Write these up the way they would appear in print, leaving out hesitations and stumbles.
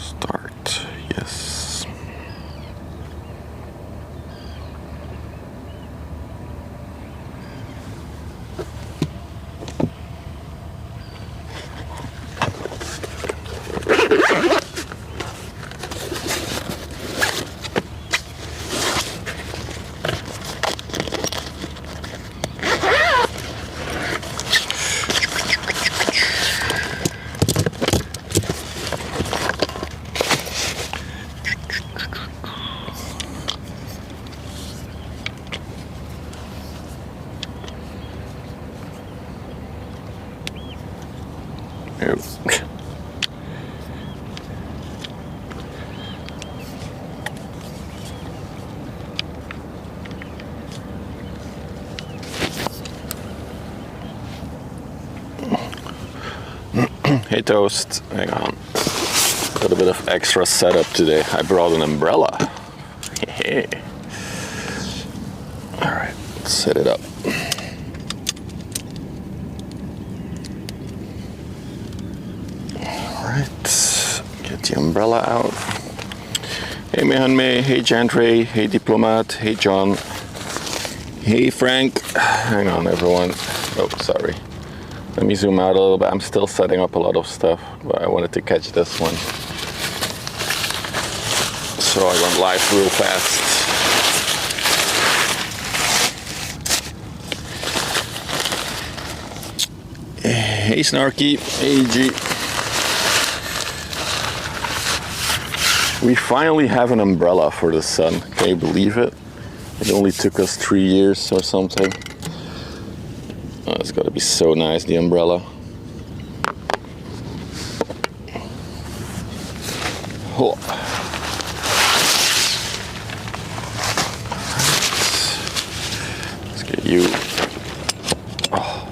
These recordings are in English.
Start, yes. Hey Toast, hang on. A little bit of extra setup today. I brought an umbrella. Alright, let's set it up. Alright, get the umbrella out. Hey Mehanme, hey Jandre, hey Diplomat, hey John, hey Frank. Hang on everyone. Oh, sorry. Let me zoom out a little bit. I'm still setting up a lot of stuff, but I wanted to catch this one. So I went live real fast. Hey Snarky, hey G. We finally have an umbrella for the sun. Can you believe it? It only took us 3 years or something. Oh, it's got to be so nice, the umbrella. Oh. Let's get you. Oh.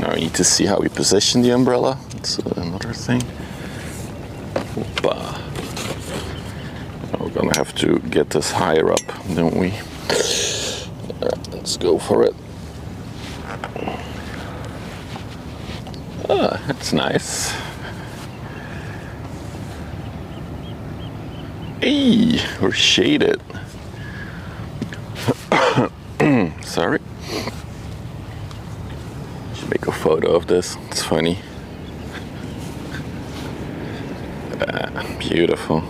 Now we need to see how we position the umbrella. That's another thing. Opa. We're gonna have to get this higher up, don't we? Let's go for it. Oh, that's nice. Hey, we're shaded. Sorry. Should make a photo of this. It's funny. Beautiful.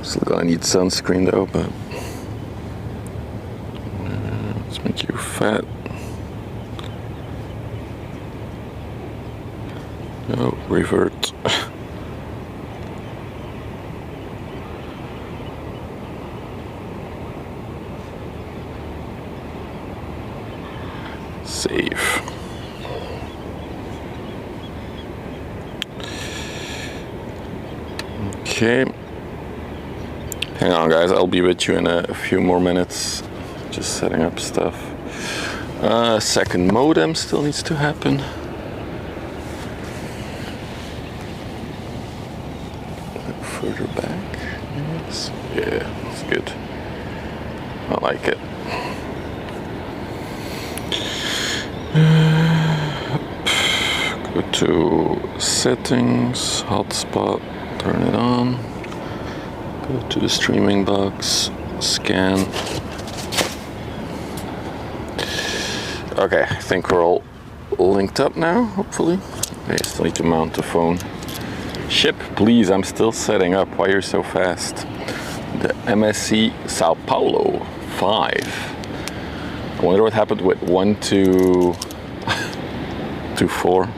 Still gonna need sunscreen though, but let's make you fat. Oh, revert. Save. Okay. Hang on guys, I'll be with you in a few more minutes. Just setting up stuff. Second modem still needs to happen. Further back. Yes. Yeah, that's good. I like it. Go to settings, hotspot, turn it on. Go to the streaming box, scan. Okay, I think we're all linked up now, hopefully. I still need to mount the phone. Ship, please, I'm still setting up. Why you're so fast? The MSC Sao Paulo 5. I wonder what happened with 1 to 4.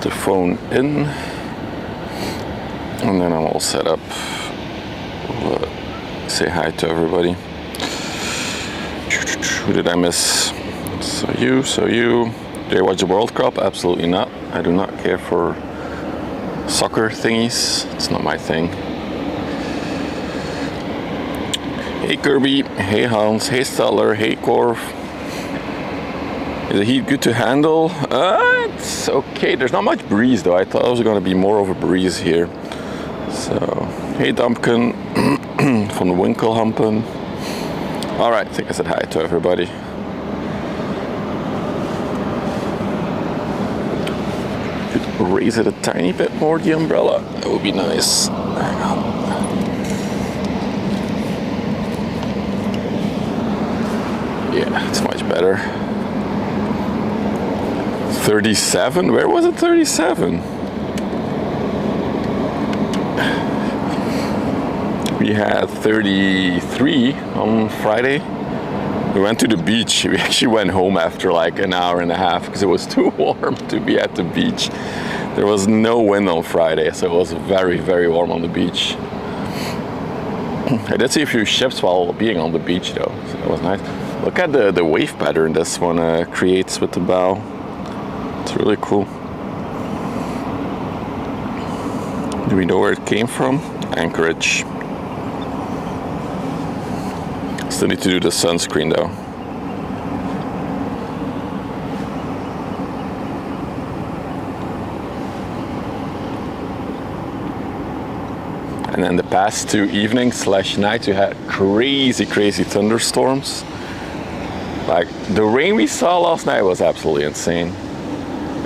The phone in, and then I'm all set up. We'll, say hi to everybody. Who did I miss? So you, Do I watch the World Cup? Absolutely not. I do not care for soccer thingies. It's not my thing. Hey Kirby, hey Hans, hey Stellar, hey Corv. Is the heat good to handle? It's okay. There's not much breeze though. I thought it was going to be more of a breeze here. So, hey Dumpkin from the Winkelhampen. Alright, I think I said hi to everybody. Could raise it a tiny bit more, the umbrella. That would be nice. Hang on. Yeah, it's much better. 37? Where was it 37? We had 33 on Friday. We went to the beach. We actually went home after like an hour and a half because it was too warm to be at the beach. There was no wind on Friday, so it was very, very warm on the beach. I did see a few ships while being on the beach though, so it was nice. Look at the wave pattern this one creates with the bow. It's really cool. Do we know where it came from? Anchorage. Still need to do the sunscreen though. And then the past 2 evenings / nights, you had crazy thunderstorms. Like the rain we saw last night was absolutely insane.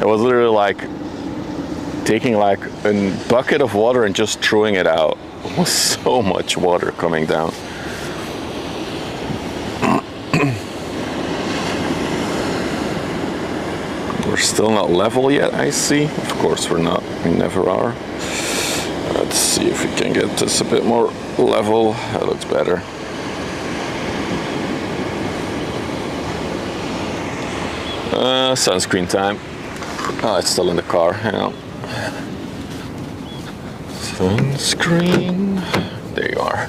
It was literally like taking like a bucket of water and just throwing it out. It was so much water coming down. We're still not level yet, I see. Of course we're not, we never are. Let's see if we can get this a bit more level. That looks better. Sunscreen time. Oh, it's still in the car. Hang on. Sunscreen. There you are.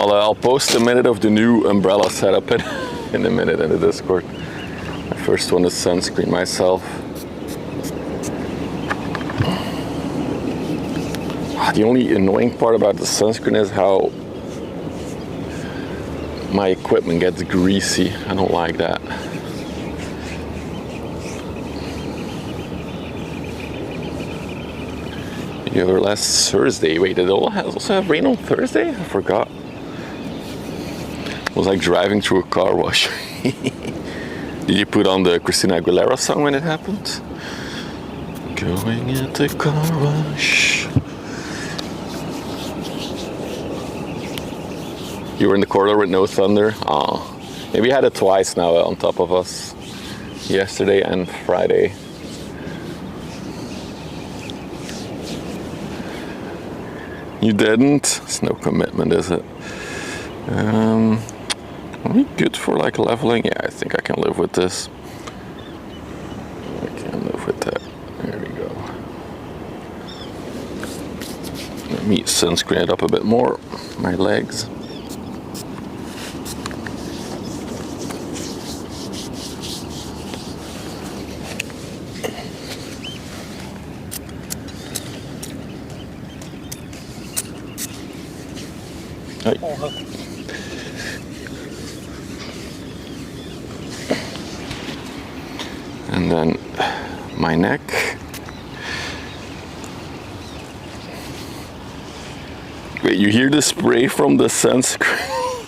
I'll post a minute of the new umbrella setup in a minute in the Discord. My first one is sunscreen myself. The only annoying part about the sunscreen is how my equipment gets greasy. I don't like that. You were last Thursday. Wait, did it also have rain on Thursday? I forgot. It was like driving through a car wash. Did you put on the Christina Aguilera song when it happened? Going at the car wash. You were in the corridor with no thunder? Oh, maybe I had it twice now on top of us. Yesterday and Friday. You didn't? It's no commitment, is it? Are we good for like leveling? Yeah, I think I can live with this. I can live with that. There we go. Let me sunscreen it up a bit more. My legs. And then my neck. Wait, you hear the spray from the sunscreen?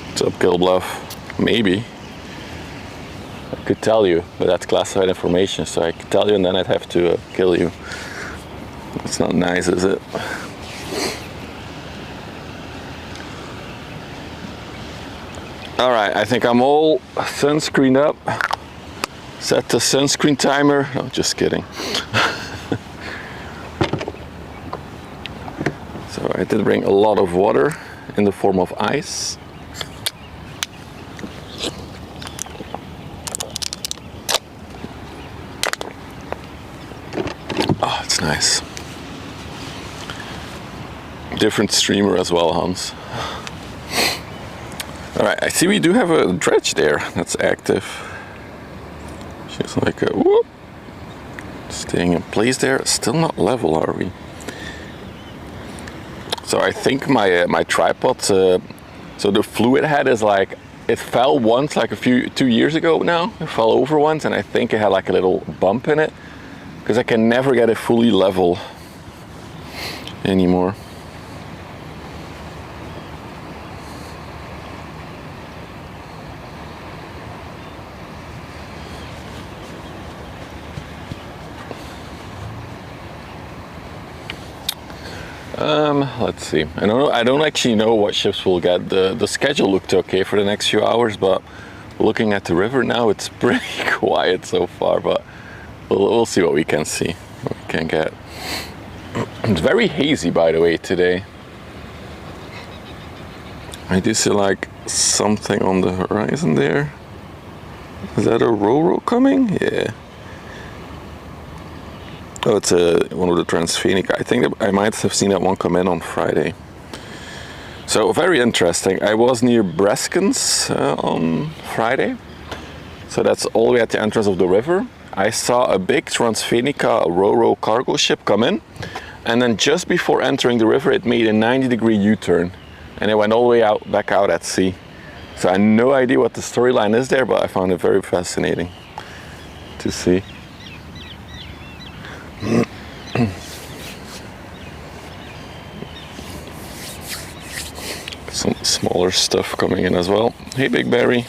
What's up, Kill Bluff? Maybe. I could tell you, but that's classified information, so I could tell you and then I'd have to kill you. It's not nice, is it? Alright, I think I'm all sunscreened up. Set the sunscreen timer. No, just kidding. So I did bring a lot of water in the form of ice. Nice. Different streamer as well, Hans. Alright, I see we do have a dredge there that's active. She's like a whoop. Staying in place there. Still not level, are we? So I think my tripod, so the fluid head is like, it fell once like 2 years ago now. It fell over once and I think it had like a little bump in it. Because I can never get it fully level anymore. Let's see. I don't actually know what ships we'll get. The schedule looked okay for the next few hours, but looking at the river now, it's pretty quiet so far. But we'll see what we can see, what we can get. It's very hazy, by the way, today. I do see like something on the horizon there. Is that a ro-ro coming? Yeah. Oh, it's one of the Transfenica. I think that I might have seen that one come in on Friday. So very interesting. I was near Breskens on Friday. So that's all the way at the entrance of the river. I saw a big Transfenica ro-ro cargo ship come in. And then just before entering the river, it made a 90-degree U-turn. And it went all the way out, back out at sea. So I have no idea what the storyline is there, but I found it very fascinating to see. Some smaller stuff coming in as well. Hey Big Barry,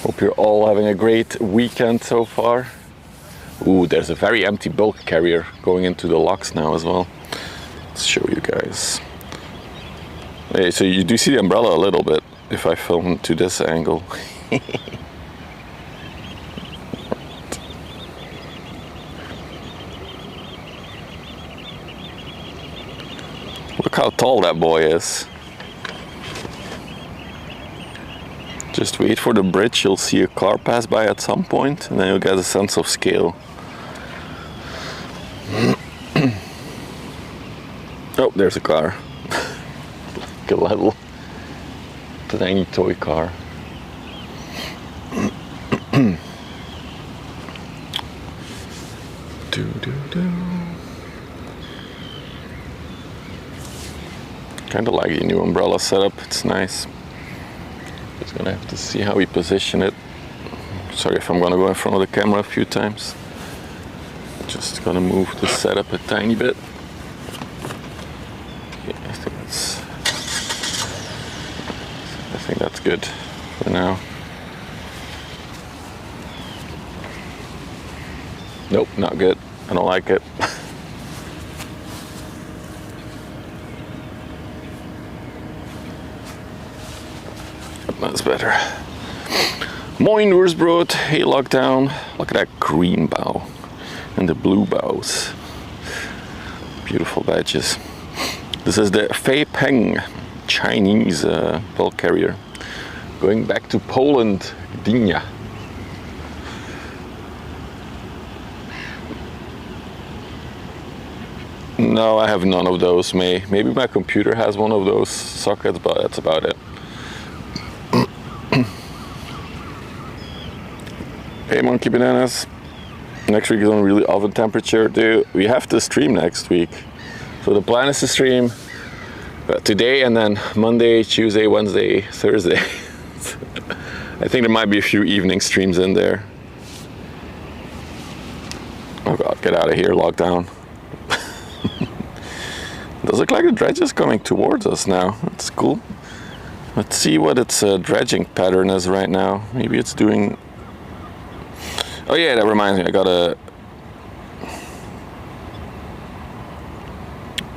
hope you're all having a great weekend so far. Ooh, there's a very empty bulk carrier going into the locks now as well. Let's show you guys. Hey, so you do see the umbrella a little bit if I film to this angle. Look how tall that boy is. Just wait for the bridge, you'll see a car pass by at some point, and then you'll get a sense of scale. Oh, there's a car. Like a little tiny toy car. Kind of like the new umbrella setup, it's nice. Just gonna have to see how we position it. Sorry if I'm gonna go in front of the camera a few times. Just gonna move the setup a tiny bit. Yeah, I think that's good for now. Nope, not good. I don't like it. That's better. Moin Wurstbrot, hey Lockdown. Look at that green bow and the blue bows. Beautiful badges. This is the Fei Peng Chinese bulk carrier. Going back to Poland, Gdynia. No, I have none of those. Maybe my computer has one of those sockets, but that's about it. Hey Monkey Bananas. Next week is on really oven temperature. Dude, we have to stream next week. So the plan is to stream today and then Monday, Tuesday, Wednesday, Thursday. I think there might be a few evening streams in there. Oh god, get out of here, Lockdown. Does look like the dredge is coming towards us now. That's cool. Let's see what its dredging pattern is right now. Maybe it's doing... Oh yeah, that reminds me, I got a...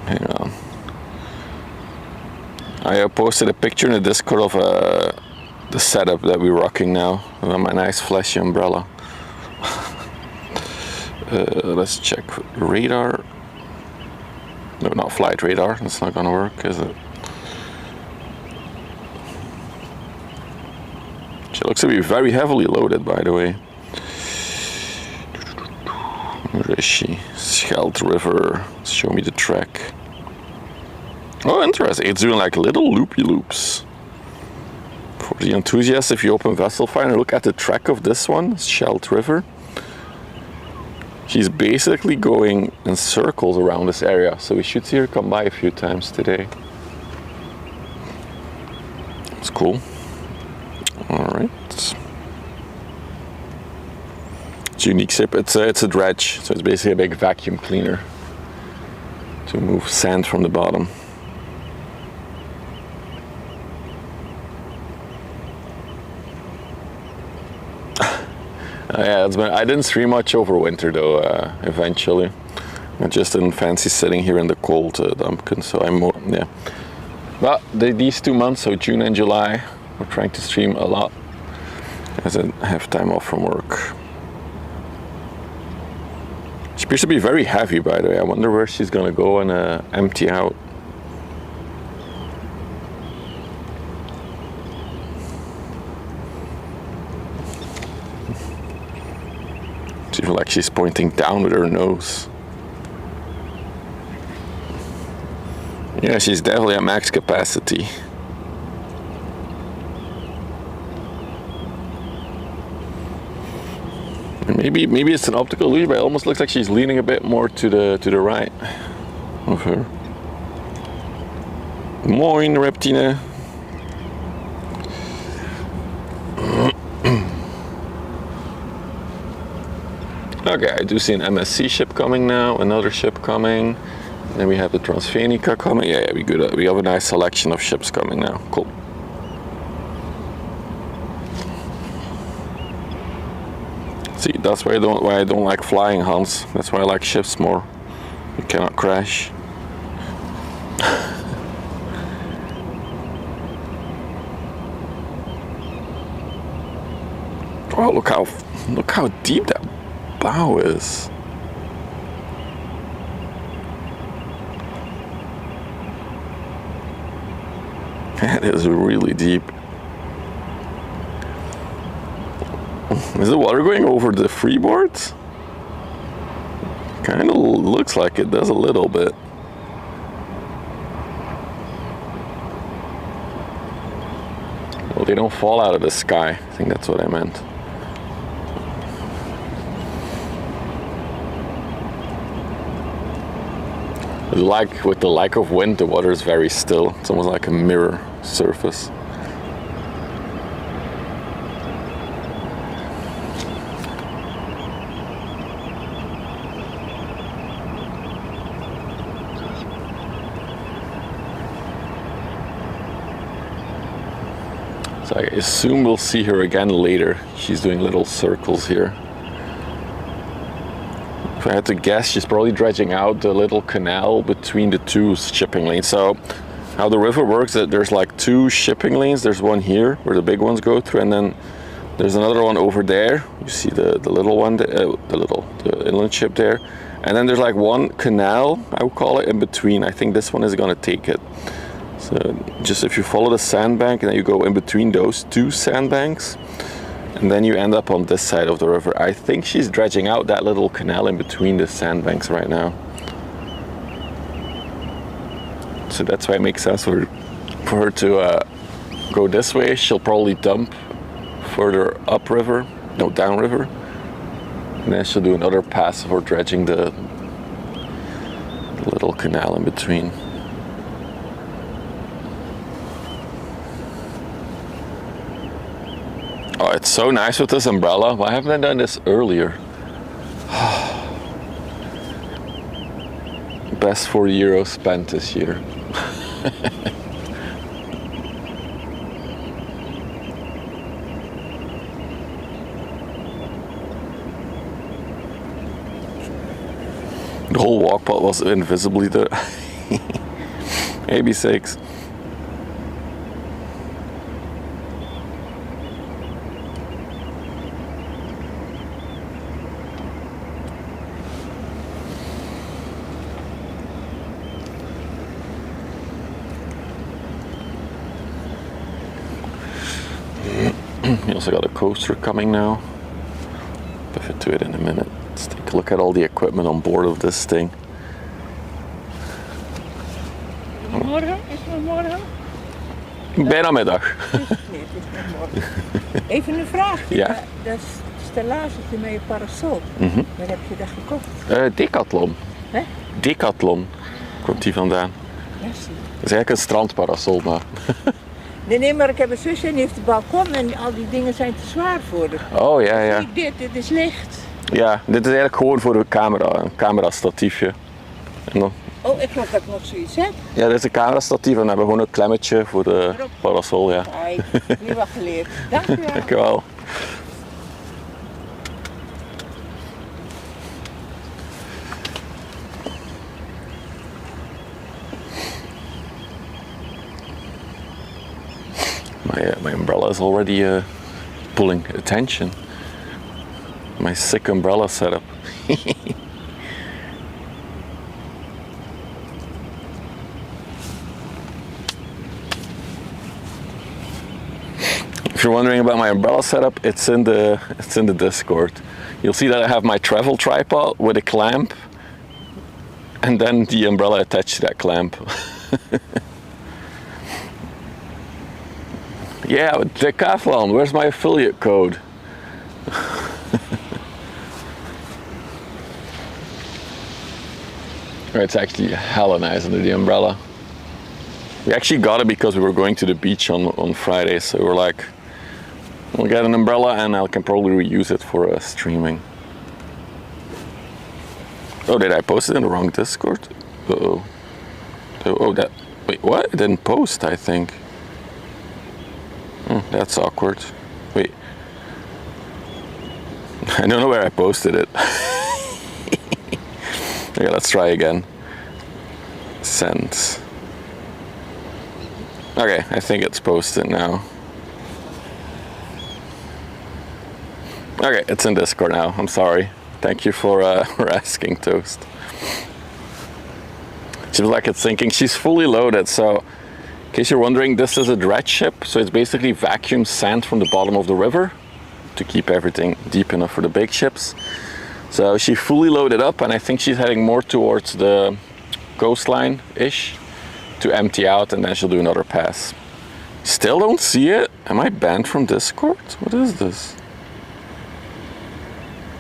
Hang on. I posted a picture in the Discord of the setup that we're rocking now. With my nice flashy umbrella. Let's check radar. No, not flight radar. That's not gonna work, is it? She looks to be very heavily loaded, by the way. Where is she? Scheldt River. Show me the track. Oh, interesting. It's doing like little loopy loops. For the enthusiasts, if you open Vessel Finder, look at the track of this one, Scheldt River. She's basically going in circles around this area, so we should see her come by a few times today. It's cool. Alright. It's a unique ship. It's a dredge, so it's basically a big vacuum cleaner to move sand from the bottom. Yeah, I didn't stream much over winter though, eventually. I just didn't fancy sitting here in the cold Dumpkin, so I'm more, yeah. But these 2 months, so June and July, we're trying to stream a lot as I have time off from work. She appears to be very heavy, by the way. I wonder where she's gonna go and empty out. She feels like she's pointing down with her nose. Yeah, she's definitely at max capacity. Maybe it's an optical illusion, but it almost looks like she's leaning a bit more to the right of her. Moin, Reptine. Okay, I do see an MSC ship coming now, another ship coming. Then we have the Transvenica coming. Yeah, we good. We have a nice selection of ships coming now. Cool. See, that's why I don't like flying, Hans. That's why I like ships more. You cannot crash. Oh, look how deep that bow is. That is really deep. Is the water going over the freeboards? Kind of looks like it does a little bit. Well, they don't fall out of the sky. I think that's what I meant. Like with the lack of wind, the water is very still. It's almost like a mirror surface. So I assume we'll see her again later. She's doing little circles here. If I had to guess, she's probably dredging out the little canal between the two shipping lanes. So how the river works, that there's like two shipping lanes. There's one here where the big ones go through, and then there's another one over there. You see the little one, the inland ship there. And then there's like one canal, I would call it, in between. I think this one is gonna take it. So just if you follow the sandbank and then you go in between those two sandbanks, and then you end up on this side of the river. I think she's dredging out that little canal in between the sandbanks right now. So that's why it makes sense for her to go this way. She'll probably dump further upriver, no, downriver. And then she'll do another pass for dredging the little canal in between. Oh, it's so nice with this umbrella. Why haven't I done this earlier? Best €40 spent this year. The whole walk pot was invisibly there. AB6. We also got a coaster coming now. Pivot to it in a minute. Let's take take a look at all the equipment on board of this thing. Morgen? Is het nog morgen? Bijna middag. Nee, het is nog morgen. Even een vraagje. Ja? Dat stellagetje met je parasol. Waar heb je dat gekocht? Decathlon. Hè? Decathlon komt die vandaan. Ja, zie. Dat is eigenlijk een strandparasol, maar... Nee, maar ik heb een zusje en die heeft een balkon en al die dingen zijn te zwaar voor haar. Oh, ja, ja. Zie dit is licht. Ja, dit is eigenlijk gewoon voor een camerastatiefje. En dan... Oh, ik geloof dat ik nog zoiets heb. Ja, dit is een camerastatief en dan hebben we gewoon een klemmetje voor de parasol, ja. Kijk, nu wat geleerd. Dankjewel. Dankjewel. My umbrella is already pulling attention. My sick umbrella setup. If you're wondering about my umbrella setup, it's in the Discord. You'll see that I have my travel tripod with a clamp, and then the umbrella attached to that clamp. Yeah, Decathlon, where's my affiliate code? It's actually hella nice under the umbrella. We actually got it because we were going to the beach on Friday, so we're like, we'll get an umbrella and I can probably reuse it for streaming. Oh, did I post it in the wrong Discord? Uh-oh. Oh, that, wait, what? I didn't post, I think. That's awkward. Wait. I don't know where I posted it. Okay, let's try again. Send. Okay, I think it's posted now. Okay, it's in Discord now. I'm sorry. Thank you for asking, Toast. Seems like it's thinking she's fully loaded, so in case you're wondering, this is a dredge ship, so it's basically vacuum sand from the bottom of the river to keep everything deep enough for the big ships. So she fully loaded up, and I think she's heading more towards the coastline-ish to empty out, and then she'll do another pass. Still don't see it? Am I banned from Discord? What is this?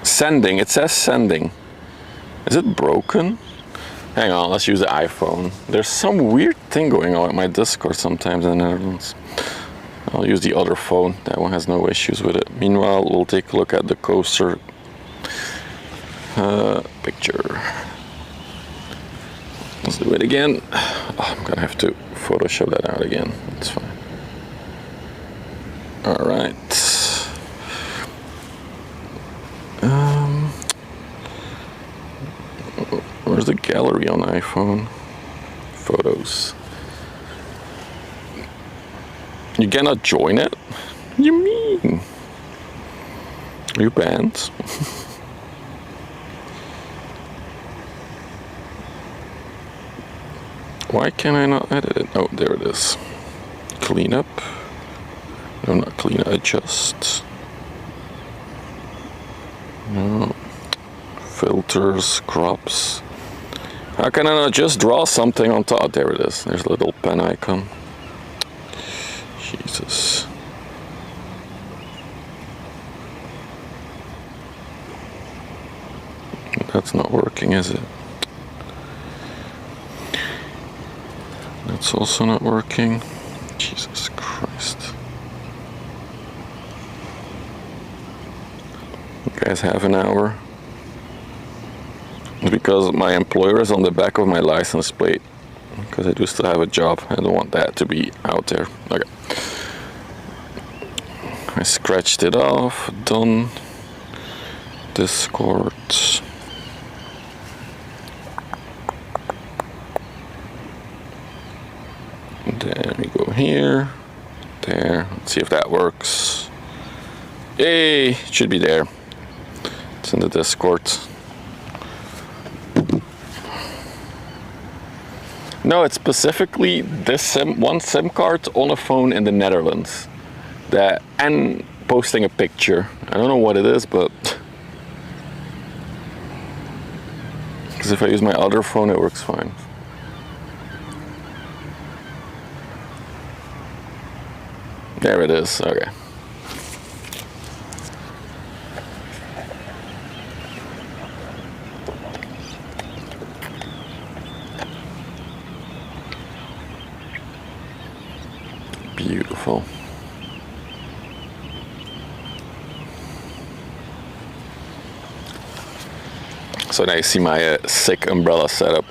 Sending, it says sending. Is it broken? Hang on, let's use the iPhone. There's some weird thing going on with my Discord sometimes in the Netherlands. I'll use the other phone, that one has no issues with it. Meanwhile, we'll take a look at the coaster picture. Let's do it again. Oh, I'm gonna have to Photoshop that out again, that's fine. Alright. Where's the gallery on iPhone? Photos. You cannot join it? What do you mean? Are you banned? Why can I not edit it? Oh, there it is. Clean up. No, not clean, adjust. No. Filters, crops. How can I not just draw something on top? There it is. There's a little pen icon. Jesus. That's not working, is it? That's also not working. Jesus Christ. You guys have an hour. Because my employer is on the back of my license plate. Because I do still have a job. I don't want that to be out there. Okay. I scratched it off. Done. Discord. There we go here. There. Let's see if that works. Hey, it should be there. It's in the Discord. No, it's specifically this one SIM card on a phone in the Netherlands. And posting a picture. I don't know what it is, but Because if I use my other phone, it works fine. There it is, okay. Beautiful. So now you see my sick umbrella setup.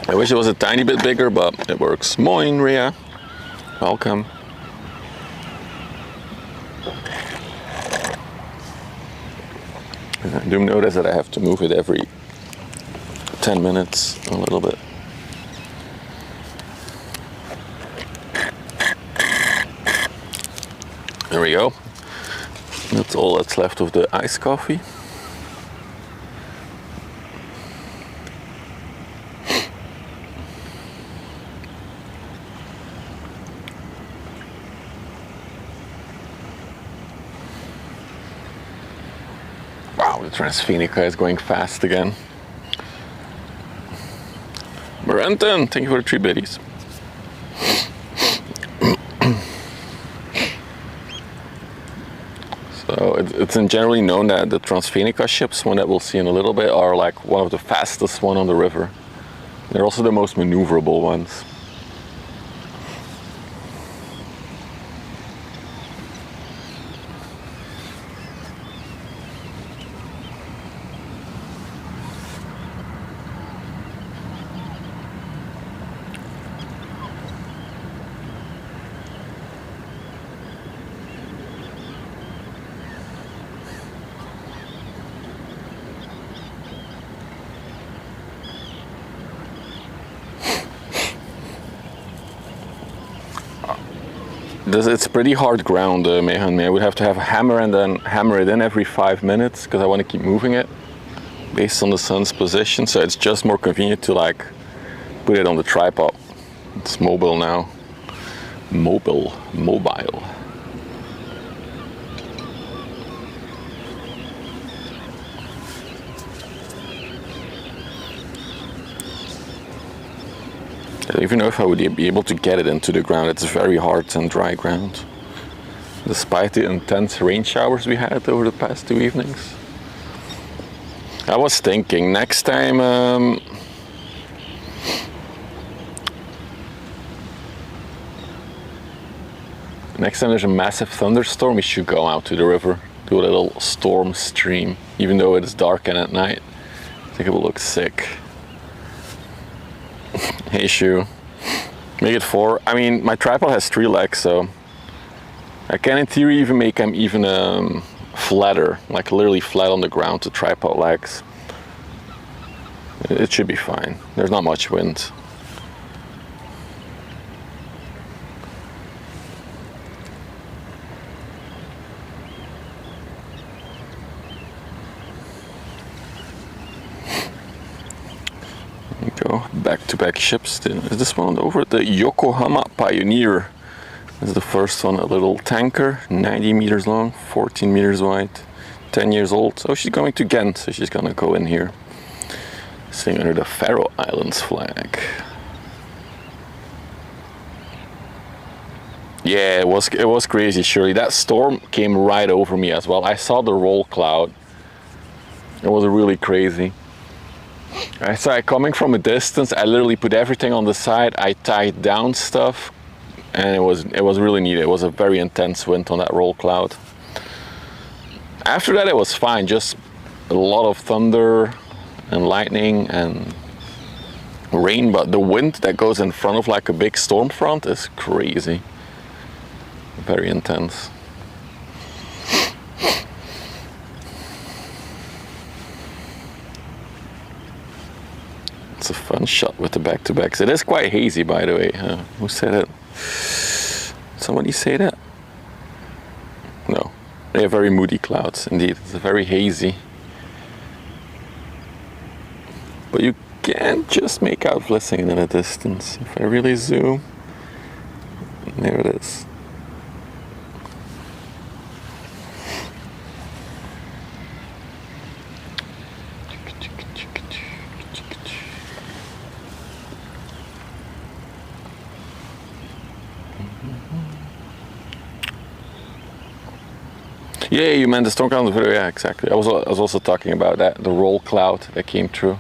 I wish it was a tiny bit bigger, but it works. Moin, Ria. Welcome. I do notice that I have to move it every 10 minutes a little bit. There we go. That's all that's left of the iced coffee. Wow, the Transfenica is going fast again. Marenton, thank you for the 3 biddies. So it's generally known that the Transfenica ships, one that we'll see in a little bit, are like one of the fastest one on the river. They're also the most maneuverable ones. It's pretty hard ground, Mehan. I would have to have a hammer and then hammer it in every 5 minutes because I want to keep moving it based on the sun's position. So it's just more convenient to like put it on the tripod. It's mobile now. Mobile. I don't even know if I would be able to get it into the ground. It's very hard and dry ground, despite the intense rain showers we had over the past 2 evenings. I was thinking next time there's a massive thunderstorm, we should go out to the river, do a little storm stream, even though it is dark and at night. I think it will look sick. Hey Shu, make it 4. I mean, my tripod has 3 legs, so I can in theory even make them even flatter, like literally flat on the ground, the tripod legs. It should be fine. There's not much wind. Go back-to-back ships. Is this one over? The Yokohama Pioneer is the first one. A little tanker, 90 meters long, 14 meters wide, 10 years old. Oh, she's going to Ghent, so she's gonna go in here, sitting under the Faroe Islands flag. Yeah, it was crazy, Shirley. That storm came right over me as well. I saw the roll cloud. It was really crazy. I saw it coming from a distance. I literally put everything on the side. I tied down stuff, and it was really neat. It was a very intense wind on that roll cloud. After that, it was fine. Just a lot of thunder and lightning and rain, but the wind that goes in front of like a big storm front is crazy. Very intense. It's a fun shot with the back-to-backs. It is quite hazy, by the way. Who said it? Somebody say that? No. They are very moody clouds, indeed. It's very hazy. But you can't just make out Vlissingen in a distance. If I really zoom, there it is. Yeah, you meant the storm cloud video. Yeah, exactly. I was also talking about that, the roll cloud that came through.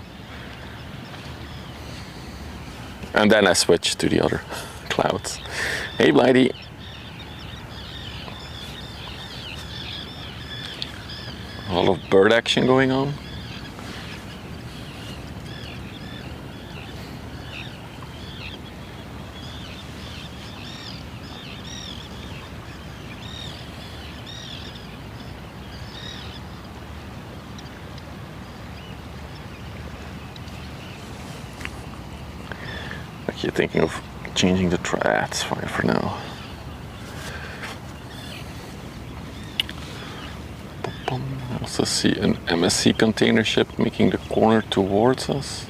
And then I switched to the other clouds. Hey, Blighty. A lot of bird action going on. You're thinking of changing the track. That's fine for now. I also see an MSC container ship making the corner towards us.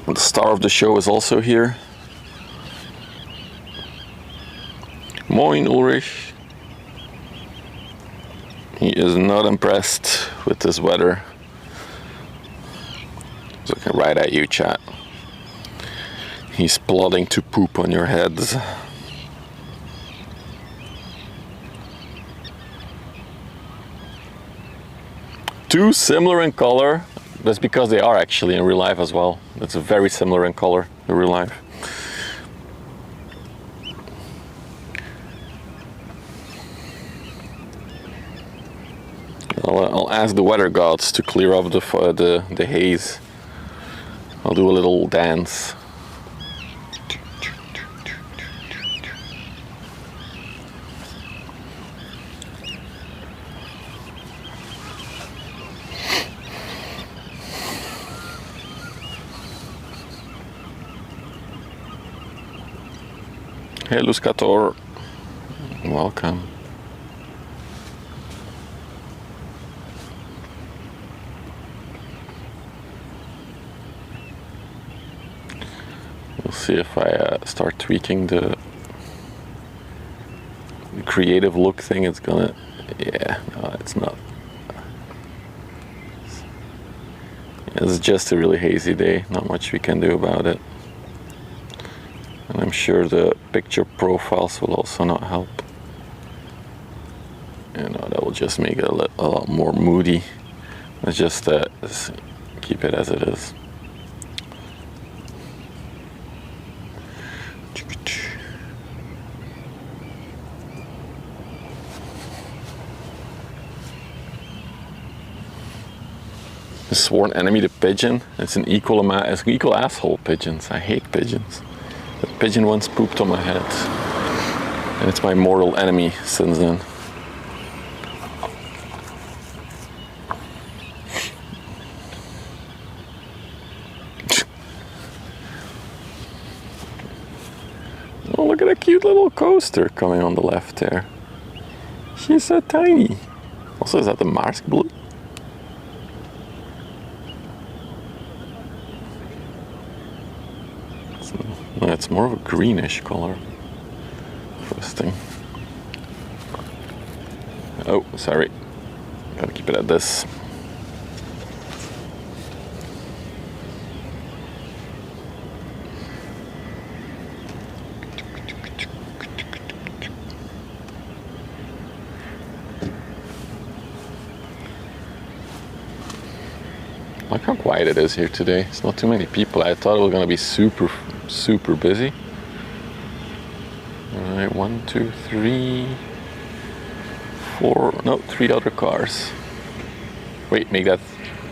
And the star of the show is also here. Moin Ulrich. He is not impressed with this weather. He's looking right at you, chat. He's plotting to poop on your heads. Too similar in color. That's because they are actually in real life as well. It's very similar in color in real life. I'll ask the weather gods to clear up the haze. I'll do a little dance. Hey, Luscator. Welcome. We'll see if I start tweaking the creative look thing. It's gonna, yeah, no, it's not. It's just a really hazy day. Not much we can do about it. And I'm sure the picture profiles will also not help. You know, that will just make it a lot more moody. Let's just keep it as it is. The sworn enemy, the pigeon. It's an equal asshole, pigeons. I hate pigeons. The pigeon once pooped on my head, and it's my mortal enemy since then. Oh, look at a cute little coaster coming on the left there. She's so tiny. Also, is that the Marsk blue? It's more of a greenish color. Interesting. Oh, sorry. Gotta keep it at this. Look how quiet it is here today. It's not too many people. I thought it was gonna be super busy. All right, 1, 2, 3, 4. No, 3 other cars. Wait, make that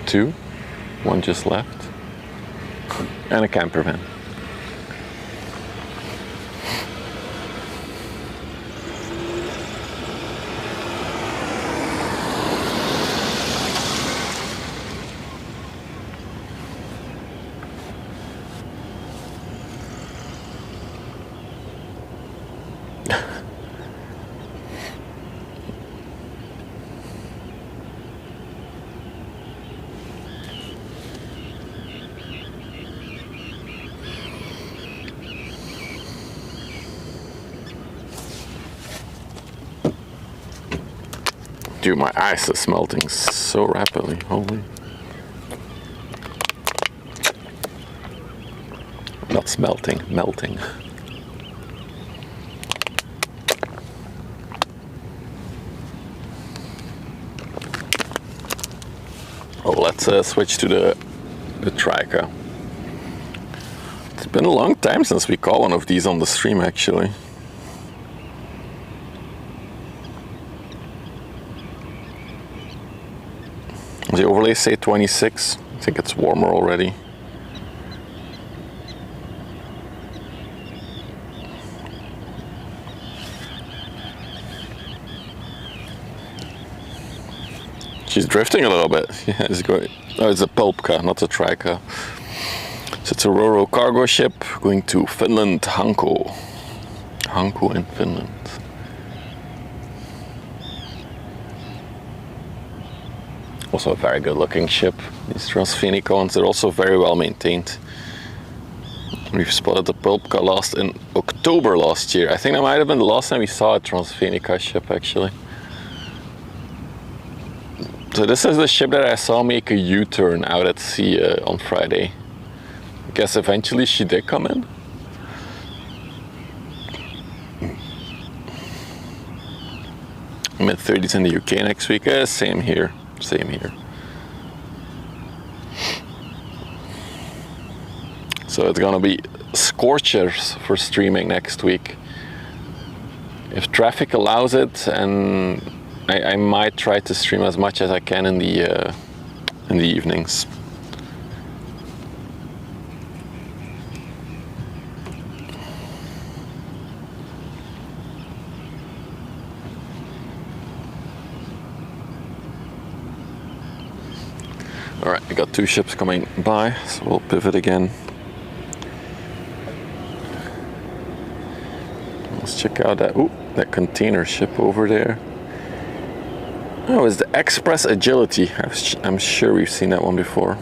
2. 1 just left, and a camper van. Dude, my ice is melting so rapidly. Holy. it's melting. Oh, let's switch to the Trica. It's been a long time since we caught one of these on the stream, actually. The overlays say 26. I think it's warmer already. She's drifting a little bit. Yeah, it's going. Oh, it's a Pulpka, not a Trica. So it's a Ro-Ro cargo ship going to Finland, Hanko. Hanko in Finland. Also a very good looking ship. These Transfenicons are also very well maintained. We've spotted the Pulpka last in October last year. I think that might have been the last time we saw a Transfenica ship, actually. So this is the ship that I saw make a U-turn out at sea on Friday. I guess eventually she did come in. Mid-30s in the UK next week. Same here. Same here. So it's gonna be scorchers for streaming next week. If traffic allows it, and I might try to stream as much as I can in the evenings. All right, we got two ships coming by, so we'll pivot again. Let's check out that container ship over there. Oh, it's the Express Agility. I'm sure we've seen that one before.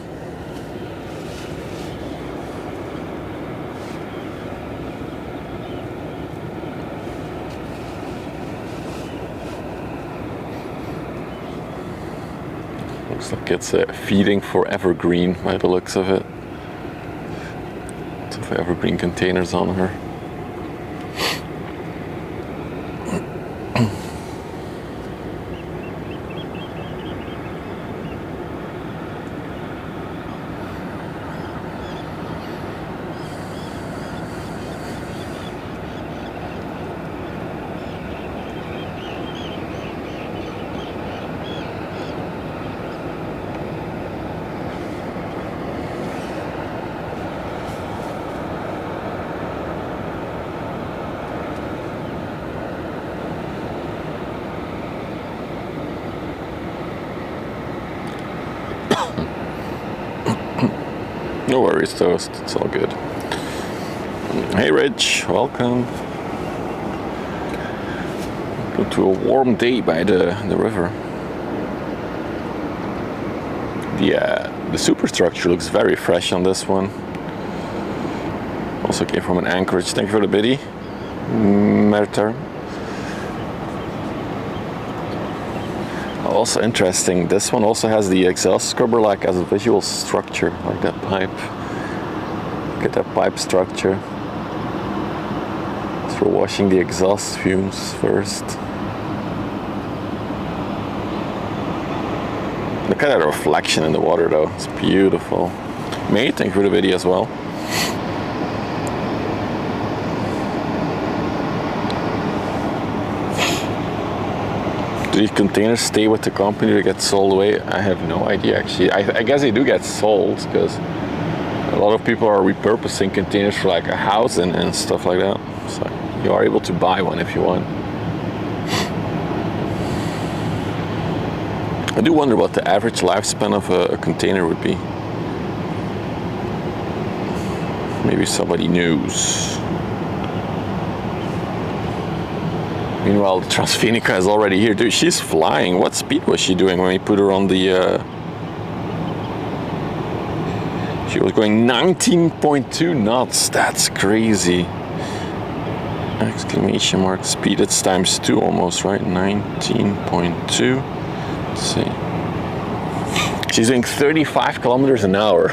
Looks like it's feeding for Evergreen by the looks of it. Lots of Evergreen containers on her. No worries, Toast. It's all good. Hey, Rich. Welcome. Go to a warm day by the river. The superstructure looks very fresh on this one. Also came from an anchorage. Thank you for the biddy, maritime. Also interesting, this one also has the exhaust scrubber like as a visual structure, like that pipe. Look at that pipe structure. It's for washing the exhaust fumes first. Look at that reflection in the water though, it's beautiful. May, thank you for the video as well. Do these containers stay with the company or get sold away? I have no idea actually. I guess they do get sold because a lot of people are repurposing containers for like a house and stuff like that. So you are able to buy one if you want. I do wonder what the average lifespan of a container would be. Maybe somebody knows. Meanwhile, the Transfenica is already here. Dude, she's flying. What speed was she doing when we put her on the... She was going 19.2 knots. That's crazy. Exclamation mark. Speed, it's times 2 almost, right? 19.2. Let's see. She's doing 35 kilometers an hour.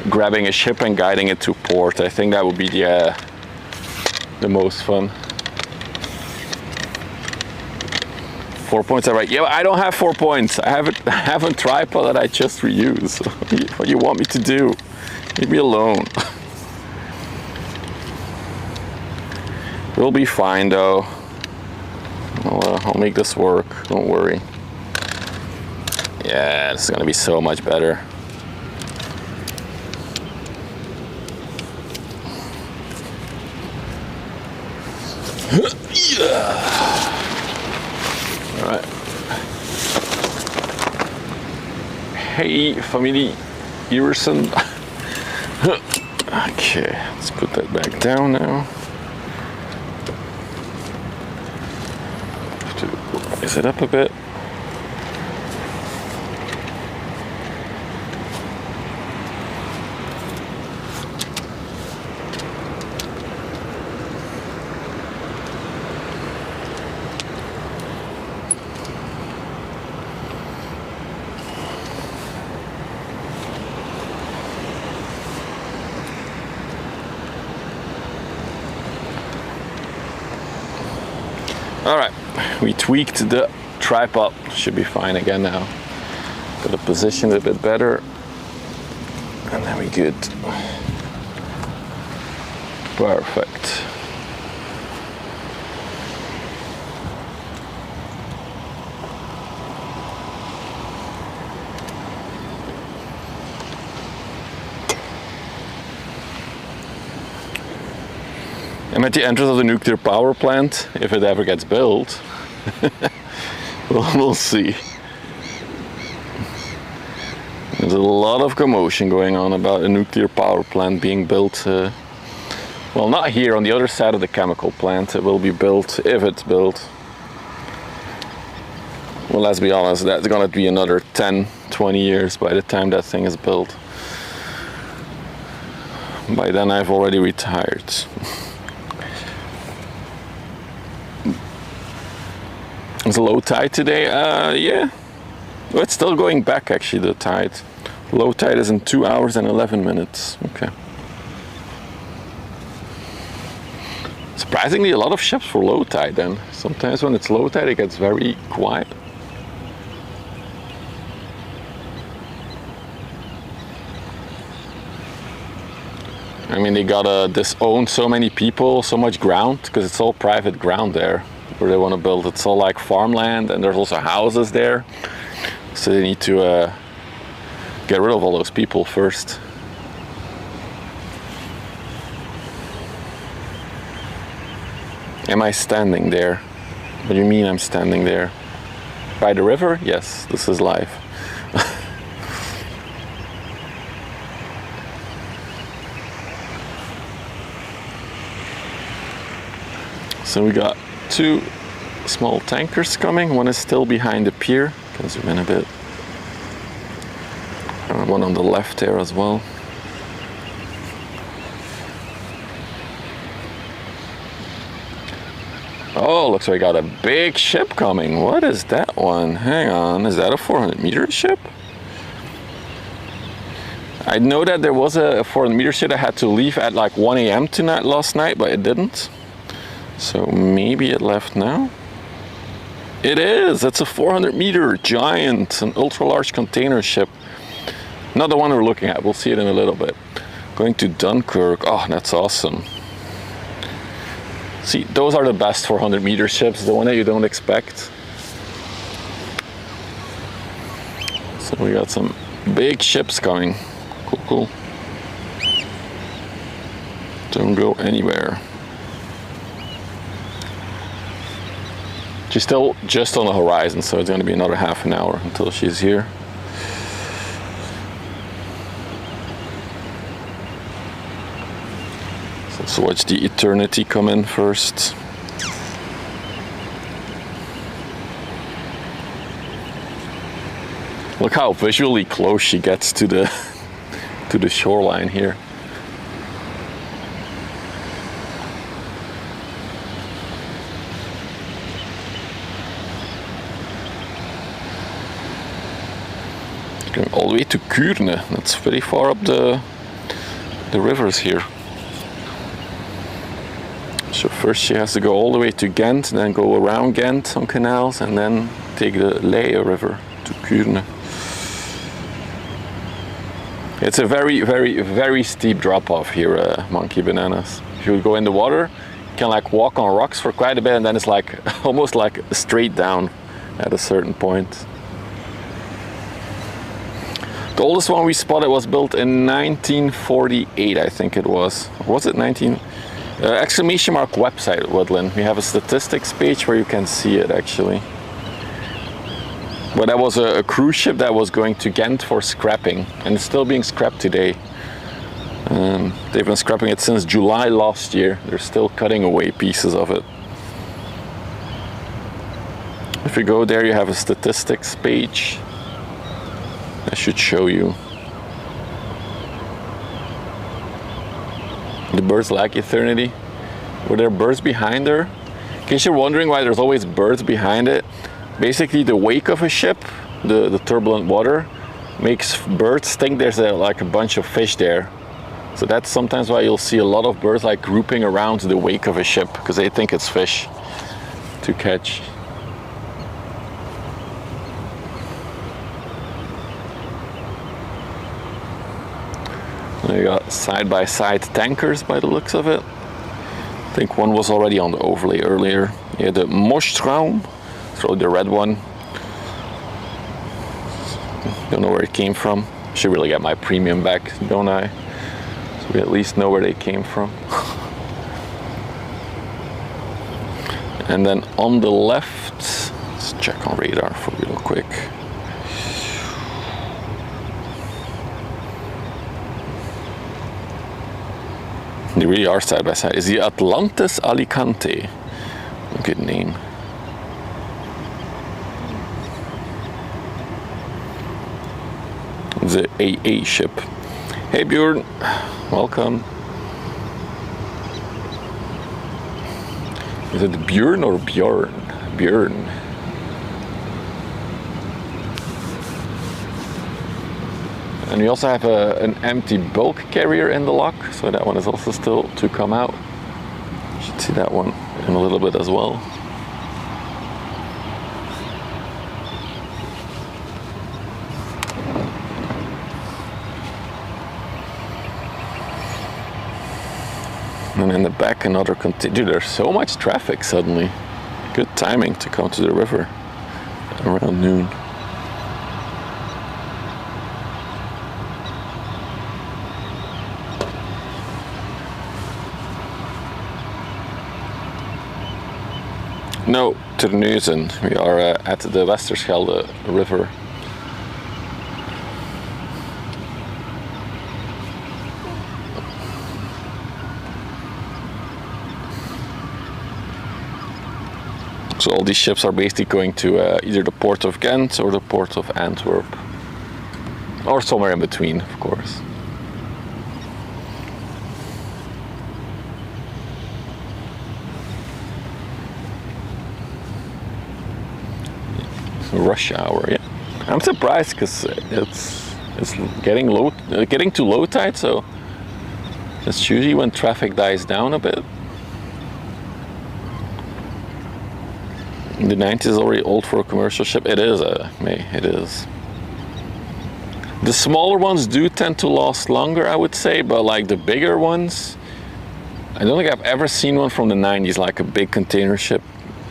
grabbing a ship and guiding it to port. I think that would be the most fun. 4 points, all right. Yeah, I don't have 4 points. I have a tripod that I just reuse. What do you want me to do? Leave me alone. We'll be fine though. I'll make this work, don't worry. Yeah, this is gonna be so much better. Yeah. All right. Hey, family, Iverson. Okay, let's put that back down now. Have to raise it up a bit. All right, we tweaked the tripod. Should be fine again now. Got it positioned a bit better, and then we good. Perfect. I'm at the entrance of the nuclear power plant, if it ever gets built. We'll see. There's a lot of commotion going on about a nuclear power plant being built. Well, not here, on the other side of the chemical plant. It will be built, if it's built. Well, let's be honest, that's gonna be another 10, 20 years by the time that thing is built. By then I've already retired. It's a low tide today. Yeah, well, it's still going back actually, the tide. Low tide is in 2 hours and 11 minutes. Okay. Surprisingly, a lot of ships for low tide then. Sometimes when it's low tide, it gets very quiet. I mean, they gotta disown so many people, so much ground, because it's all private ground there where they want to build. It's all like farmland, and there's also houses there, so they need to get rid of all those people first. Am I standing there? What do you mean I'm standing there? By the river? Yes, this is live. So we got 2 small tankers coming. One is still behind the pier. Can zoom in a bit. One on the left there as well. Oh, looks like we got a big ship coming. What is that one? Hang on, is that a 400-meter ship? I know that there was a 400-meter ship that had to leave at like 1 a.m. tonight, last night, but it didn't. So maybe it left now? It is! It's a 400-meter giant, an ultra-large container ship. Not the one we're looking at, we'll see it in a little bit. Going to Dunkirk. Oh, that's awesome. See, those are the best 400-meter ships, the one that you don't expect. So we got some big ships coming. Cool, cool. Don't go anywhere. She's still just on the horizon, so it's going to be another half an hour until she's here. So let's watch the Eternity come in first. Look how visually close she gets to the shoreline here. Going all the way to Kuurne. That's pretty far up the the rivers here. So first she has to go all the way to Ghent, and then go around Ghent on canals, and then take the Leie River to Kuurne. It's a very, very, very steep drop-off here, Monkey Bananas. If you go in the water, you can like walk on rocks for quite a bit, and then it's like almost like straight down at a certain point. The oldest one we spotted was built in 1948, I think it was. Was it 19? Exclamation mark website, Woodland. We have a statistics page where you can see it actually. But that was a cruise ship that was going to Ghent for scrapping, and it's still being scrapped today. They've been scrapping it since July last year. They're still cutting away pieces of it. If you go there, you have a statistics page. I should show you. The birds lack eternity. Were there birds behind her? In case you're wondering why there's always birds behind it, basically the wake of a ship, the turbulent water, makes birds think there's like a bunch of fish there. So that's sometimes why you'll see a lot of birds like grouping around the wake of a ship, because they think it's fish to catch. There you got side-by-side tankers by the looks of it. I think one was already on the overlay earlier. Yeah, the Moschtraum, so the red one. Don't know where it came from. Should really get my premium back, don't I? So we at least know where they came from. And then on the left, let's check on radar for real quick. They really are side by side. Is the Atlantis Alicante? A good name. The AA ship. Hey Bjorn, welcome. Is it Bjorn or Bjorn? Bjorn. And we also have an empty bulk carrier in the lock, so that one is also still to come out. You should see that one in a little bit as well. And in the back, another container. Dude, there's so much traffic suddenly. Good timing to come to the river around noon. No, to the Neuzen. We are at the Westerschelde river. So all these ships are basically going to either the port of Ghent or the port of Antwerp. Or somewhere in between, of course. Rush hour, yeah. I'm surprised because it's getting to low tide, so it's usually when traffic dies down a bit. The 90 is already old for a commercial ship. It is, May. It is. The smaller ones do tend to last longer, I would say, but like the bigger ones, I don't think I've ever seen one from the 90s, like a big container ship.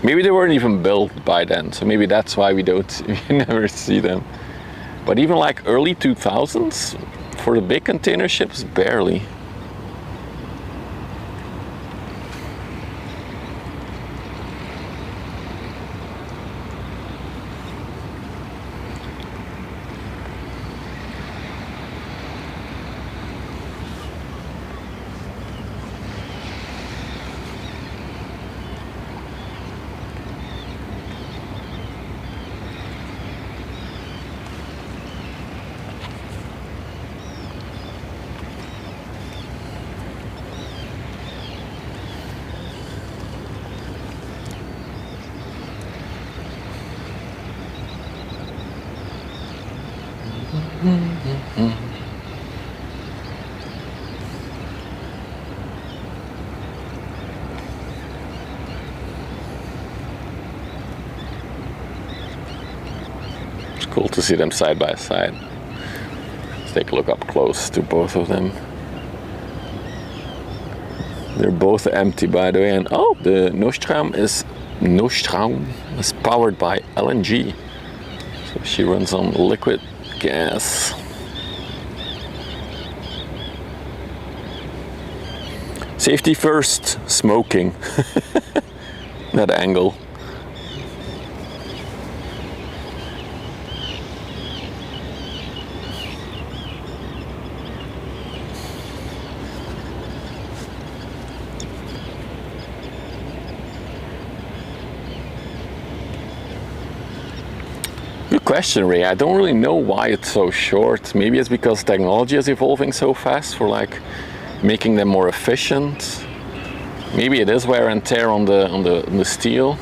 Maybe they weren't even built by then, so maybe that's why we never see them. But even like early 2000s, for the big container ships, barely. cool to see them side by side. Let's take a look up close to both of them. They're both empty, by the way, and oh, the Nostrum is powered by LNG, so she runs on liquid gas. Safety first, smoking. That angle. Good question, Ray. I don't really know why it's so short. Maybe it's because technology is evolving so fast for like making them more efficient. Maybe it is wear and tear on the steel.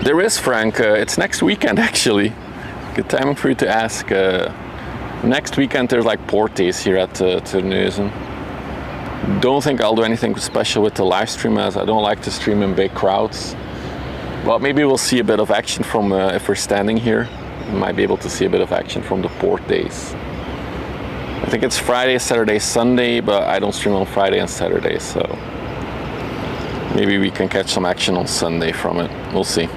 There is, Frank. It's next weekend actually. Good timing for you to ask. Next weekend there's like port days here at Terneuzen. Don't think I'll do anything special with the live stream, as I don't like to stream in big crowds. But maybe we'll see a bit of action from, if we're standing here, we might be able to see a bit of action from the port days. I think it's Friday, Saturday, Sunday, but I don't stream on Friday and Saturday, so maybe we can catch some action on Sunday from it. We'll see.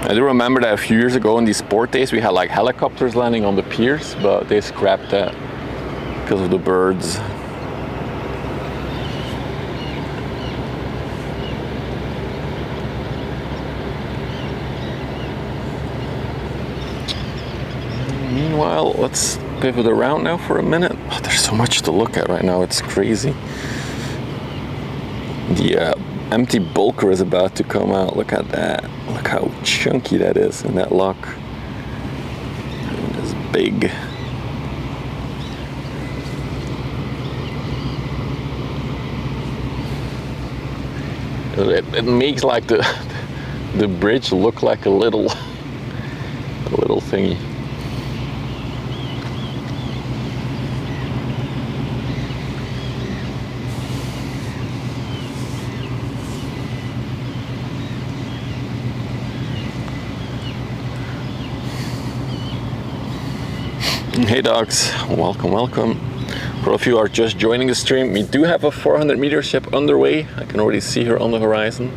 I do remember that a few years ago in these port days we had like helicopters landing on the piers, but they scrapped that because of the birds. Meanwhile, let's pivot around now for a minute. Oh, there's so much to look at right now, it's crazy. The empty bulker is about to come out. Look at that. Look how chunky that is in that lock. It is big. It makes like the bridge look like a little thingy. Hey dogs, welcome, welcome. For all of you who are just joining the stream, we do have a 400 meter ship underway. I can already see her on the horizon,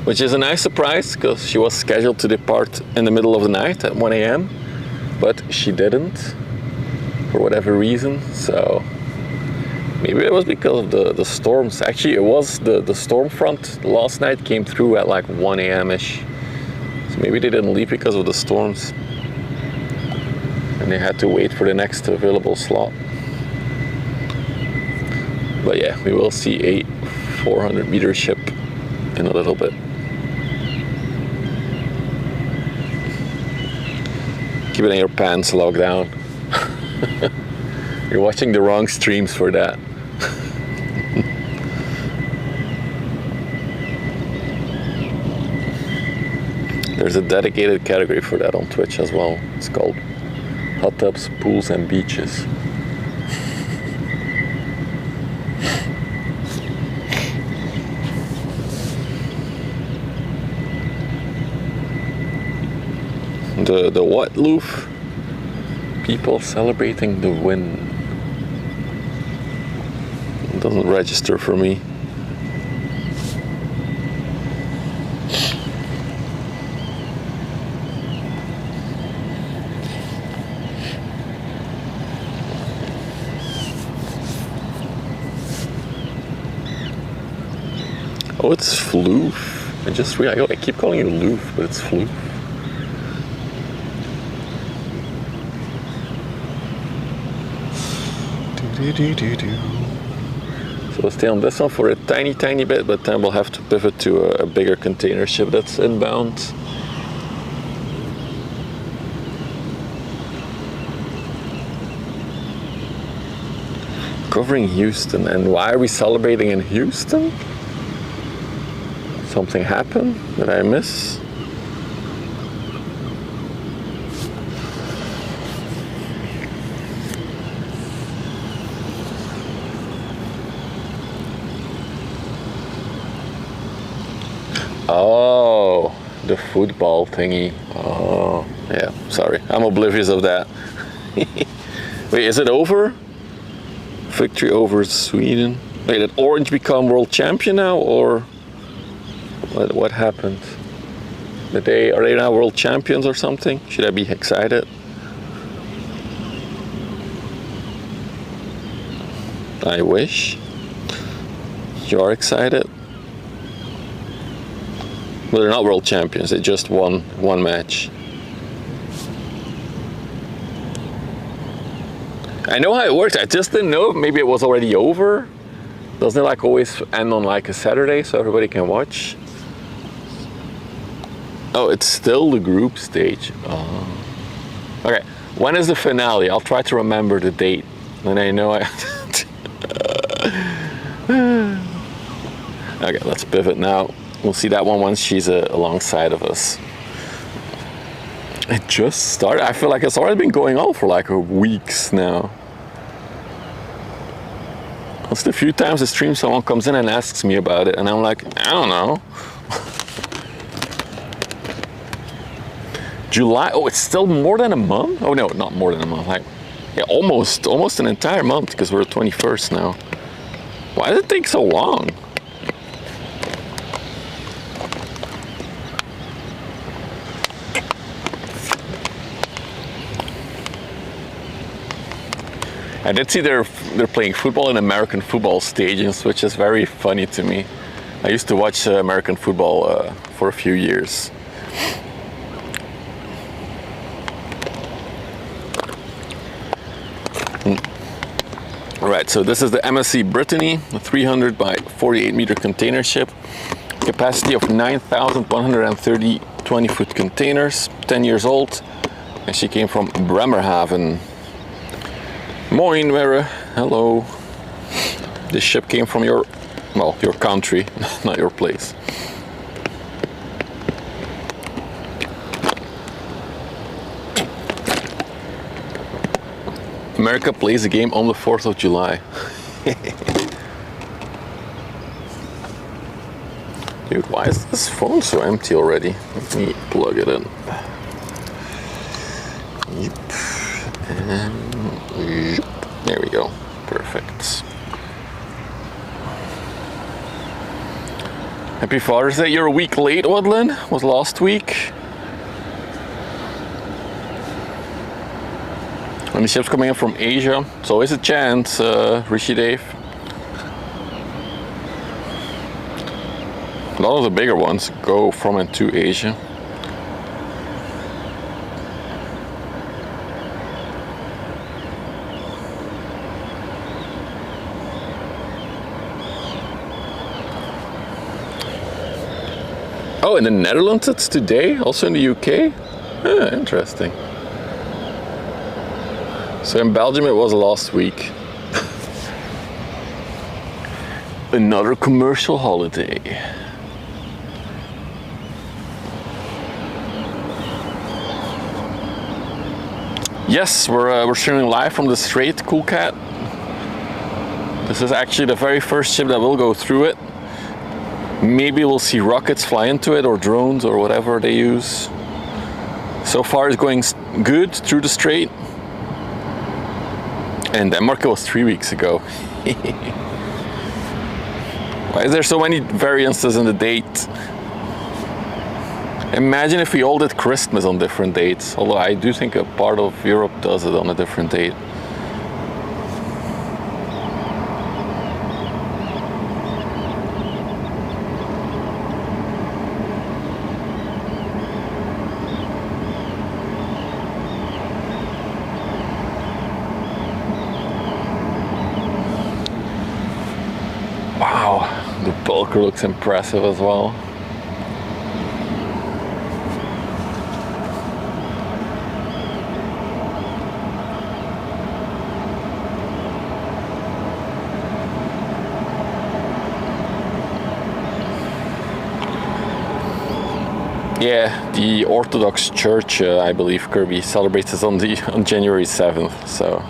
which is a nice surprise because she was scheduled to depart in the middle of the night at 1 a.m. but she didn't for whatever reason. So maybe it was because of the storms. Actually, it was the storm front last night came through at like 1 a.m. ish. So maybe they didn't leave because of the storms. And they had to wait for the next available slot. But yeah, we will see a 400 meter ship in a little bit. Keep it in your pants, log down. You're watching the wrong streams for that. There's a dedicated category for that on Twitch as well. It's called Hot Tubs, Pools and Beaches. The what, Loof? People celebrating the win. It doesn't register for me. Oh, it's Floof. I just realized, I keep calling you Loof, but it's Floof. So we'll stay on this one for a tiny bit, but then we'll have to pivot to a bigger container ship that's inbound. Covering Houston, and why are we celebrating in Houston? Something happened that I miss? Oh, the football thingy. Oh, yeah, sorry. I'm oblivious of that. Wait, is it over? Victory over Sweden. Wait, did Orange become world champion now, or what happened? Are they now world champions or something? Should I be excited? I wish. You are excited? Well, they're not world champions. They just won one match. I know how it works. I just didn't know if maybe it was already over. Doesn't it like always end on like a Saturday so everybody can watch? Oh, it's still the group stage. Oh. Okay, when is the finale? I'll try to remember the date. Then I know I... Okay, let's pivot now. We'll see that one once she's alongside of us. It just started. I feel like it's already been going on for like weeks now. It's the few times the stream someone comes in and asks me about it, and I'm like, I don't know. July. Oh, it's still more than a month. Oh no, not more than a month. Like, yeah, almost an entire month because we're 21st now. Why does it take so long? I did see they're playing football in American football stadiums, which is very funny to me. I used to watch American football for a few years. Right, so this is the MSC Brittany, a 300 by 48 meter container ship. Capacity of 9,130 20-foot containers, 10 years old. And she came from Bremerhaven. Moin, Vera. Hello. This ship came from your country, not your place. America plays a game on the 4th of July. Dude, why is this phone so empty already? Let me plug it in. Yep. And there we go. Perfect. Happy Father's Day. You're a week late, Woodland. Was last week. When the ship's coming in from Asia, it's always a chance, Rishi Dave. A lot of the bigger ones go from and to Asia. Oh, in the Netherlands it's today, also in the UK? Ah, interesting. So in Belgium it was last week. Another commercial holiday. Yes, we're streaming live from the Strait, Cool Cat. This is actually the very first ship that will go through it. Maybe we'll see rockets fly into it, or drones, or whatever they use. So far it's going good through the Strait. And Denmark was 3 weeks ago. Why is there so many variances in the date? Imagine if we all did Christmas on different dates. Although I do think a part of Europe does it on a different date. Wow, the bulker looks impressive as well. Yeah, the Orthodox Church, I believe Kirby celebrates this on January 7th. So,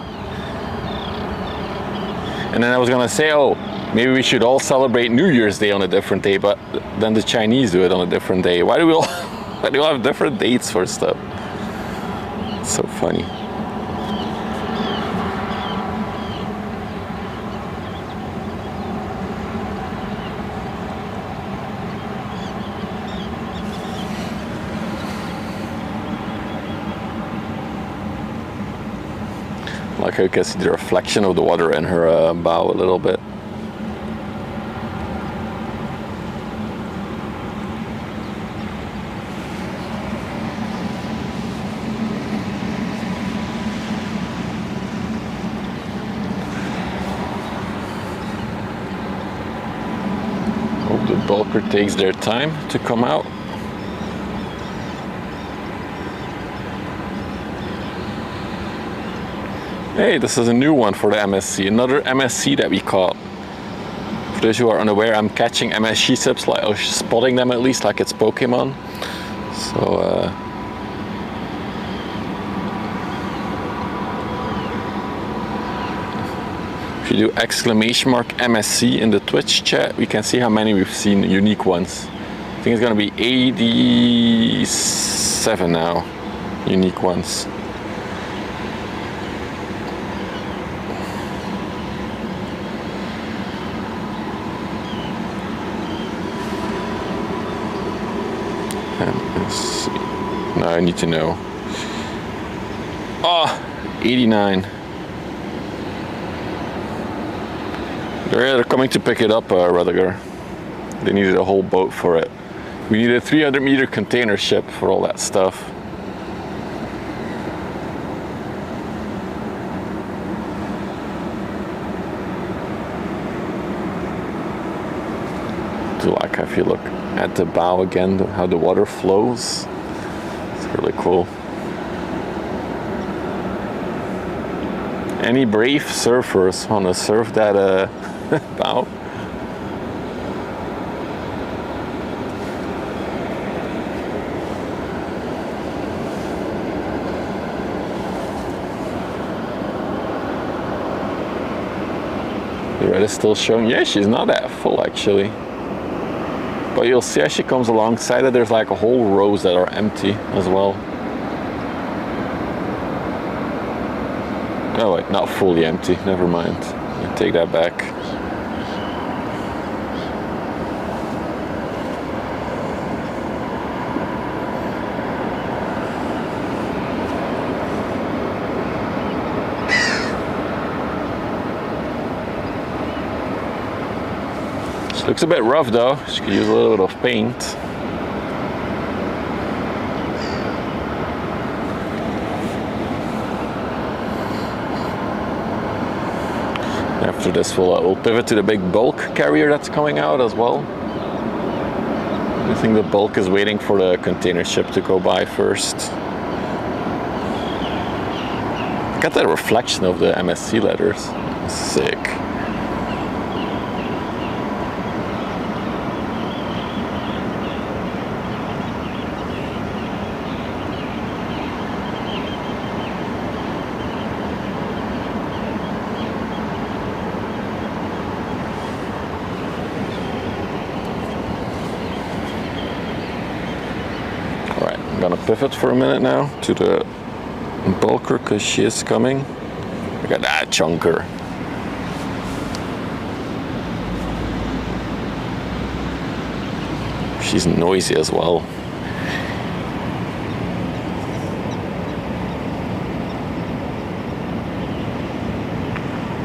and then I was gonna say, oh, Maybe we should all celebrate New Year's Day on a different day, but then the Chinese do it on a different day. Why do we all, why do we all have different dates for stuff? It's so funny. Like how you can see the reflection of the water in her bow a little bit. Hope the bulker takes their time to come out. Hey, this is a new one for the MSC, another MSC that we caught. For those who are unaware, I'm catching MSC subs, like, or spotting them at least, like it's Pokemon. So, if you do !MSC in the Twitch chat, we can see how many we've seen, unique ones. I think it's gonna be 87 now, unique ones. Now I need to know. Oh, 89. They're coming to pick it up, Rutger. They needed a whole boat for it. We need a 300-meter container ship for all that stuff. Do like if you look at the bow again, how the water flows. It's really cool. Any brave surfers want to surf that bow? The red is still showing. Yeah, she's not that full actually. But you'll see as she comes alongside it, there's like a whole rows that are empty as well. Oh wait, not fully empty, never mind. I take that back. She looks a bit rough though, she could use a little bit of paint. After this we'll pivot to the big bulk carrier that's coming out as well. I think the bulk is waiting for the container ship to go by first. Got that reflection of the MSC letters. Sick. Gonna pivot for a minute now to the bulker because she is coming. Look at that chunker. She's noisy as well.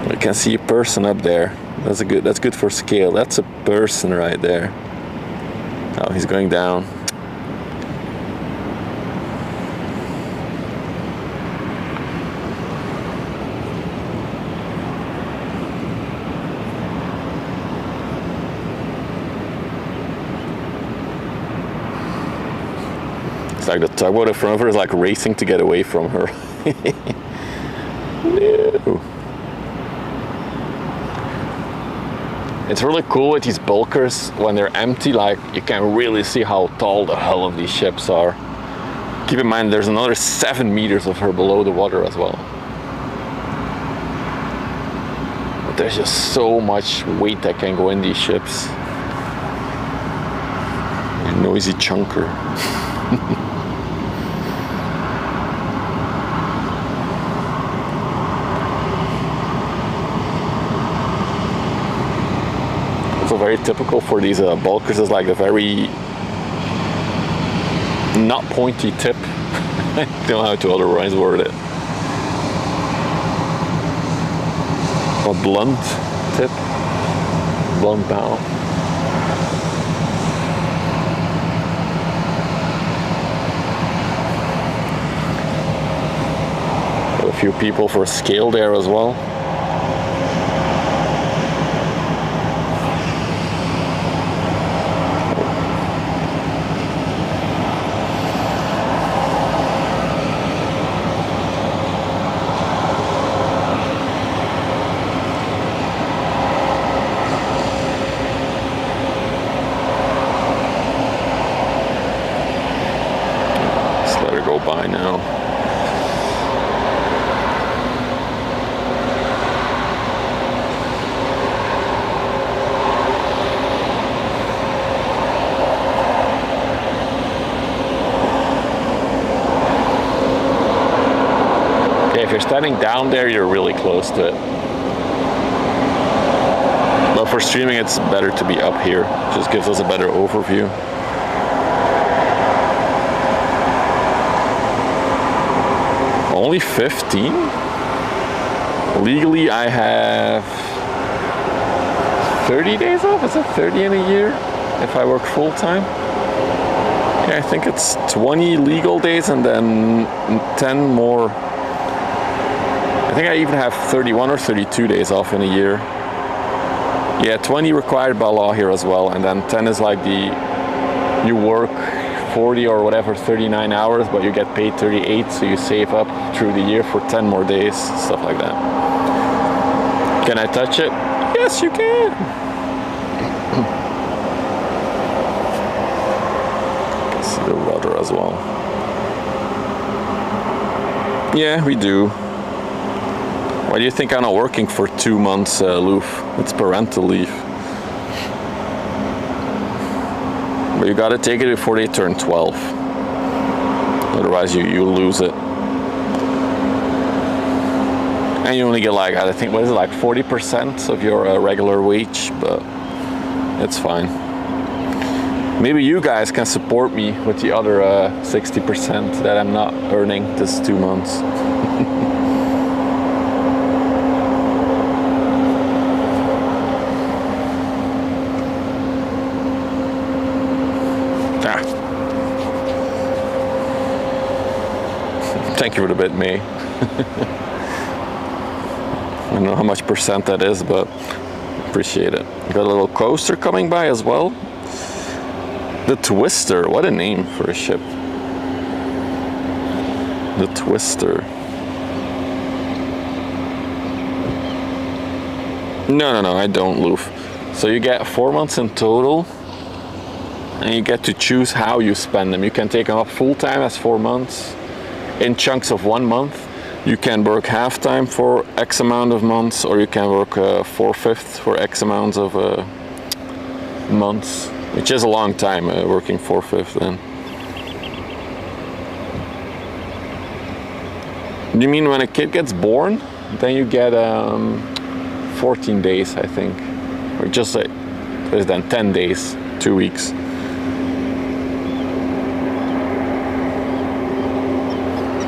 I can see a person up there. That's good for scale. That's a person right there. Oh, he's going down. Like the tugboat in front of her is like racing to get away from her. No. It's really cool with these bulkers when they're empty, like you can really see how tall the hull of these ships are. Keep in mind there's another 7 meters of her below the water as well. there's just so much weight that can go in these ships. A noisy chunker. Also very typical for these bulkers is like the very not pointy tip. I don't know how to otherwise word it. A blunt tip, blunt bow. Got a few people for scale there as well. By now. Okay, if you're standing down there, you're really close to it. But for streaming, it's better to be up here. It just gives us a better overview. Only 15? Legally, I have 30 days off. Is it 30 in a year if I work full time? Yeah, I think it's 20 legal days and then 10 more. I think I even have 31 or 32 days off in a year. Yeah, 20 required by law here as well, and then 10 is like you work 40 or whatever, 39 hours, but you get paid 38, so you save up through the year for 10 more days, stuff like that. Can I touch it? Yes, you can. See the rudder as well. Yeah, we do. Why do you think I'm not working for 2 months, Loof? It's parental leave. But you gotta take it before they turn 12. Otherwise you lose it. And you only get like, I think, what is it, like 40% of your regular wage, but it's fine. Maybe you guys can support me with the other 60% that I'm not earning this 2 months. Thank you for the bit, May. I don't know how much percent that is, but appreciate it. Got a little coaster coming by as well. The Twister, what a name for a ship. The Twister. No, I don't, Loof. So you get 4 months in total, and you get to choose how you spend them. You can take them up full time as 4 months. In chunks of 1 month, you can work half time for X amount of months, or you can work 4/5 for X amounts of months, which is a long time, working 4/5 then. You mean when a kid gets born, then you get 14 days, I think, or just like, then 10 days, 2 weeks.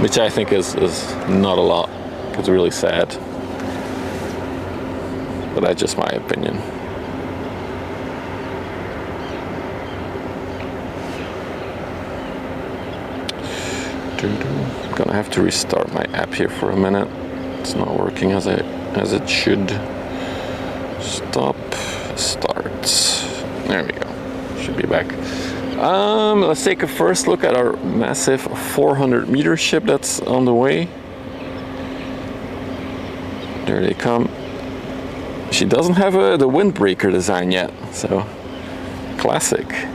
Which I think is not a lot. It's really sad. But that's just my opinion. I'm gonna have to restart my app here for a minute. It's not working as it should. Stop, start. There we go. Should be back. Let's take a first look at our massive 400-meter ship that's on the way. There they come. She doesn't have the windbreaker design yet, so classic.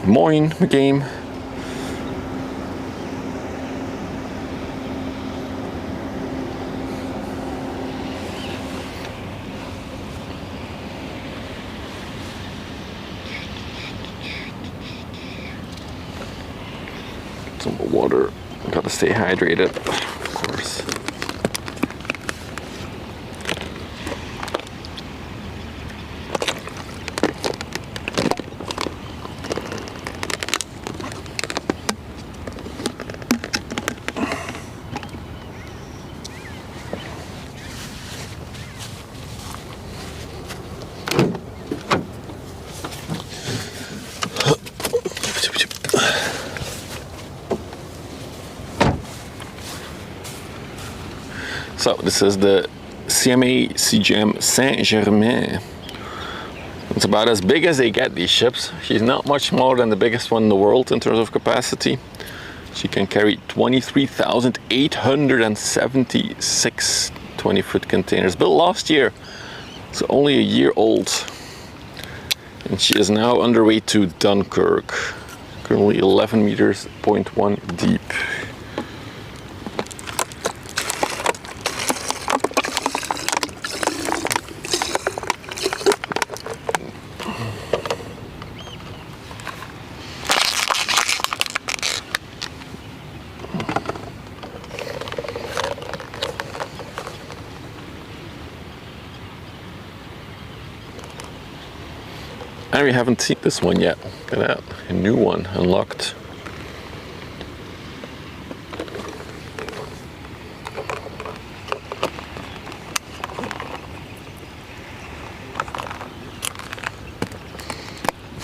Moin, game. stay hydrated, of course. So this is the CMA CGM Saint-Germain. It's about as big as they get, these ships. She's not much smaller than the biggest one in the world in terms of capacity. She can carry 23,876 20-foot containers. Built last year, so only a year old. And she is now underway to Dunkirk. Currently 11 meters, 0.1 deep. And we haven't seen this one yet. Look at that, a new one unlocked.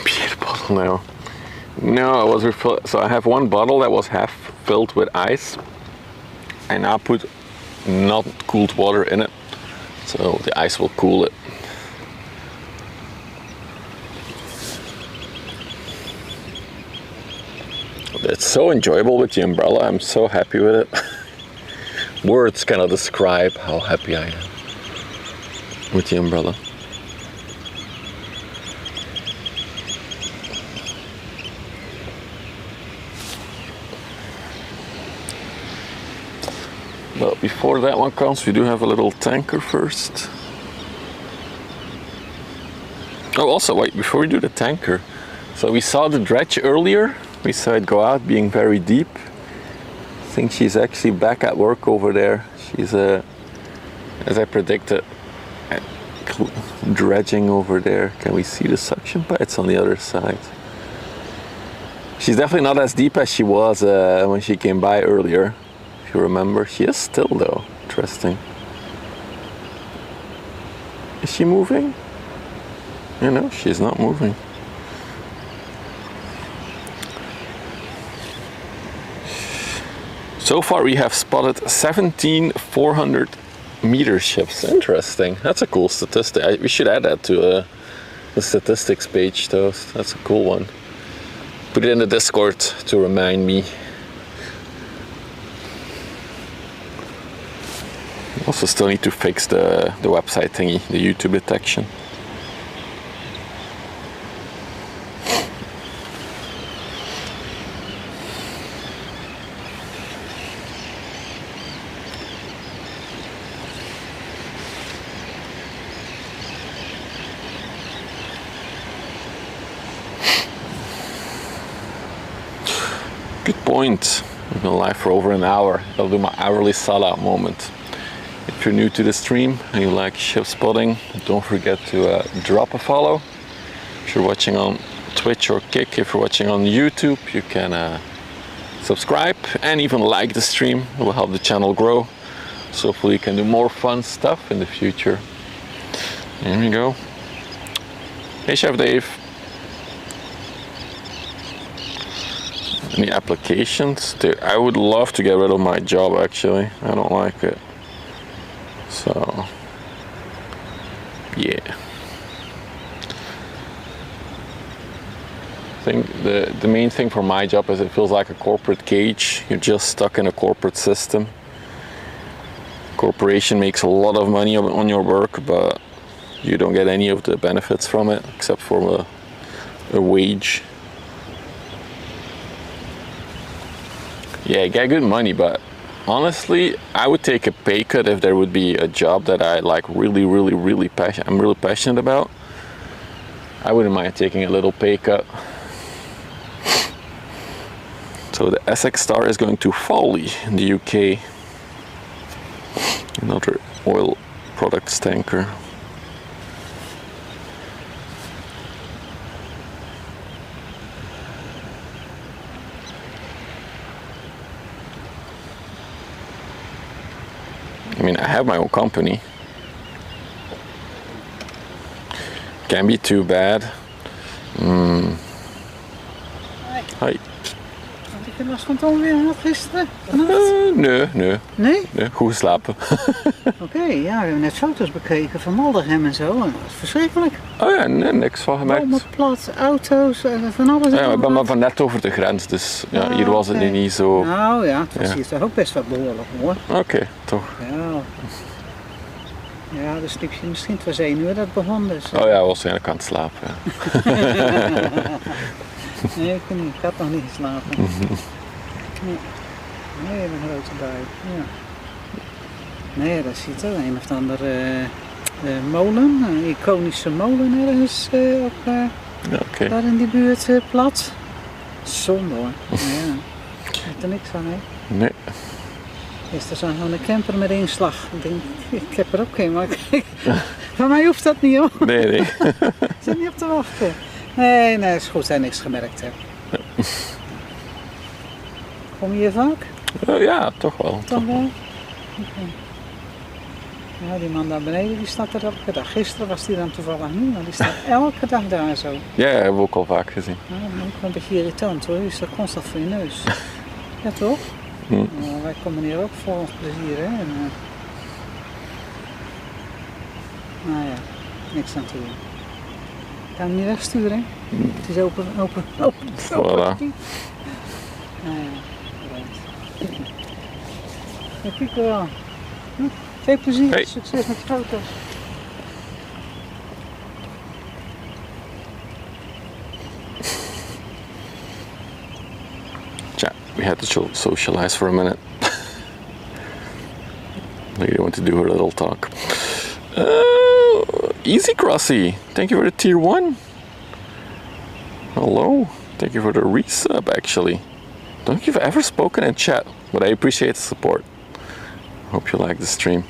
Beer bottle now. No, I was so I have one bottle that was half filled with ice. I now put not cooled water in it, so the ice will cool it. It's so enjoyable with the umbrella. I'm so happy with it. Words cannot describe how happy I am with the umbrella. But before that one comes, we do have a little tanker first. Oh, also, wait, before we do the tanker, so we saw the dredge earlier. We saw it go out, being very deep. I think she's actually back at work over there. She's, as I predicted, dredging over there. Can we see the suction pipes on the other side? She's definitely not as deep as she was when she came by earlier. If you remember, she is still though. Interesting. Is she moving? You know, she's not moving. So far we have spotted 17 400-meter ships. Interesting. That's a cool statistic. We should add that to the statistics page though. That's a cool one. Put it in the Discord to remind me. Also still need to fix the website thingy, the YouTube detection. Good point. I've been live for over an hour. I'll do my hourly sellout moment. If you're new to the stream and you like ship spotting, don't forget to drop a follow. If you're watching on Twitch or Kick, if you're watching on YouTube, you can subscribe and even like the stream. It will help the channel grow. So hopefully you can do more fun stuff in the future. Here we go. Hey Chef Dave. Any applications? Dude, I would love to get rid of my job actually. I don't like it. So, yeah. I think the main thing for my job is it feels like a corporate cage. You're just stuck in a corporate system. Corporation makes a lot of money on your work, but you don't get any of the benefits from it except for a wage. Yeah, you get good money, but honestly, I would take a pay cut if there would be a job that I like I'm really passionate about. I wouldn't mind taking a little pay cut. So the Essex Star is going to Folly in the UK. Another oil products tanker. I mean, I have my own company. Can't be too bad. Hi. Had ik last van het onweer gehad gisteren? Nee. Nee? Nee, goed geslapen. Oké, ja, we hebben net foto's bekeken van Maldegem en zo. En dat was verschrikkelijk. Oh ja, nee, niks van gemerkt. Bomen plat, auto's, van alles. Ja, ik ben maar van net over de grens, dus ja, hier was het niet zo... Nou ja, het was hier toch ook best wel behoorlijk hoor. Oké, toch. Ja. Ja, dus liep je misschien, het was 1 uur dat het begon dus. Oh ja, waarschijnlijk aan het slapen. Ja. Nee, ik niet. Ik had nog niet geslapen. Nee, nee, een grote bui. Ja. Nee, daar zit er een of andere molen, een iconische molen ergens Oké. daar in die buurt plat. Zonde hoor. Ja, ik heb er niks aan hè. Nee. Is er gewoon een camper met inslag. Ik denk, ik heb er ook geen, maar van mij hoeft dat niet hoor. Nee. Ik zit niet op te wachten. Nee, is goed dat ik niks gemerkt heb. Kom je hier vaak? Ja, toch wel. Toch wel? Okay. Ja, die man daar beneden die staat er elke dag. Gisteren was die dan toevallig niet, maar die staat elke dag daar zo. Ja, hebben we ook al vaak gezien. Ja, dat is ook wel een beetje irritant hoor, je staat constant voor je neus. Ja toch? Ja, wij komen hier ook voor ons plezier hè. En, nou ja, niks aan te doen. Ik kan hem niet wegsturen hè. Het is open. Voilà. Nou ja, right. Ja, kijk wel. Veel plezier, Hey. Succes met de foto's. Yeah, we had to socialize for a minute. Lady want to do her little talk. Easy Crossy, thank you for the tier 1. Hello, thank you for the resub actually. Don't think you've ever spoken in chat, but I appreciate the support. Hope you like the stream.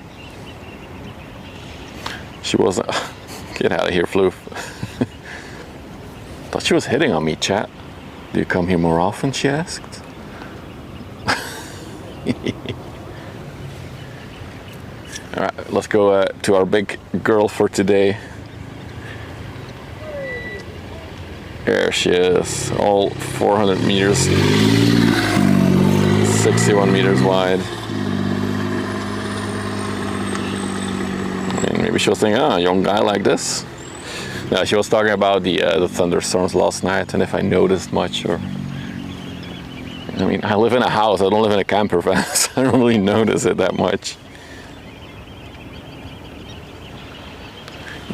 She wasn't... Get out of here, Floof. Thought she was hitting on me, chat. Do you come here more often, she asked. Alright, let's go to our big girl for today. There she is, all 400 meters, 61 meters wide. And maybe she was thinking, a young guy like this. No, she was talking about the thunderstorms last night and if I noticed much or... I mean, I live in a house, I don't live in a camper van, so I don't really notice it that much.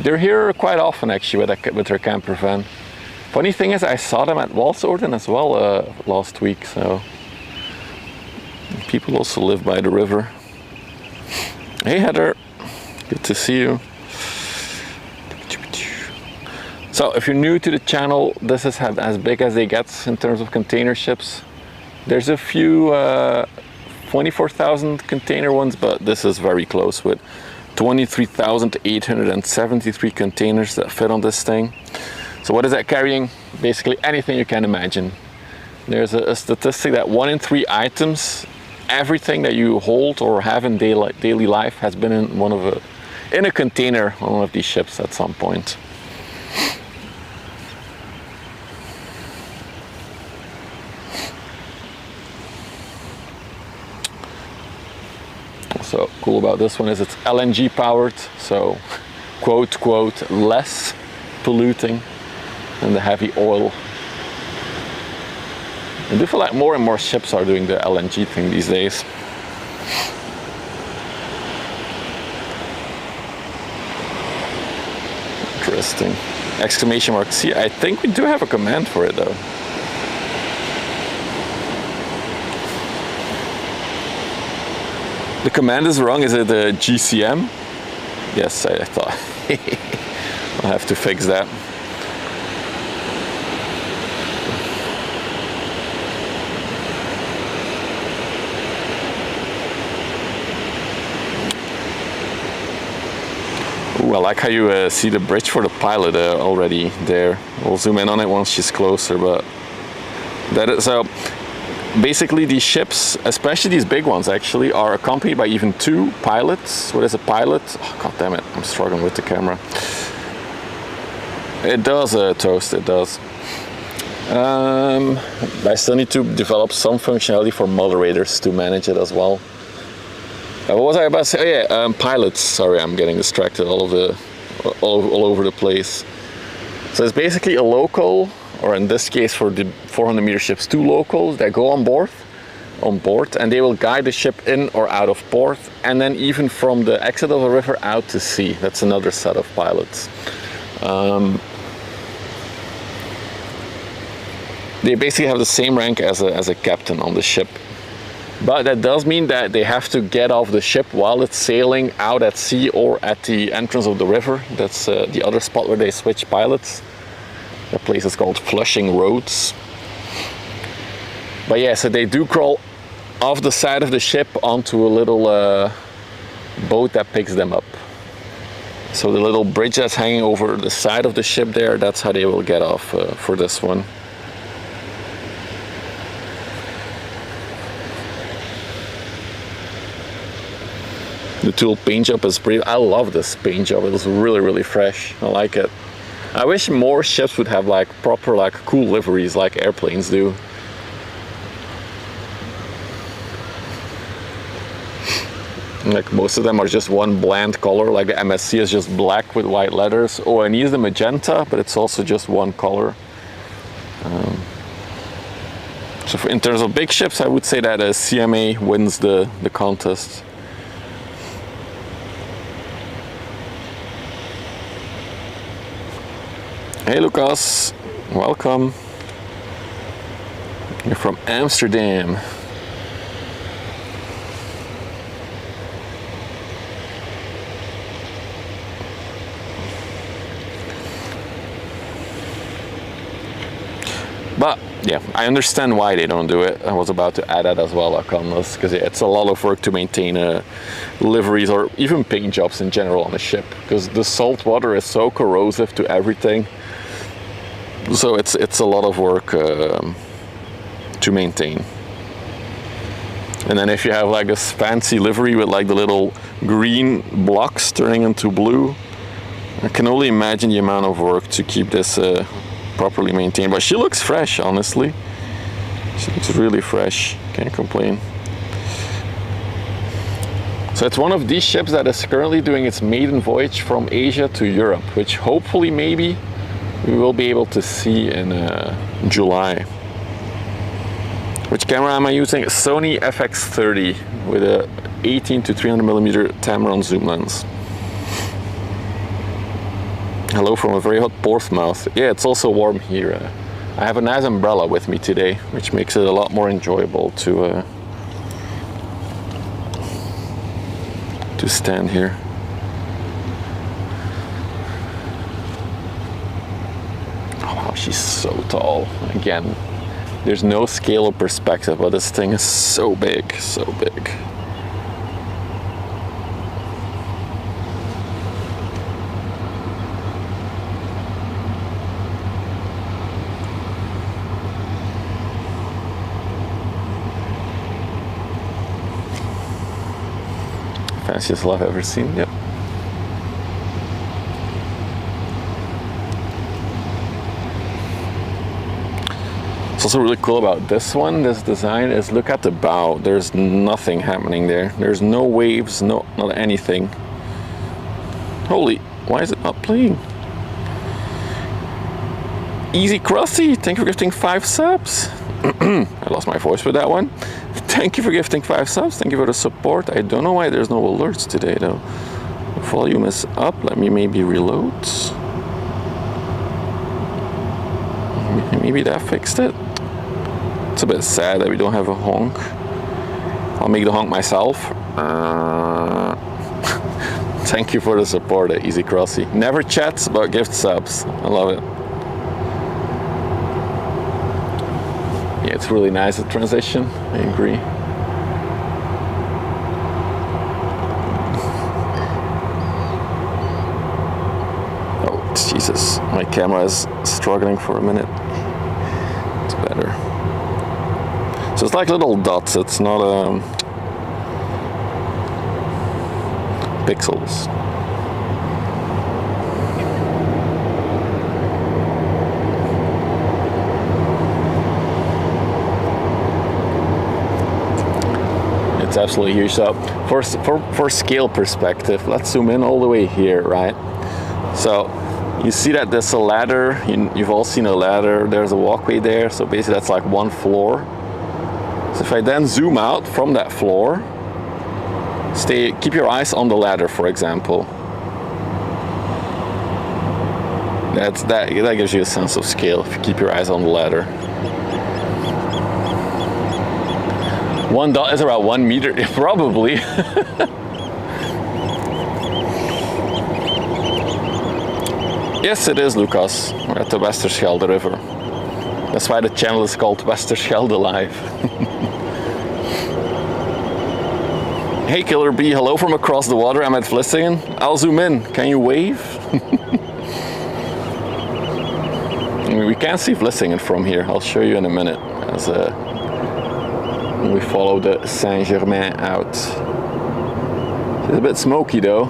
They're here quite often actually with their camper van. Funny thing is, I saw them at Walsoorden as well last week, so... People also live by the river. Hey Heather, good to see you. So if you're new to the channel, this is as big as they get in terms of container ships. There's a few 24,000 container ones, but this is very close with 23,873 containers that fit on this thing. So what is that carrying? Basically anything you can imagine. There's a statistic that 1 in 3 items, everything that you hold or have in daily life has been in in a container on one of these ships at some point. So cool about this one is it's LNG powered, so quote less polluting than the heavy oil. I do feel like more and more ships are doing the LNG thing these days. Interesting. Exclamation mark. See, I think we do have a command for it though. The command is wrong. Is it the GCM? Yes, I thought. I'll have to fix that. Ooh, I like how you see the bridge for the pilot already there. We'll zoom in on it once she's closer, but that is so. Basically, these ships, especially these big ones, actually are accompanied by even 2 pilots. What is a pilot? Oh, God damn it! I'm struggling with the camera. It does toast. It does. I still need to develop some functionality for moderators to manage it as well. What was I about to say? Oh yeah, pilots. Sorry, I'm getting distracted all over the place. So it's basically a local, or in this case for the 400 meter ships, 2 locals that go on board, and they will guide the ship in or out of port, and then even from the exit of a river out to sea. That's another set of pilots. They basically have the same rank as a captain on the ship. But that does mean that they have to get off the ship while it's sailing out at sea or at the entrance of the river. That's the other spot where they switch pilots. The place is called Flushing Roads. But yeah, so they do crawl off the side of the ship onto a little boat that picks them up. So the little bridge that's hanging over the side of the ship there, that's how they will get off for this one. The tool paint job is pretty. I love this paint job. It was really fresh. I like it. I wish more ships would have like proper like cool liveries like airplanes do. Like most of them are just one bland color. Like the MSC is just black with white letters. ONE is the magenta, but it's also just one color. So in terms of big ships, I would say that CMA wins the contest. Hey Lucas, welcome. You're from Amsterdam. But yeah, I understand why they don't do it. I was about to add that as well, Akanlas, because it's a lot of work to maintain liveries or even paint jobs in general on a ship, because the salt water is so corrosive to everything. So it's a lot of work to maintain. And then if you have like this fancy livery with like the little green blocks turning into blue, I can only imagine the amount of work to keep this properly maintained. But she looks fresh, honestly. She looks really fresh. Can't complain. So it's one of these ships that is currently doing its maiden voyage from Asia to Europe, which hopefully maybe we will be able to see in July. Which camera am I using? Sony FX30 with a 18 to 300mm Tamron zoom lens. Hello from a very hot Portsmouth. Yeah, it's also warm here. I have a nice umbrella with me today, which makes it a lot more enjoyable to stand here. She's so tall. Again, there's no scale or perspective, but this thing is so big, so big. Fanciest love I've ever seen, yep. What's also really cool about this one, this design, is look at the bow. There's nothing happening there. There's no waves, not anything. Holy, why is it not playing? Easy Crossy, thank you for gifting 5 subs. I lost my voice with that one. Thank you for gifting 5 subs. Thank you for the support. I don't know why there's no alerts today though. The volume is up. Let me maybe reload. Maybe that fixed it. It's a bit sad that we don't have a honk. I'll make the honk myself. Thank you for the support, Easy Crossy. Never chats, but gift subs. I love it. Yeah, it's really nice, the transition. I agree. My camera is struggling for a minute. It's better. So it's like little dots, it's not pixels. It's absolutely huge. So for scale perspective, let's zoom in all the way here, right? So you see that there's a ladder, you've all seen a ladder, there's a walkway there, so basically that's like one floor. So if I then zoom out from that floor, keep your eyes on the ladder, for example. That gives you a sense of scale if you keep your eyes on the ladder. One dot is around 1 meter, probably. Yes, it is, Lucas. We're at the Westerschelde River. That's why the channel is called Westerschelde Live. Hey Killer B, hello from across the water. I'm at Vlissingen. I'll zoom in. Can you wave? I mean, we can't see Vlissingen from here. I'll show you in a minute as we follow the Saint-Germain out. It's a bit smoky though.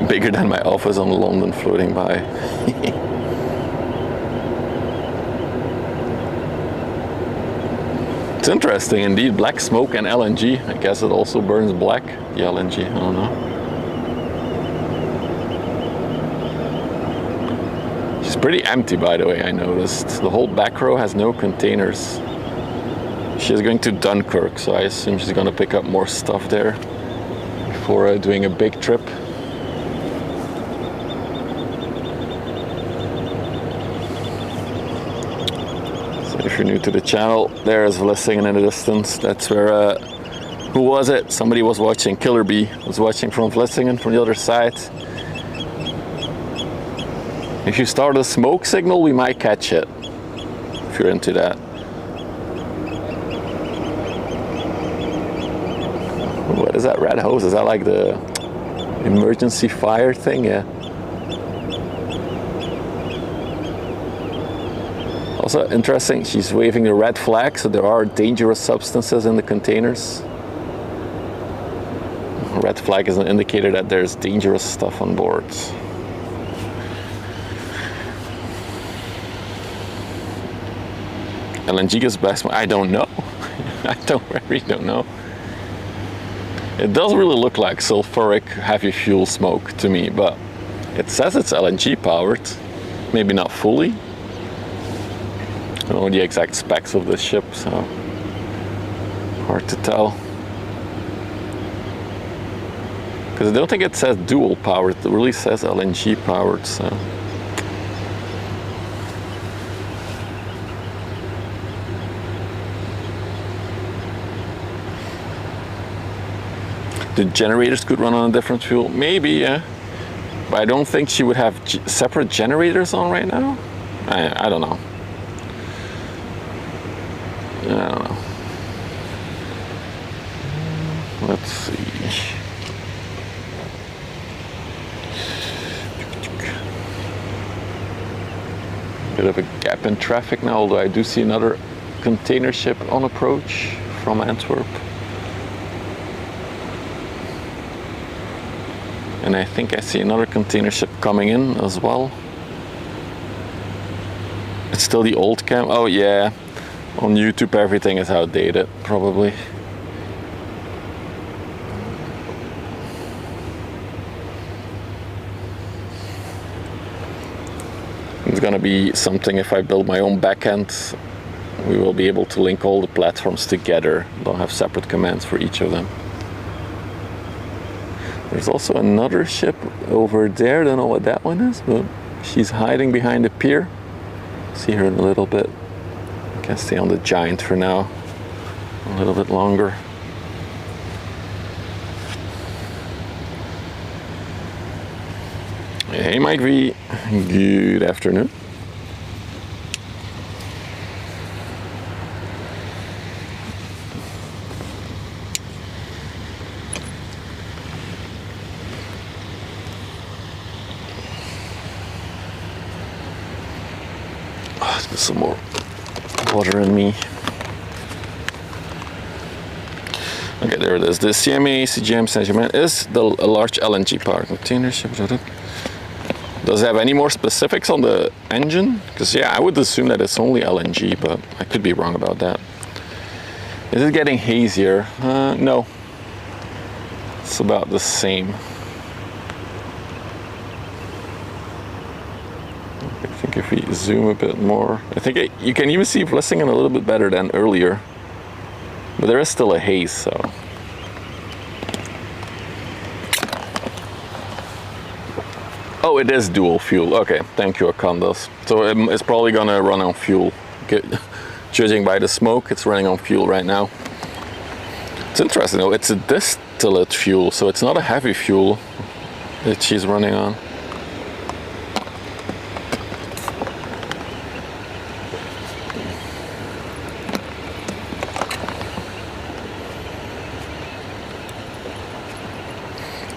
Bigger than my office on London floating by. It's interesting indeed, black smoke and LNG. I guess it also burns black, the LNG, I don't know. She's pretty empty, by the way, I noticed. The whole back row has no containers. She's going to Dunkirk, so I assume she's going to pick up more stuff there before doing a big trip. If you're new to the channel, there is Vlissingen in the distance. That's where, who was it? Somebody was watching, Killer B was watching from Vlissingen, from the other side. If you start a smoke signal, we might catch it, if you're into that. What is that red hose? Is that like the emergency fire thing? Yeah. Also interesting, she's waving a red flag, so there are dangerous substances in the containers. A red flag is an indicator that there's dangerous stuff on board. LNG is best. I don't know. I really don't know. It does really look like sulfuric heavy fuel smoke to me, but it says it's LNG powered. Maybe not fully. I don't know the exact specs of this ship, so hard to tell. Because I don't think it says dual powered, it really says LNG powered, so. The generators could run on a different fuel, maybe, yeah. But I don't think she would have separate generators on right now. I don't know. I don't know. Let's see. Bit of a gap in traffic now, although I do see another container ship on approach from Antwerp. And I think I see another container ship coming in as well. It's still the old cam. Oh yeah. On YouTube everything is outdated, probably. It's gonna be something if I build my own backend, we will be able to link all the platforms together. Don't have separate commands for each of them. There's also another ship over there, don't know what that one is, but she's hiding behind the pier. See her in a little bit. I can stay on the Giant for now, a little bit longer. Hey Mike V, good afternoon. some more water in me. Okay, there it is. The CMA CGM Saint-Germain is a large LNG powered container ship. Does it have any more specifics on the engine? Because yeah, I would assume that it's only LNG, but I could be wrong about that. Is it getting hazier? No. It's about the same. I think if we zoom a bit more, I think you can even see Vlissingen a little bit better than earlier. But there is still a haze, so. Oh, it is dual fuel. Okay, thank you, Akandas. So it's probably gonna run on fuel. Judging by the smoke, it's running on fuel right now. It's interesting though, it's a distillate fuel, so it's not a heavy fuel that she's running on.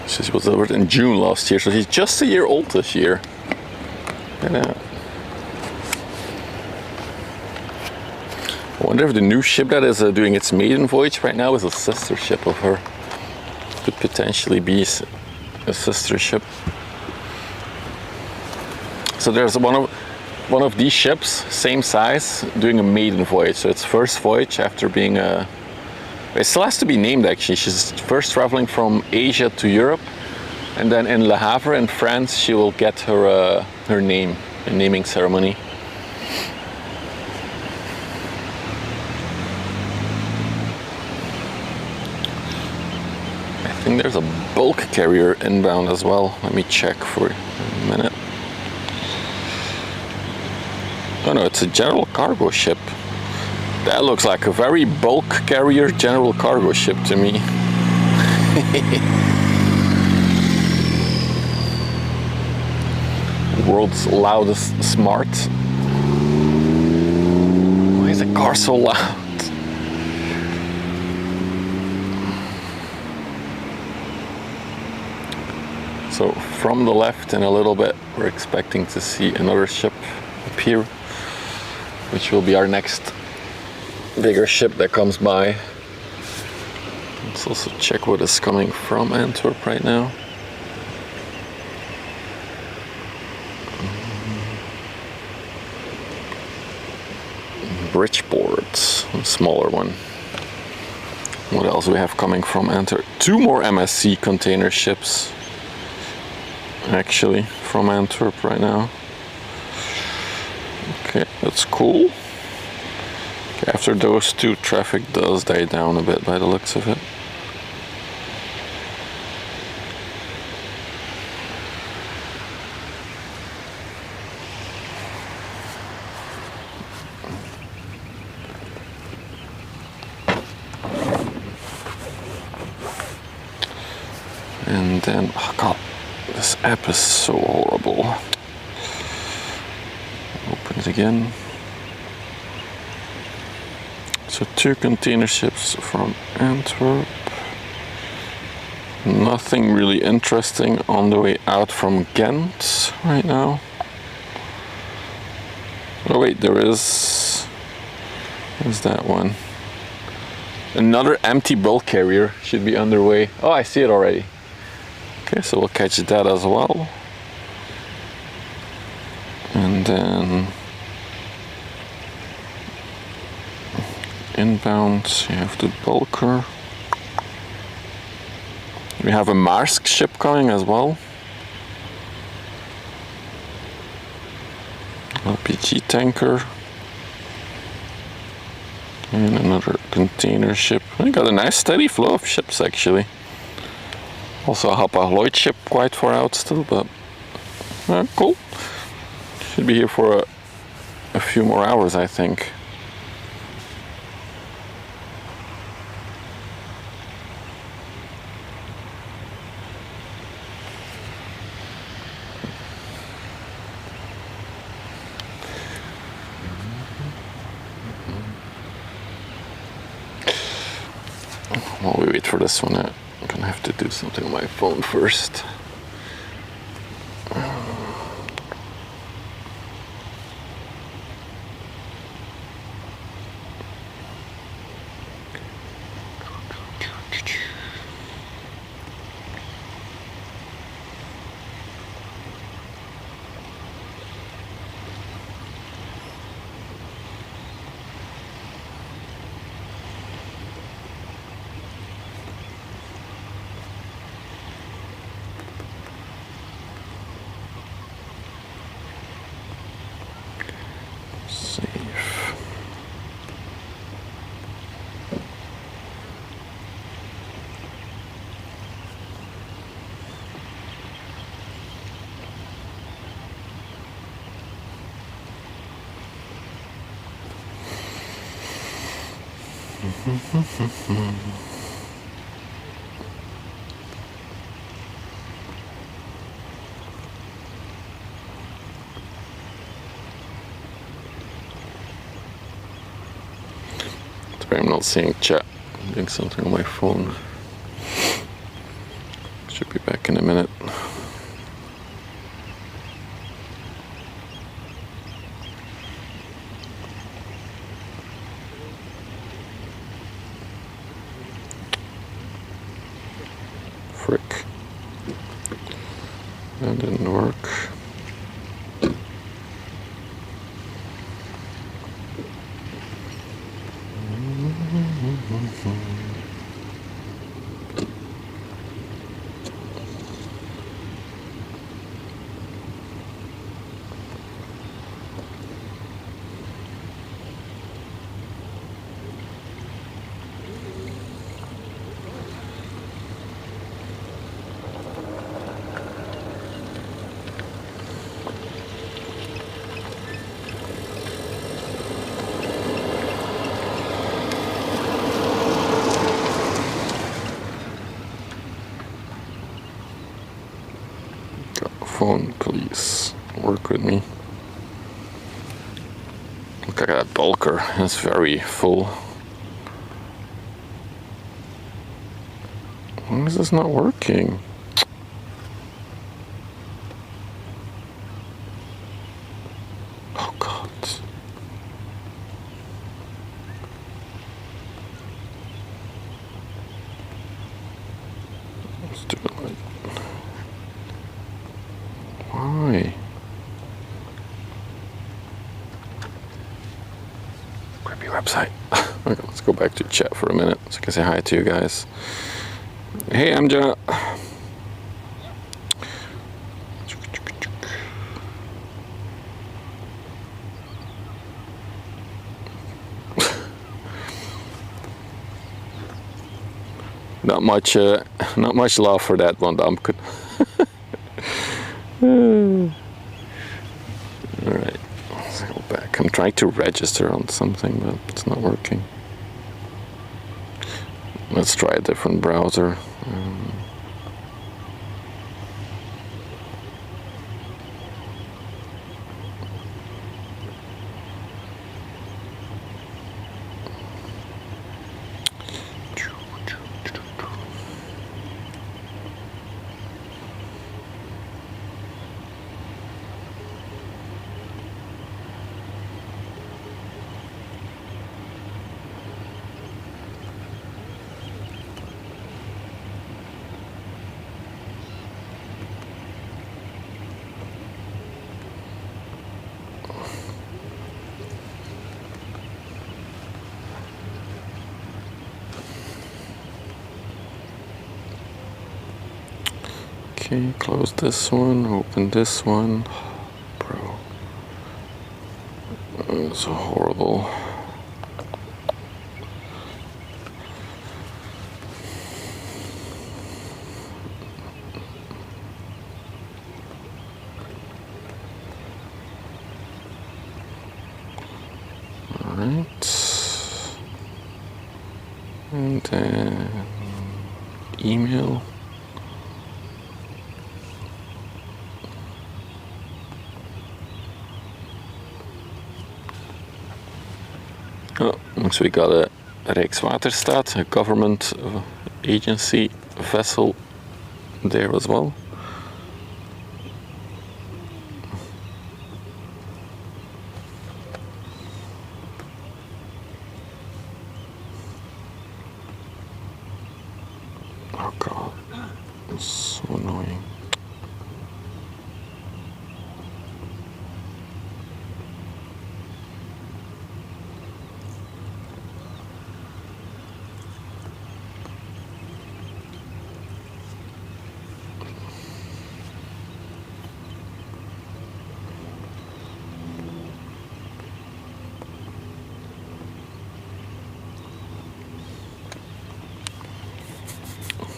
She was delivered in June last year, so she's just a year old this year. I wonder if the new ship that is doing its maiden voyage right now is a sister ship of her. Could potentially be a sister ship. So there's one of these ships, same size, doing a maiden voyage. So it's first voyage after being a. It still has to be named actually. She's first traveling from Asia to Europe, and then in Le Havre in France she will get her name, a naming ceremony. I think there's a bulk carrier inbound as well. Let me check for a minute. Oh no, it's a general cargo ship. That looks like a very bulk carrier general cargo ship to me. World's loudest smart. Why is the car so loud? So from the left in a little bit, we're expecting to see another ship appear, which will be our next bigger ship that comes by. Let's also check what is coming from Antwerp right now. Bridgeport, a smaller one. What else do we have coming from Antwerp? 2 more MSC container ships actually from Antwerp right now. Okay, that's cool. After those 2, traffic does die down a bit by the looks of it. And then, oh god, this app is so horrible. Open it again. So 2 container ships from Antwerp. Nothing really interesting on the way out from Ghent right now. Oh wait, there is... Where's that one? Another empty bulk carrier should be underway. Oh, I see it already. Okay, so we'll catch that as well. And then... inbound, you have the bulker. We have a Maersk ship coming as well. LPG tanker. And another container ship. We got a nice steady flow of ships actually. Also a Hapag-Lloyd ship quite far out still, but cool. Should be here for a few more hours, I think. While we wait for this one, I'm gonna have to do something on my phone first. I'm not seeing chat. I'm doing something on my phone. Should be back in a minute. Frick. That didn't work. Phone, please work with me. Look at that bulker, it's very full. Why is this not working? Oh God. Let's do it like... Why? Crappy website. Okay, let's go back to chat for a minute so I can say hi to you guys. Hey, Amja. Not much love for that one, Damkut. Alright, let's go back. I'm trying to register on something, but it's not working. Let's try a different browser. Okay, close this one, open this one. Bro. It's so horrible. Alright. And then email. Oh, so we got a Rijkswaterstaat, a government agency vessel there as well. Oh God, it's so annoying.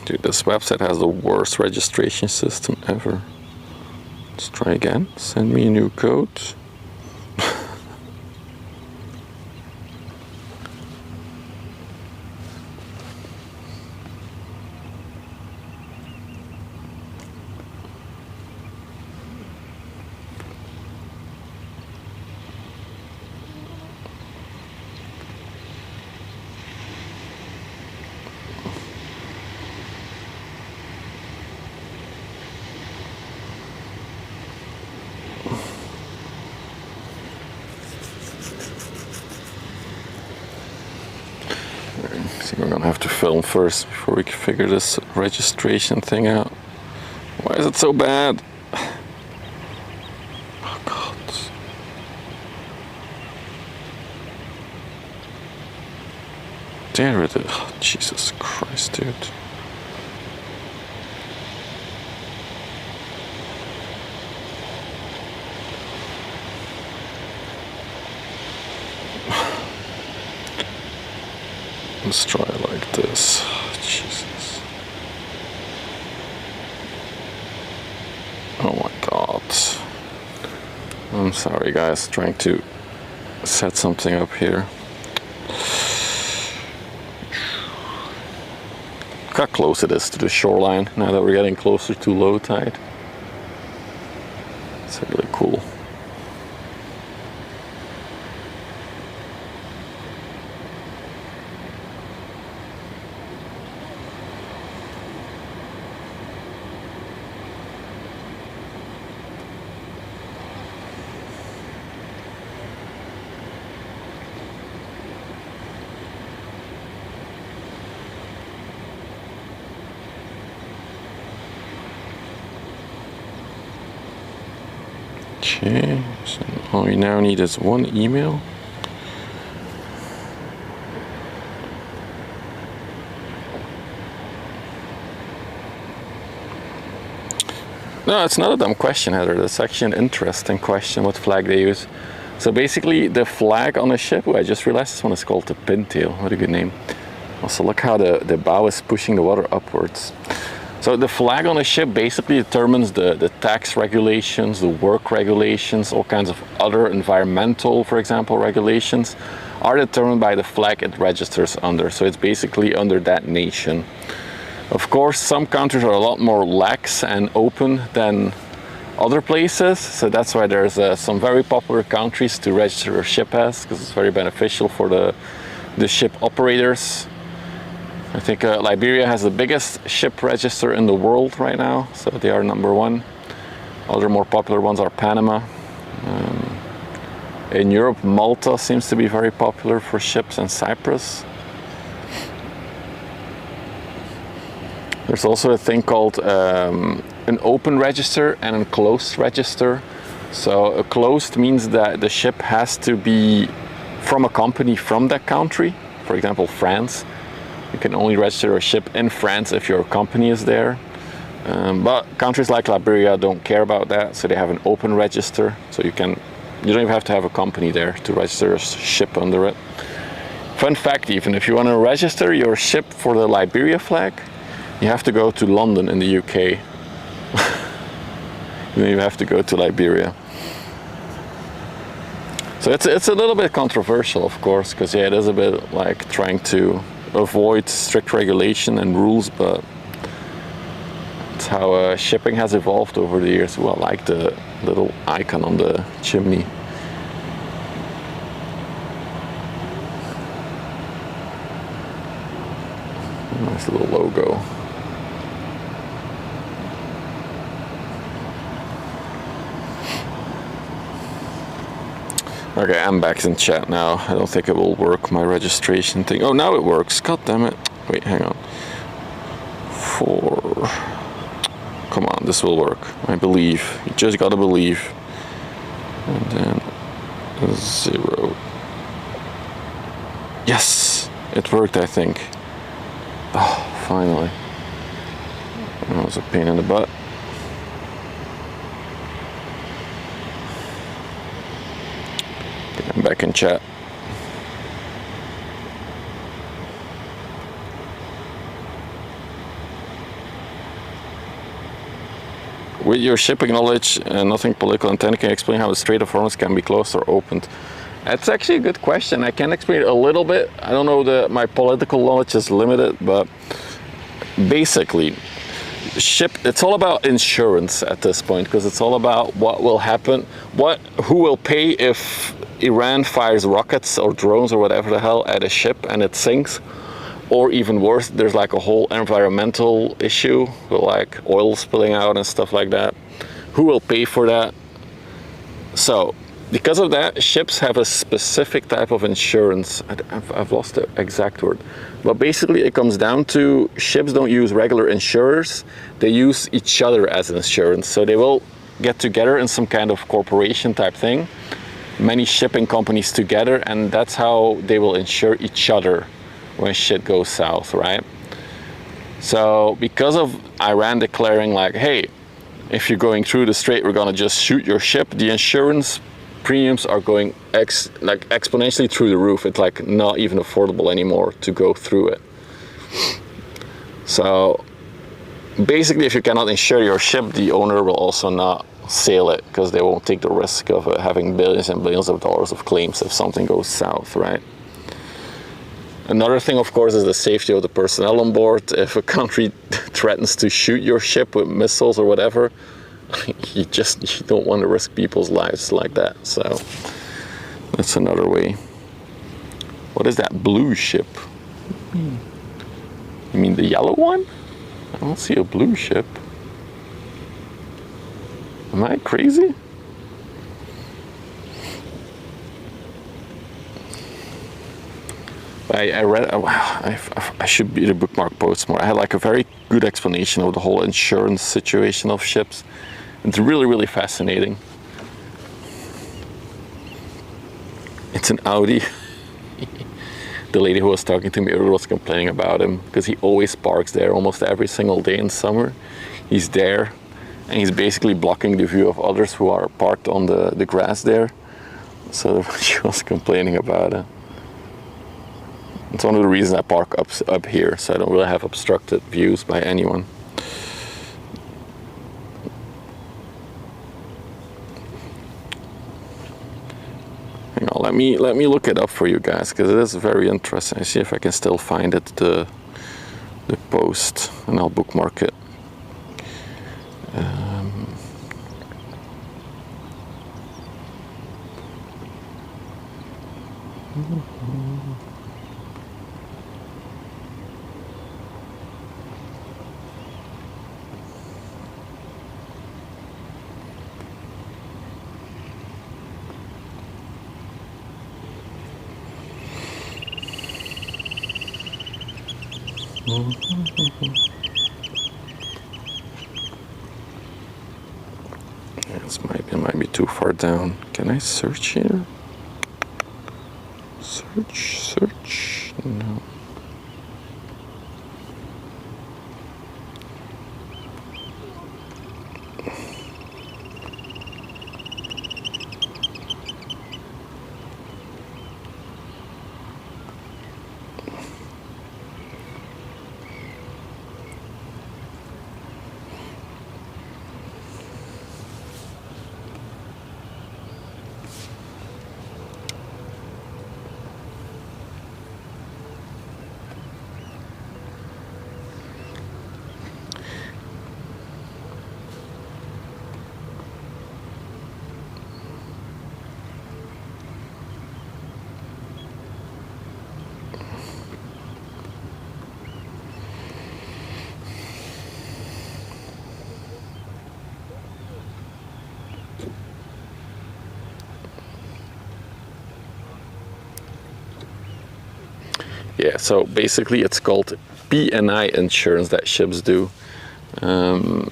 Dude, this website has the worst registration system ever. Let's try again. Send me a new code. See, we're gonna have to film first before we can figure this registration thing out. Why is it so bad? Oh God. There it is. Oh, Jesus Christ, dude. Let's try it like this. Jesus. Oh my God. I'm sorry guys, trying to set something up here. Look how close it is to the shoreline now that we're getting closer to low tide. It's really cool. Okay, so all we now need is one email. No, it's not a dumb question, Heather. That's actually an interesting question, what flag they use. So basically, the flag on a ship, I just realized this one is called the pintail. What a good name. Also, look how the bow is pushing the water upwards. So the flag on a ship basically determines the tax regulations, the work regulations, all kinds of other environmental, for example, regulations are determined by the flag it registers under. So it's basically under that nation. Of course, some countries are a lot more lax and open than other places. So that's why there's some very popular countries to register a ship as, because it's very beneficial for the ship operators. I think Liberia has the biggest ship register in the world right now, so they are #1. Other more popular ones are Panama. In Europe, Malta seems to be very popular for ships, and Cyprus. There's also a thing called an open register and a closed register. So a closed means that the ship has to be from a company from that country, for example, France. You can only register a ship in France if your company is there. But countries like Liberia don't care about that, so they have an open register. So you don't even have to have a company there to register a ship under it. Fun fact, even if you want to register your ship for the Liberia flag, you have to go to London in the UK. Then you have to go to Liberia. So it's a little bit controversial, of course, because yeah, it is a bit like trying to avoid strict regulation and rules, but it's how shipping has evolved over the years. Well, I like the little icon on the chimney. Nice little logo. Okay, I'm back in chat now. I don't think it will work, my registration thing. Oh, now it works. God damn it. Wait, hang on. 4. Come on, this will work. I believe. You just gotta believe. And then 0. Yes! It worked, I think. Oh, finally. That was a pain in the butt. I'm back in chat. With your shipping knowledge and nothing political intent, can you explain how the Strait of Hormuz can be closed or opened? That's actually a good question. I can explain it a little bit. I don't know, my political knowledge is limited, but basically, it's all about insurance at this point, because it's all about what will happen, who will pay if Iran fires rockets or drones or whatever the hell at a ship and it sinks, or even worse, there's like a whole environmental issue with like oil spilling out and stuff like that. Who will pay for that? So because of that, ships have a specific type of insurance. I've lost the exact word. But basically it comes down to ships don't use regular insurers. They use each other as an insurance. So they will get together in some kind of corporation type thing. Many shipping companies together, and that's how they will insure each other when shit goes south, right? So because of Iran declaring like, hey, if you're going through the strait, we're gonna just shoot your ship, the insurance premiums are going exponentially through the roof. It's like not even affordable anymore to go through it. So basically, if you cannot insure your ship, the owner will also not sail it because they won't take the risk of having billions and billions of dollars of claims if something goes south, right? Another thing, of course, is the safety of the personnel on board. If a country threatens to shoot your ship with missiles or whatever, you don't want to risk people's lives like that. So that's another way. What is that blue ship? You mean the yellow one? I don't see a blue ship. Am I crazy? I read, I should be the bookmark posts more. I had like a very good explanation of the whole insurance situation of ships. It's really, really fascinating. It's an Audi. The lady who was talking to me earlier was complaining about him because he always parks there almost every single day in summer. He's there and he's basically blocking the view of others who are parked on the grass there. So she was complaining about it. It's one of the reasons I park up here, so I don't really have obstructed views by anyone. Hang on, let me look it up for you guys because it is very interesting. See if I can still find it, the post, and I'll bookmark it. It might be too far down. Can I search here? Search, no. Yeah, so basically it's called P&I insurance that ships do. It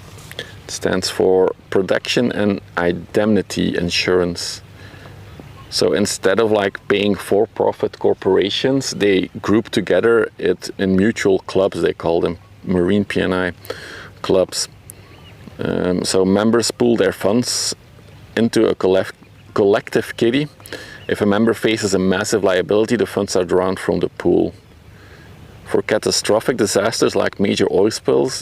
stands for Protection and Indemnity Insurance. So instead of like paying for-profit corporations, they group together it in mutual clubs, they call them marine P&I clubs. So members pool their funds into a collective kitty. If a member faces a massive liability, the funds are drawn from the pool. For catastrophic disasters like major oil spills,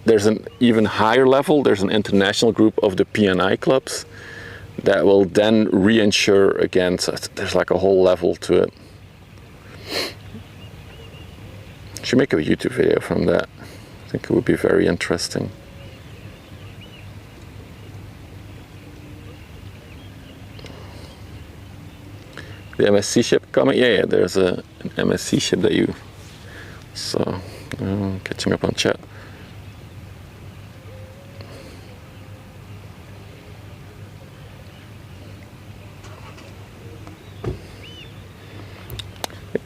there's an even higher level. There's an international group of the P&I clubs that will then reinsure again. So there's like a whole level to it. Should make a YouTube video from that. I think it would be very interesting. The MSC ship coming? Yeah, there's an MSC ship that you... So, catching up on chat.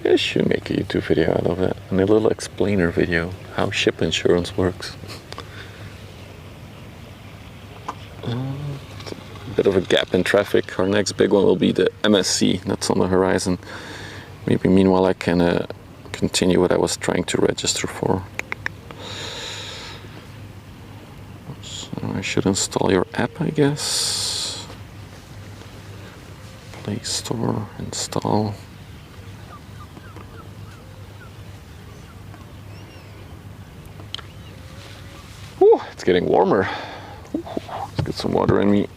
I should make a YouTube video out of it, and a little explainer video how ship insurance works. Bit of a gap in traffic. Our next big one will be the MSC. That's on the horizon. Maybe meanwhile I can continue what I was trying to register for. So I should install your app, I guess. Play Store, install. Whew, it's getting warmer. Let's get some water in me.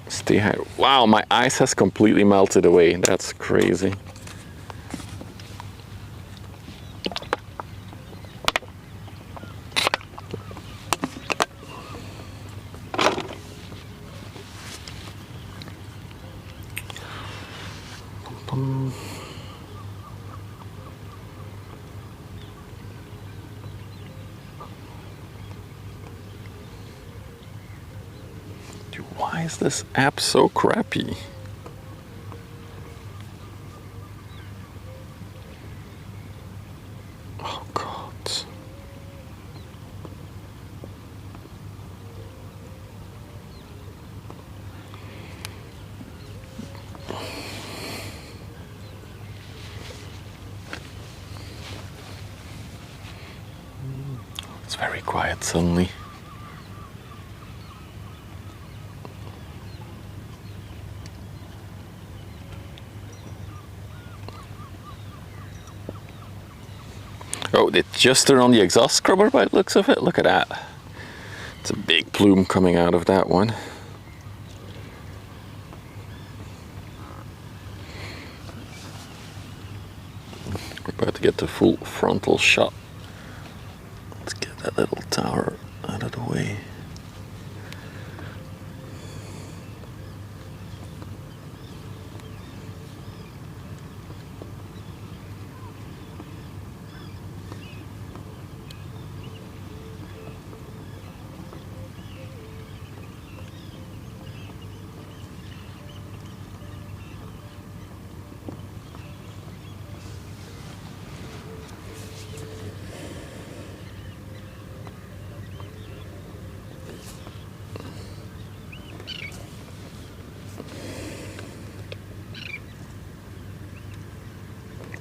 Stay high. Wow, my ice has completely melted away. That's crazy. Why is this app so crappy? Oh God. It's very quiet suddenly. Oh, they just turned on the exhaust scrubber by the looks of it. Look at that. It's a big plume coming out of that one. We're about to get the full frontal shot. Let's get that little tower out of the way.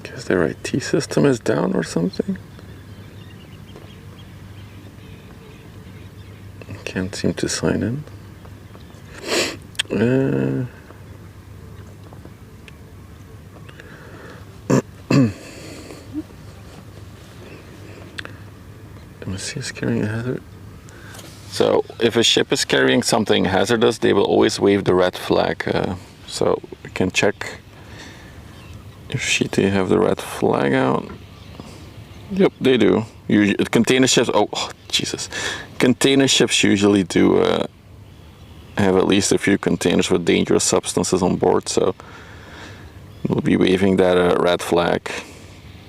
Guess their IT system is down or something. Can't seem to sign in. MSC is carrying a hazard. So if a ship is carrying something hazardous, they will always wave the red flag. So we can check if they have the red flag out. Yep, they do. Usually, container ships. Oh, Jesus! Container ships usually do have at least a few containers with dangerous substances on board, so we'll be waving that red flag.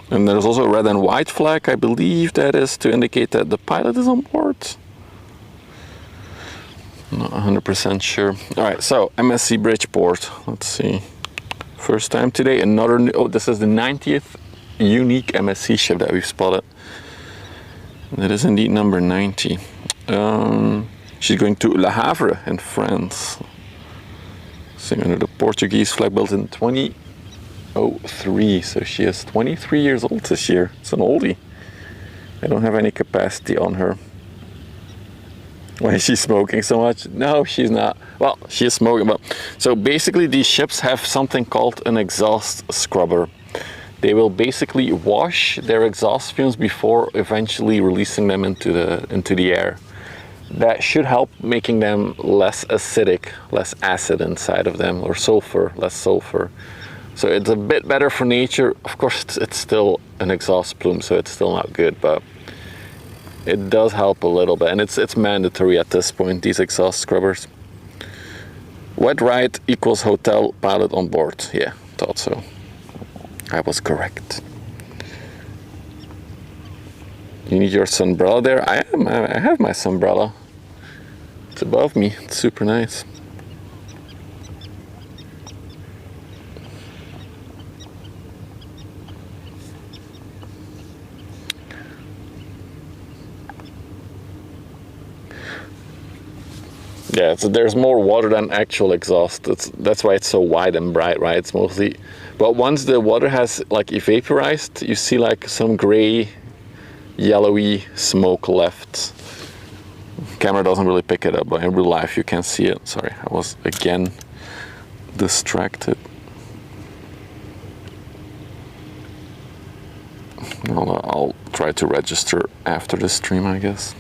And there's also a red and white flag. I believe that is to indicate that the pilot is on board. Not 100% sure. All right, so MSC Bridgeport. Let's see. First time today. Another. Oh, this is the 90th unique MSC ship that we've spotted. That is indeed number 90. She's going to Le Havre in France. Sitting under the Portuguese flag, built in 2003. So she is 23 years old this year. It's an oldie. I don't have any capacity on her. Why is she smoking so much? No, she's not. Well, she is smoking, but so basically these ships have something called an exhaust scrubber. They will basically wash their exhaust fumes before eventually releasing them into the air. That should help making them less acidic, less acid inside of them, or sulfur, less sulfur. So it's a bit better for nature. Of course, it's still an exhaust plume, so it's still not good, but it does help a little bit, and it's mandatory at this point, these exhaust scrubbers. Wet ride equals hotel, pilot on board. Yeah, thought so. I was correct. You need your sunbrella there? I have my sunbrella. It's above me. It's super nice. Yeah, so there's more water than actual exhaust. That's why it's so wide and bright, right? It's mostly, but once the water has like evaporized, you see like some gray, yellowy smoke left. Camera doesn't really pick it up, but in real life you can see it. Sorry, I was again distracted. I'll try to register after the stream, I guess.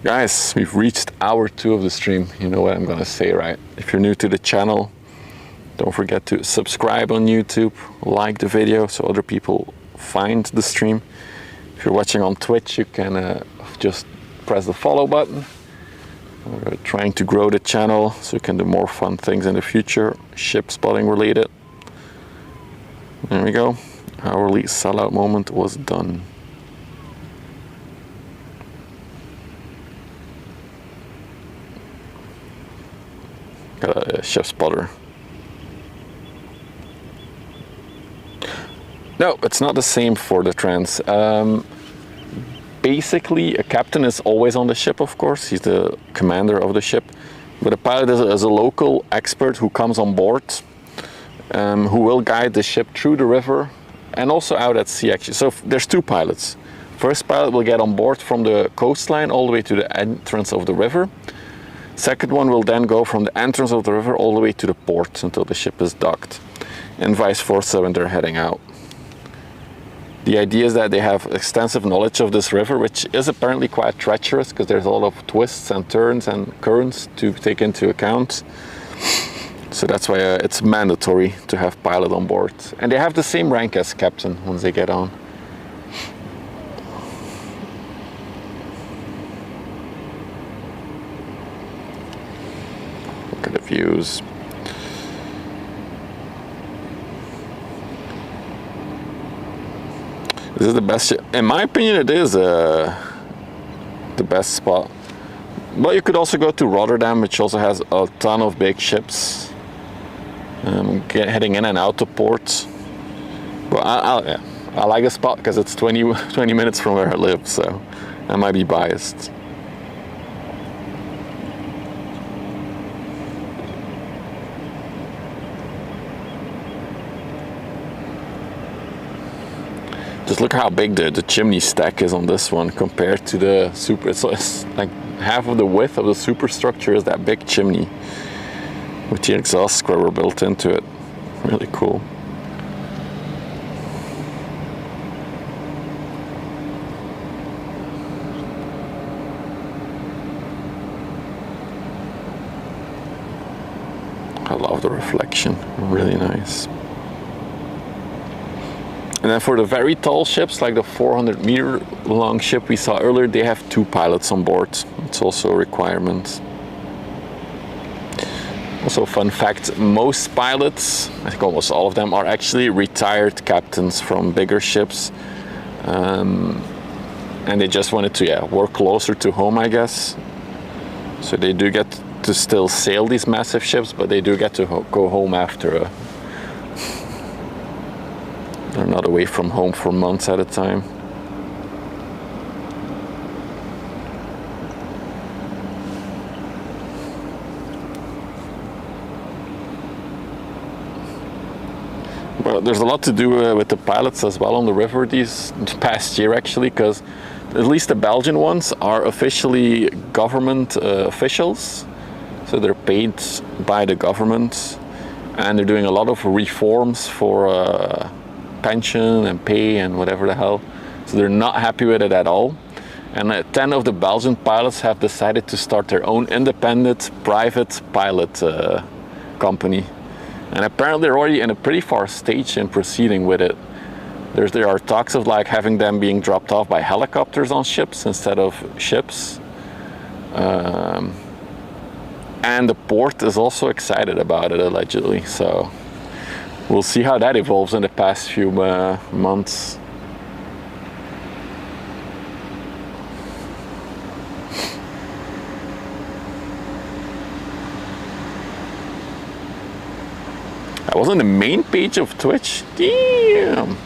Guys, we've reached hour 2 of the stream. You know what I'm gonna say, right? If you're new to the channel, don't forget to subscribe on YouTube, like the video so other people find the stream. If you're watching on Twitch, you can just press the follow button. We're trying to grow the channel so we can do more fun things in the future, ship spotting related. There we go. Hourly sellout moment was done. Got a ship spotter. No, it's not the same for the trans. Basically, a captain is always on the ship, of course. He's the commander of the ship. But a pilot is a local expert who comes on board, who will guide the ship through the river and also out at sea, actually. So there's 2 pilots. First pilot will get on board from the coastline all the way to the entrance of the river. Second one will then go from the entrance of the river all the way to the port until the ship is docked, and vice versa when they're heading out. The idea is that they have extensive knowledge of this river, which is apparently quite treacherous because there's a lot of twists and turns and currents to take into account. So that's why it's mandatory to have pilot on board. And they have the same rank as captain once they get on. Look at the views. This is the best, in my opinion it is the best spot. But you could also go to Rotterdam, which also has a ton of big ships heading in and out of port. But I like the spot because it's 20 minutes from where I live, so I might be biased. Just look how big the chimney stack is on this one compared to the super. It's like half of the width of the superstructure is that big chimney with the exhaust scrubber built into it. Really cool. I love the reflection, really nice. And then for the very tall ships, like the 400-meter long ship we saw earlier, they have 2 pilots on board. It's also a requirement. Also, fun fact, most pilots, I think almost all of them, are actually retired captains from bigger ships. And they just wanted to work closer to home, I guess. So they do get to still sail these massive ships, but they do get to go home after they're not away from home for months at a time. Well, there's a lot to do with the pilots as well on the river this past year, actually, because at least the Belgian ones are officially government officials. So they're paid by the government, and they're doing a lot of reforms for pension and pay and whatever the hell. So they're not happy with it at all. And 10 of the Belgian pilots have decided to start their own independent private pilot company. And apparently they're already in a pretty far stage in proceeding with it. There are talks of like having them being dropped off by helicopters on ships instead of ships. And the port is also excited about it, allegedly. So we'll see how that evolves in the past few months. I was on the main page of Twitch. Damn.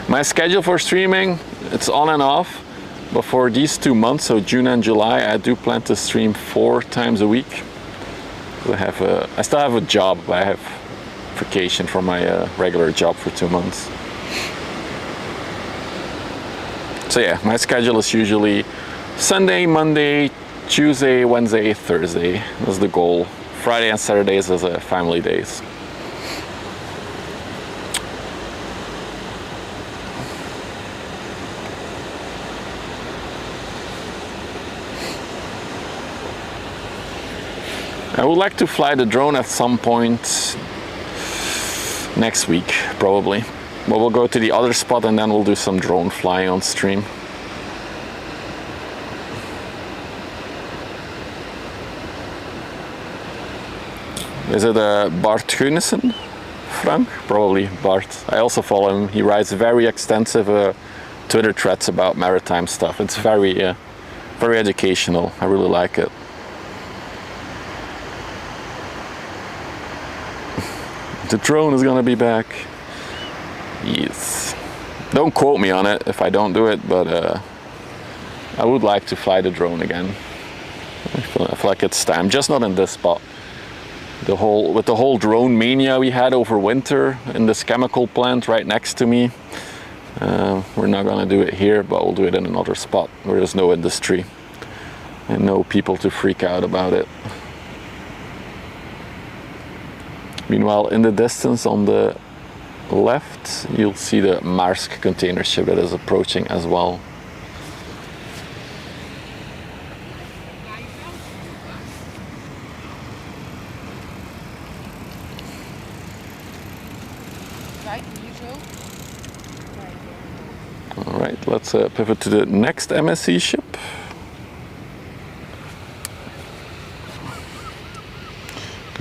My schedule for streaming, It's on and off. But for these 2 months, so June and July, I do plan to stream 4 times a week. I still have a job, but I have vacation from my regular job for 2 months. So yeah, my schedule is usually Sunday, Monday, Tuesday, Wednesday, Thursday. That's the goal. Friday and Saturdays as family days. I would like to fly the drone at some point next week, probably. But we'll go to the other spot and then we'll do some drone flying on stream. Is it Bart Gunnison, Frank? Probably Bart. I also follow him. He writes very extensive Twitter threads about maritime stuff. It's very educational. I really like it. The drone is gonna be back. Yes. Don't quote me on it if I don't do it, but I would like to fly the drone again. I feel like it's time, just not in this spot. With the whole drone mania we had over winter in this chemical plant right next to me. We're not gonna do it here, but we'll do it in another spot where there's no industry and no people to freak out about it. Meanwhile, in the distance on the left, you'll see the Maersk container ship that is approaching as well. All right, let's pivot to the next MSC ship.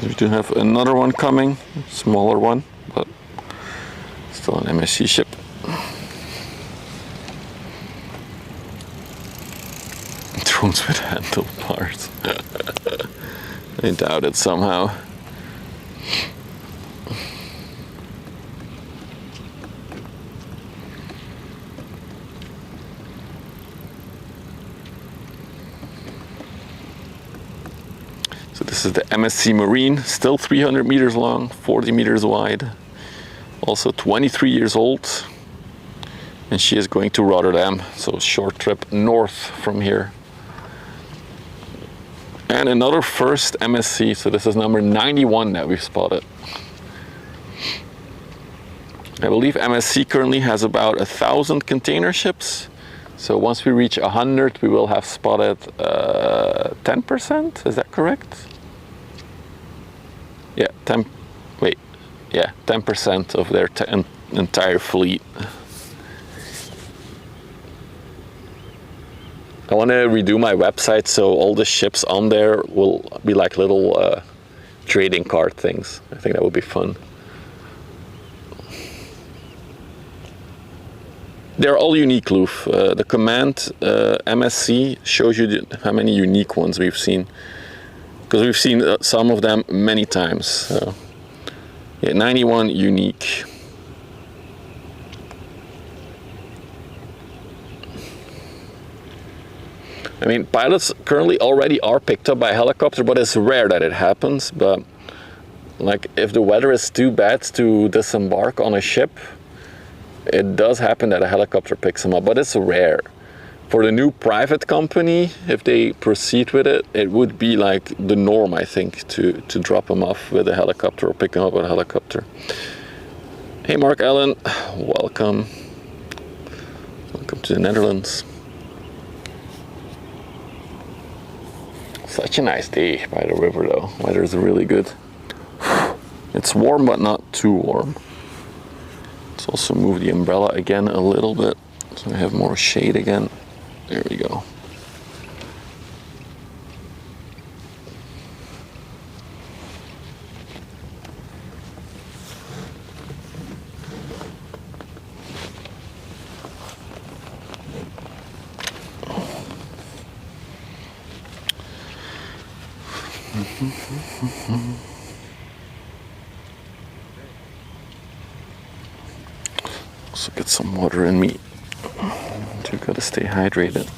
We do have another one coming, smaller one, but still an MSC ship. Drones with handlebars. I doubt it somehow. So this is the MSC Marine, still 300 meters long, 40 meters wide, also 23 years old, and she is going to Rotterdam, so short trip north from here. And another first MSC, so this is number 91 that we've spotted. I believe MSC currently has about 1,000 container ships. So once we reach 100, we will have spotted 10%, is that correct? Yeah, 10% of their entire fleet. I want to redo my website so all the ships on there will be like little trading card things. I think that would be fun. They're all unique, Loof. The command MSC shows you how many unique ones we've seen. Because we've seen some of them many times. So, yeah, 91 unique. I mean, pilots currently already are picked up by helicopter, but it's rare that it happens. But like, if the weather is too bad to disembark on a ship, it does happen that a helicopter picks them up, but it's rare. For the new private company, if they proceed with it, it would be like the norm, I think, to drop them off with a helicopter or pick them up with a helicopter. Hey, Mark Allen, welcome. Welcome to the Netherlands. Such a nice day by the river, though. Weather is really good. It's warm, but not too warm. Let's also move the umbrella again a little bit so I have more shade again. There we go. Also get some water in me. too. Gotta stay hydrated.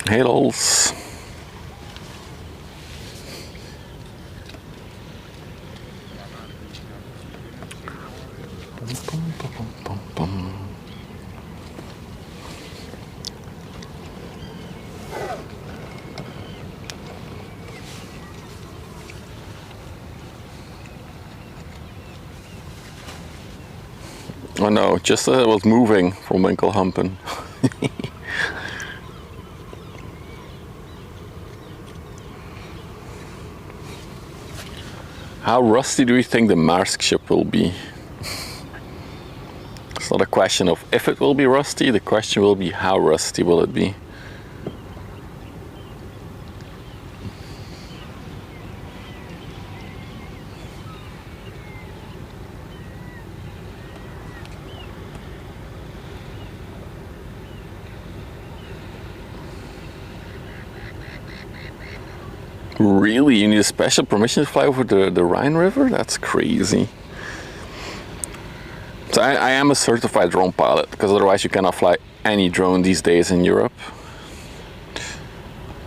Halos. Oh no, just as it was moving from Winkelhampen. How rusty do we think the Maersk ship will be? It's not a question of if it will be rusty, the question will be how rusty will it be. Really? You need a special permission to fly over the Rhine River? That's crazy. So I am a certified drone pilot, because otherwise you cannot fly any drone these days in Europe.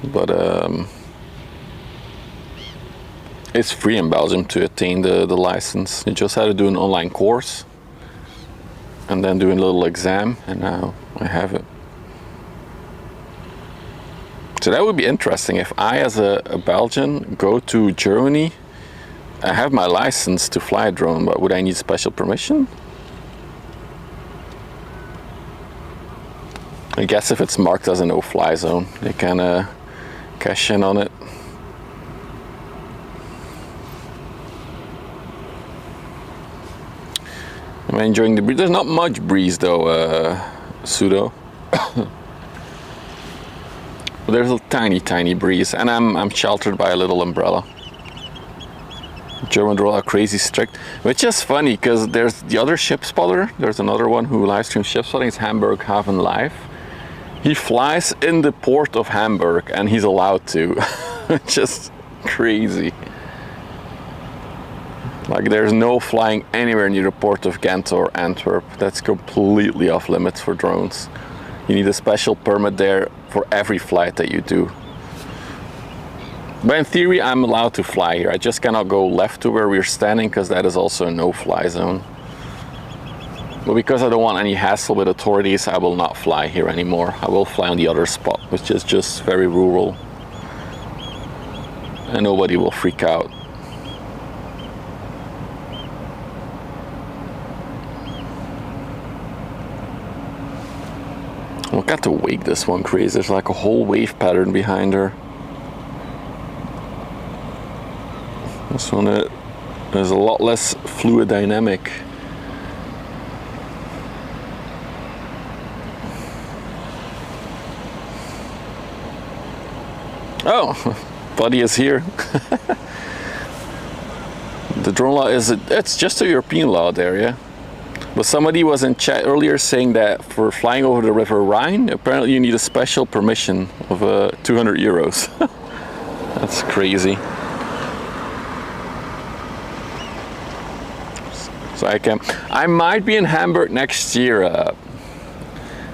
But it's free in Belgium to attain the license. You just have to do an online course and then do a little exam, and now I have it. So that would be interesting if I, as a Belgian, go to Germany. I have my license to fly a drone, but would I need special permission? I guess if it's marked as a no-fly zone, they can cash in on it. I'm enjoying the breeze. There's not much breeze though, Pseudo. There's a tiny breeze, and I'm sheltered by a little umbrella. German drone are crazy strict, which is funny because there's the other ship spotter. There's another one who live streams ship spotting. It's Hamburg Haven Live. He flies in the port of Hamburg, and he's allowed to. Just crazy. Like there's no flying anywhere near the port of Ghent or Antwerp. That's completely off limits for drones. You need a special permit there for every flight that you do. But in theory, I'm allowed to fly here. I just cannot go left to where we're standing because that is also a no-fly zone. But because I don't want any hassle with authorities, I will not fly here anymore. I will fly on the other spot, which is just very rural. And nobody will freak out. Look at the wake, this one crazy. There's like a whole wave pattern behind her. This one is a lot less fluid dynamic. Oh, Buddy is here. The drone law it's just a European law there, yeah. But somebody was in chat earlier saying that for flying over the River Rhine, apparently you need a special permission of 200 euros. That's crazy. So I might be in Hamburg next year,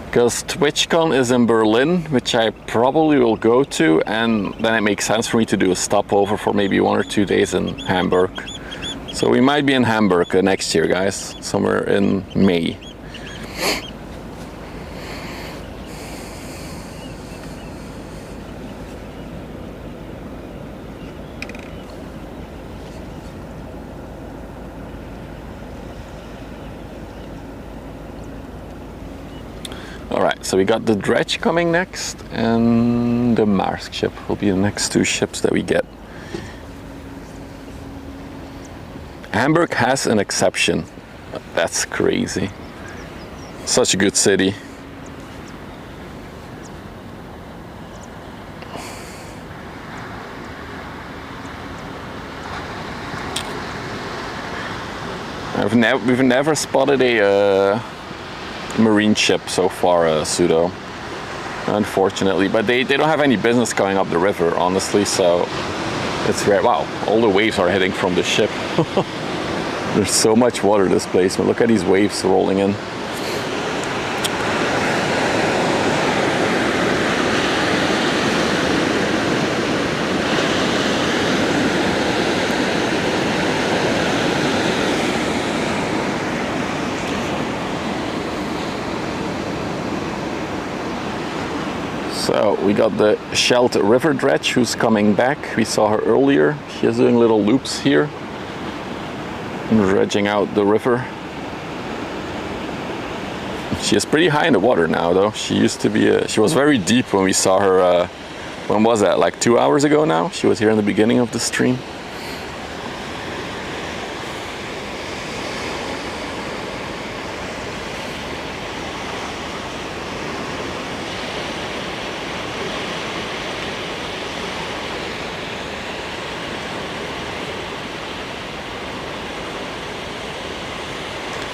because TwitchCon is in Berlin, which I probably will go to, and then it makes sense for me to do a stopover for maybe 1 or 2 days in Hamburg. So we might be in Hamburg next year, guys, somewhere in May. Alright, so we got the dredge coming next, and the Maersk ship will be the next 2 ships that we get. Hamburg has an exception. That's crazy. Such a good city. We've never spotted a marine ship so far, Pseudo. Unfortunately, but they don't have any business going up the river, honestly, so it's rare. Wow, all the waves are hitting from the ship. There's so much water displacement. Look at these waves rolling in. So we got the Scheldt river dredge who's coming back. We saw her earlier. She is doing little loops here, dredging out the river. She is pretty high in the water now, though. She used to be. She was very deep when we saw her. When was that? Like 2 hours ago now. She was here in the beginning of the stream.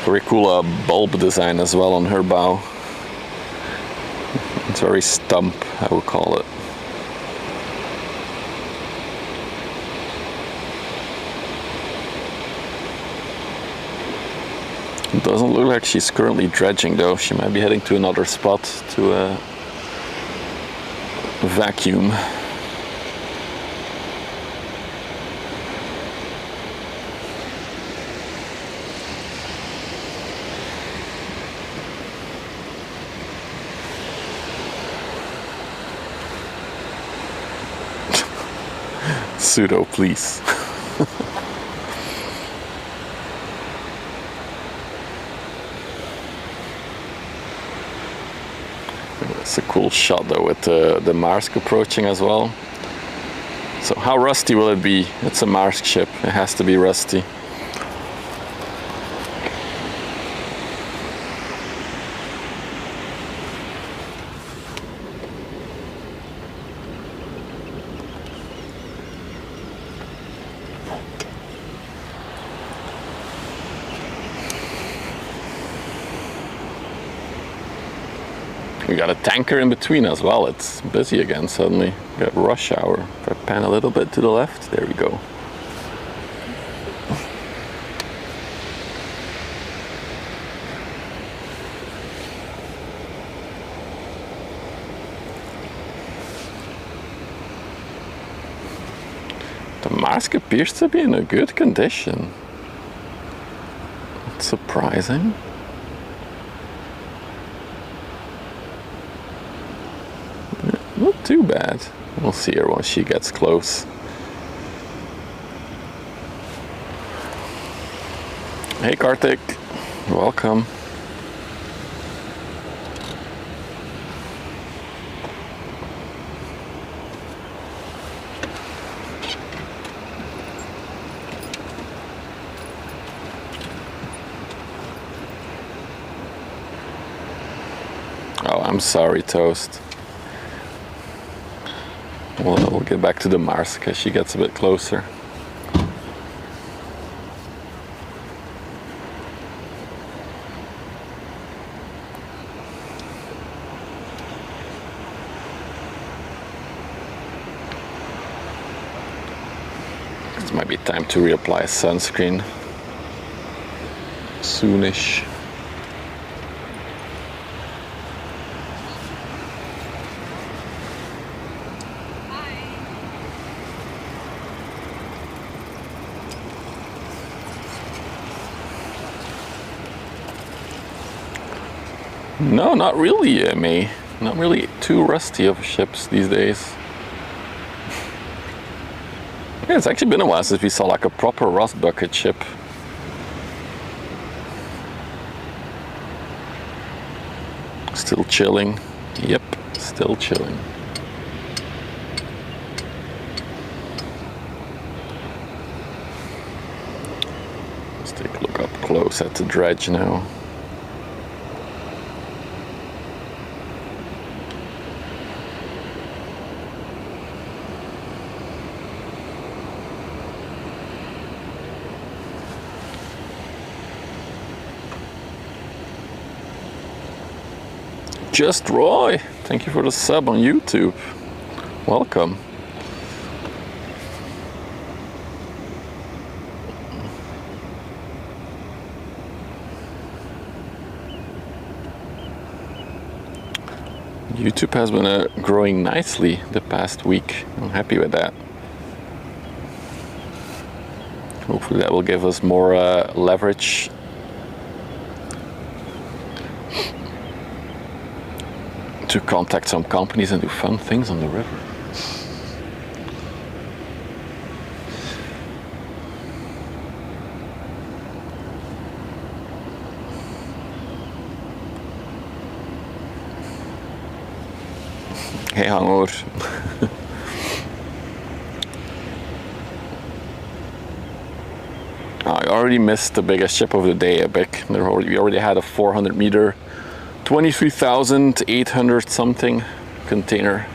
Very cool bulb design as well on her bow. It's very stump, I would call it. It doesn't look like she's currently dredging though. She might be heading to another spot to vacuum. Pseudo, please. It's a cool shot though with the Maersk approaching as well. So how rusty will it be? It's a Maersk ship. It has to be rusty. We got a tanker in between as well. It's busy again suddenly. We got rush hour. If I pan a little bit to the left, there we go. The Maersk appears to be in a good condition. It's surprising. Not too bad. We'll see her once she gets close. Hey Kartik, welcome. Oh, I'm sorry, Toast. We'll get back to the Maersk as she gets a bit closer. It might be time to reapply sunscreen soonish. No, not really, May. Not really too rusty of ships these days. Yeah, it's actually been a while since we saw like a proper rust bucket ship. Still chilling. Yep, still chilling. Let's take a look up close at the dredge now. Just Roy, thank you for the sub on YouTube. Welcome. YouTube has been growing nicely the past week. I'm happy with that. Hopefully that will give us more leverage to contact some companies and do fun things on the river. Hey Hangover. I already missed the biggest ship of the day, a big. We already had a 400 meter, 23,800 something container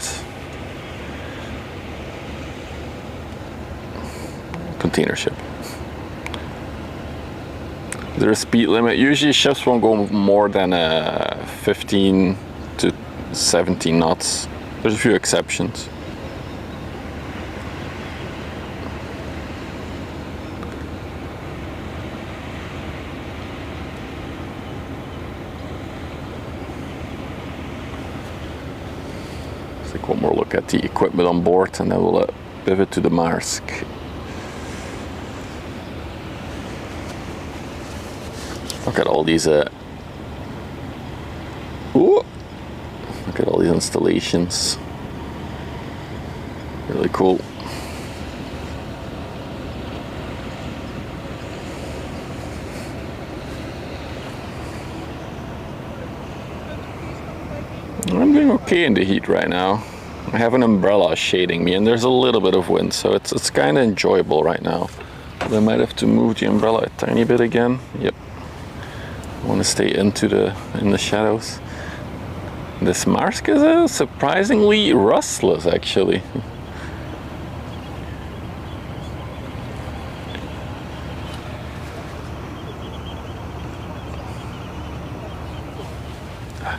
ship. Is there a speed limit? Usually ships won't go more than 15 to 17 knots. There's a few exceptions. Let's take one more look at the equipment on board and then we'll pivot to the Maersk. Look at all these look at all these installations. Really cool. I'm doing okay in the heat right now. I have an umbrella shading me and there's a little bit of wind, so it's kind of enjoyable right now. But I might have to move the umbrella a tiny bit again. Yep. I want to stay in the shadows. This Maersk is surprisingly rustless, actually.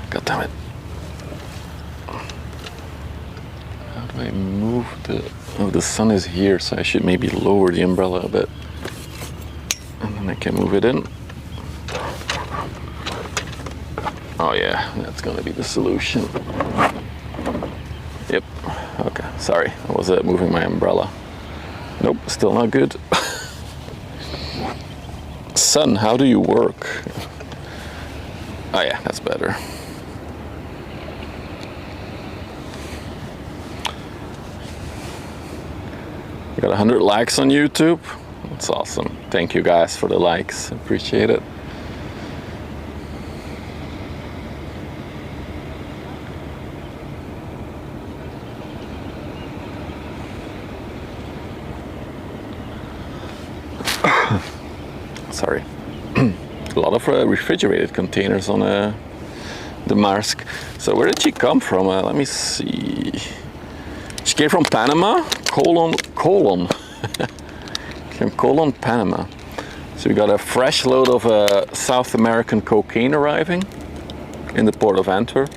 God damn it. How do I move the... Oh, the sun is here, so I should maybe lower the umbrella a bit. And then I can move it in. Oh yeah, that's gonna be the solution. Yep, okay, sorry, I was moving my umbrella. Nope, still not good. Son, how do you work? Oh yeah, that's better. We got 100 likes on YouTube. That's awesome. Thank you guys for the likes, appreciate it. Sorry. A lot of refrigerated containers on the Maersk. So where did she come from? Let me see. She came from Panama, colon. From Colon, Panama. So we got a fresh load of South American cocaine arriving in the port of Antwerp.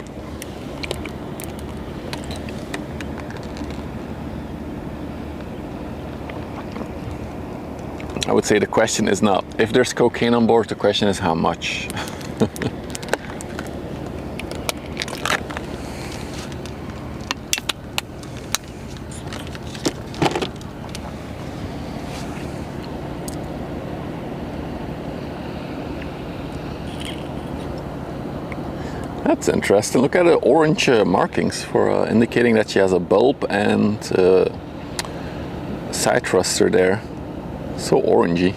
I would say the question is not if there's cocaine on board, the question is how much. That's interesting. Look at the orange markings for indicating that she has a bulb and side thruster there. So orangey.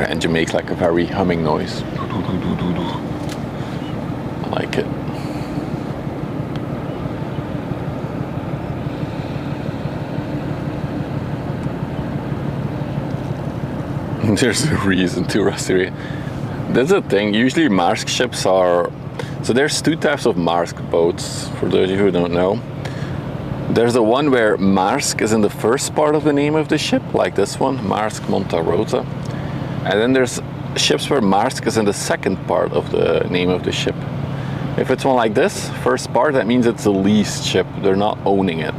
And you make like a very humming noise. I like it. There's a reason to rusty. That's the thing. Usually Maersk ships are... So there's two types of Maersk boats, for those of you who don't know. There's the one where Maersk is in the first part of the name of the ship, like this one, Maersk Monta Rosa. And then there's ships where Maersk is in the second part of the name of the ship. If it's one like this, first part, that means it's a leased ship. They're not owning it.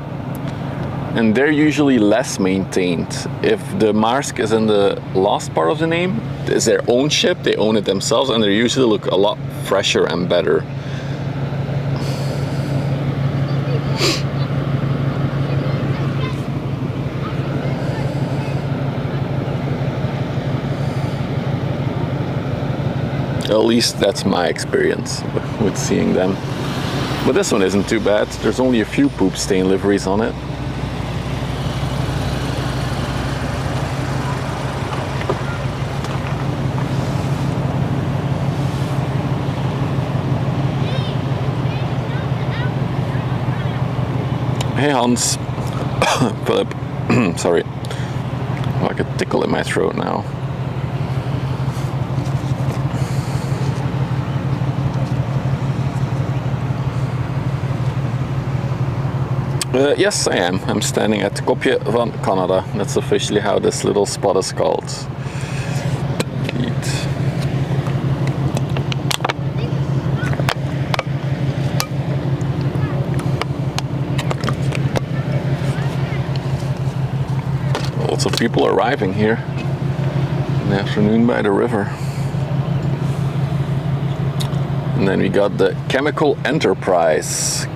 And they're usually less maintained. If the Maersk is in the last part of the name, it's their own ship, they own it themselves, and they usually look a lot fresher and better. At least that's my experience with seeing them. But this one isn't too bad. There's only a few poop stain liveries on it. Hey Hans. Philip. Sorry. Like a tickle in my throat now. Yes, I am. I'm standing at Kopje van Canada. That's officially how this little spot is called. Lots of people arriving here in the afternoon by the river. And then we got the Chemical Enterprise,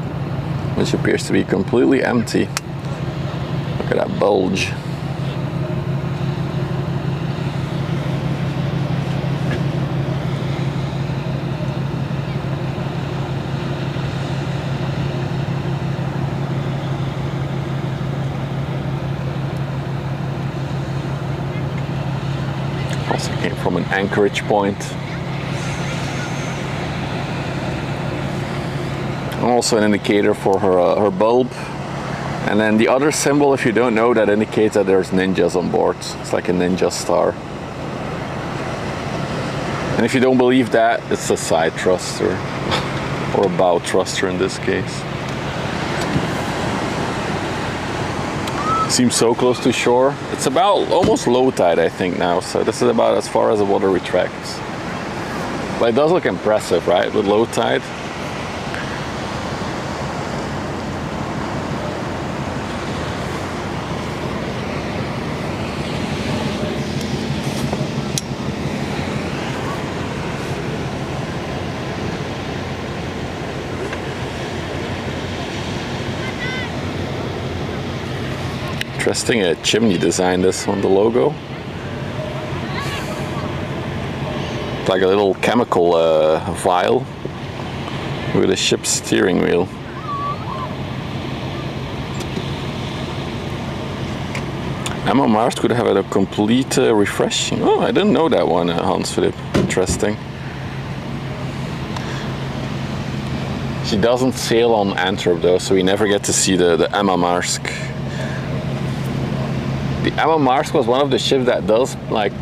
which appears to be completely empty. Look at that bulge. Also came from an anchorage point. Also an indicator for her bulb, and then the other symbol, if you don't know, that indicates that there's ninjas on board. It's like a ninja star. And if you don't believe that, it's a side thruster or a bow thruster in this case. Seems so close to shore. It's about almost low tide, I think, now, so this is about as far as the water retracts. But it does look impressive, right, with low tide. Interesting chimney design, this on the logo. It's like a little chemical vial with a ship's steering wheel. Emma Maersk could have had a complete refreshing. Oh, I didn't know that one, Hans Philip. Interesting. She doesn't sail on Antwerp though, so we never get to see the Emma Maersk. The Emma Maersk was one of the ships that does like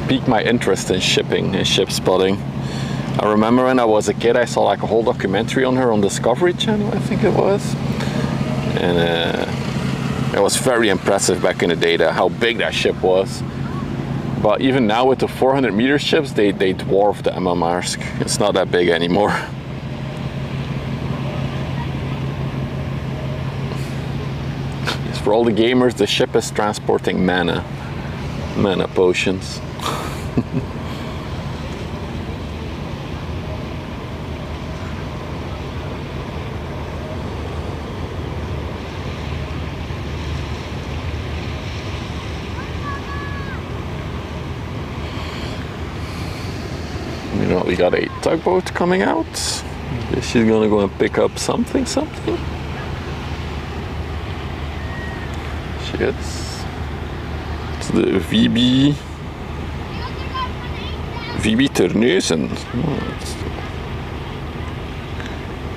pique my interest in shipping and ship spotting. I remember when I was a kid, I saw like a whole documentary on her on Discovery Channel, I think it was, and it was very impressive back in the day how big that ship was. But even now with the 400 meter ships, they dwarf the Emma Maersk. It's not that big anymore. For all the gamers, the ship is transporting mana potions. You know, we got a tugboat coming out. Guess she's gonna go and pick up something. It's the VB Terneuzen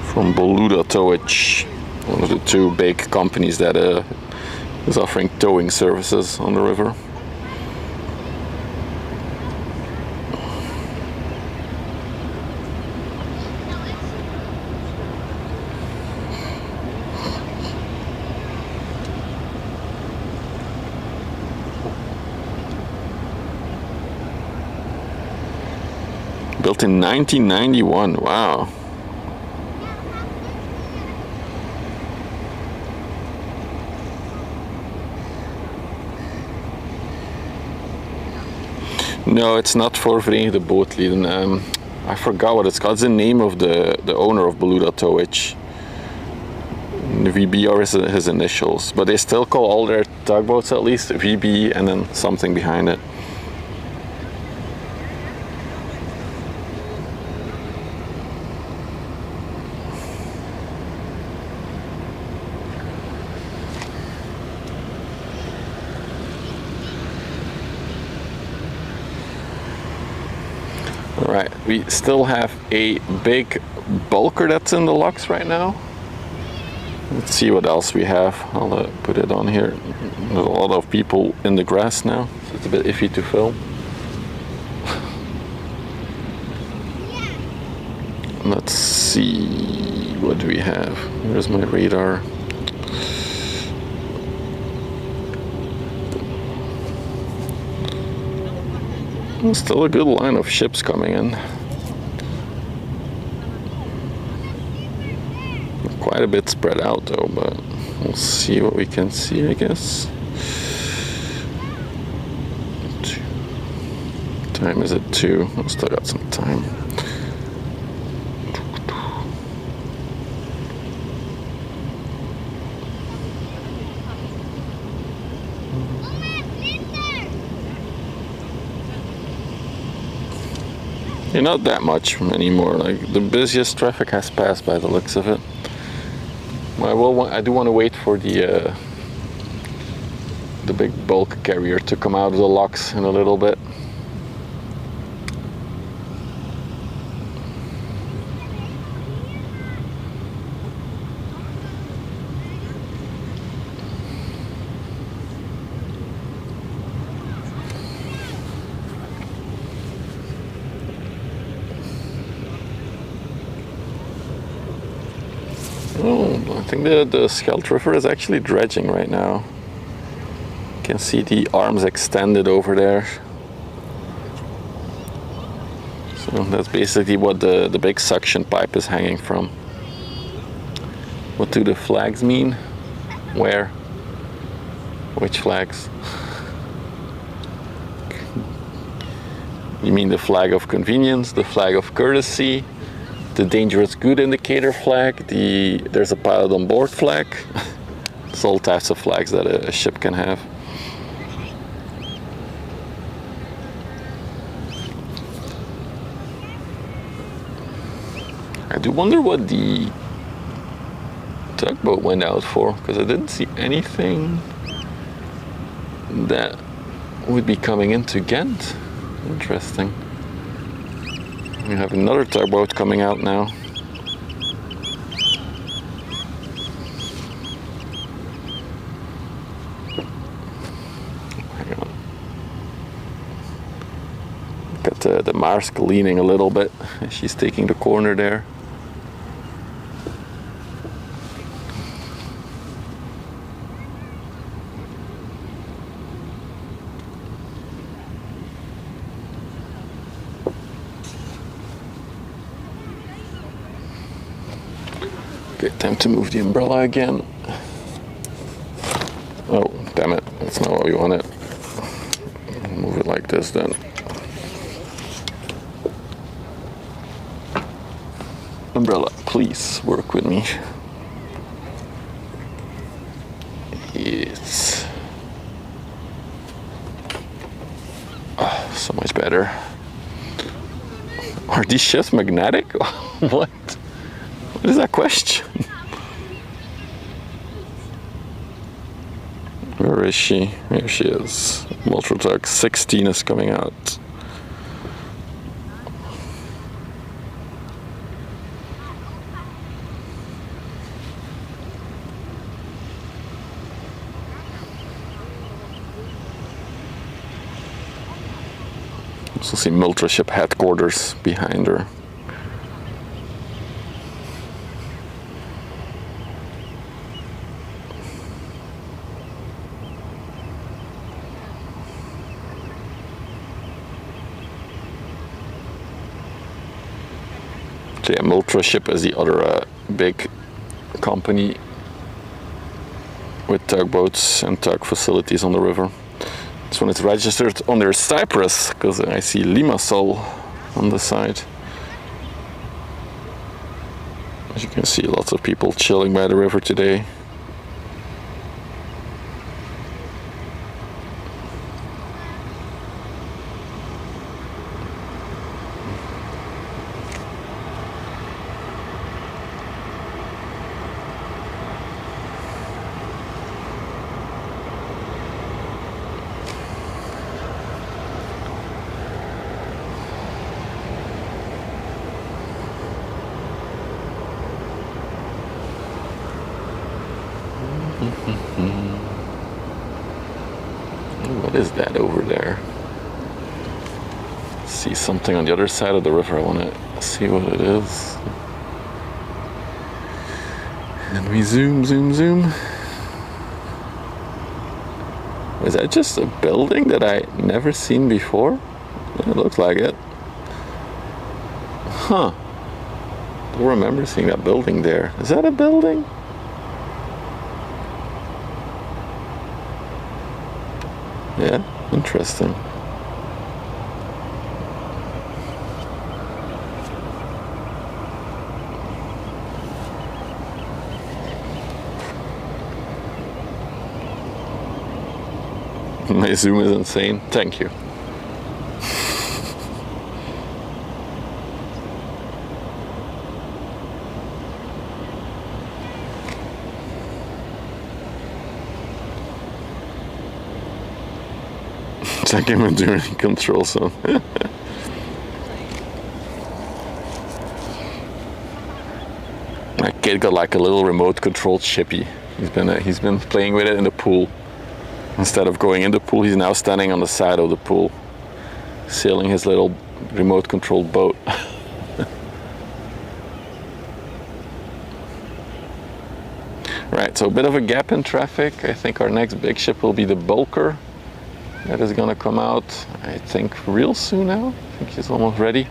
from Boluda Towage, one of the two big companies that is offering towing services on the river. Built in 1991. Wow. No, it's not for Verenigde Bootlieden. I forgot what it's called. It's the name of the owner of Beluga Towage. The VB are his initials, but they still call all their tugboats at least VB and then something behind it. Right, we still have a big bulker that's in the locks right now. Let's see what else we have. I'll put it on here. There's a lot of people in the grass now, so it's a bit iffy to film. Let's see, what do we have? Here's my radar. Still a good line of ships coming in. Quite a bit spread out though, but we'll see what we can see, I guess. Time is at 2. I've still got some time. You're not that much anymore. Like the busiest traffic has passed by the looks of it. I do want to wait for the big bulk carrier to come out of the locks in a little bit. Oh, I think the Scheldt River is actually dredging right now. You can see the arms extended over there. So that's basically what the big suction pipe is hanging from. What do the flags mean? Where? Which flags? You mean the flag of convenience, the flag of courtesy, the dangerous good indicator flag, there's a pilot on board flag. It's all types of flags that a ship can have. I do wonder what the tugboat went out for, because I didn't see anything that would be coming into Ghent. Interesting. We have another tugboat coming out now. Hang on. Got the Maersk leaning a little bit. She's taking the corner there. Okay, time to move the umbrella again. Oh, damn it, that's not what we wanted. Move it like this then. Umbrella, please work with me. Yes. Oh, so much better. Are these ships magnetic? What? What is that question? Where is she? Here she is. Multitug 16 is coming out. Also see Multra ship headquarters behind her. So yeah, Multra Ship is the other big company with tugboats and tug facilities on the river. This one is registered under Cyprus because I see Limassol on the side. As you can see, lots of people chilling by the river today. What is that over there? See something on the other side of the river. I want to see what it is. And we zoom, zoom, zoom. Is that just a building that I never seen before? It looks like it. Huh. Don't remember seeing that building there. Is that a building? Yeah, interesting. My zoom is insane. Thank you. It's like I'm doing control zone. My kid got like a little remote controlled shippy. He's been playing with it in the pool. Instead of going in the pool, he's now standing on the side of the pool, sailing his little remote controlled boat. Right, so a bit of a gap in traffic. I think our next big ship will be the Bulker. That is gonna come out, I think, real soon now. I think he's almost ready.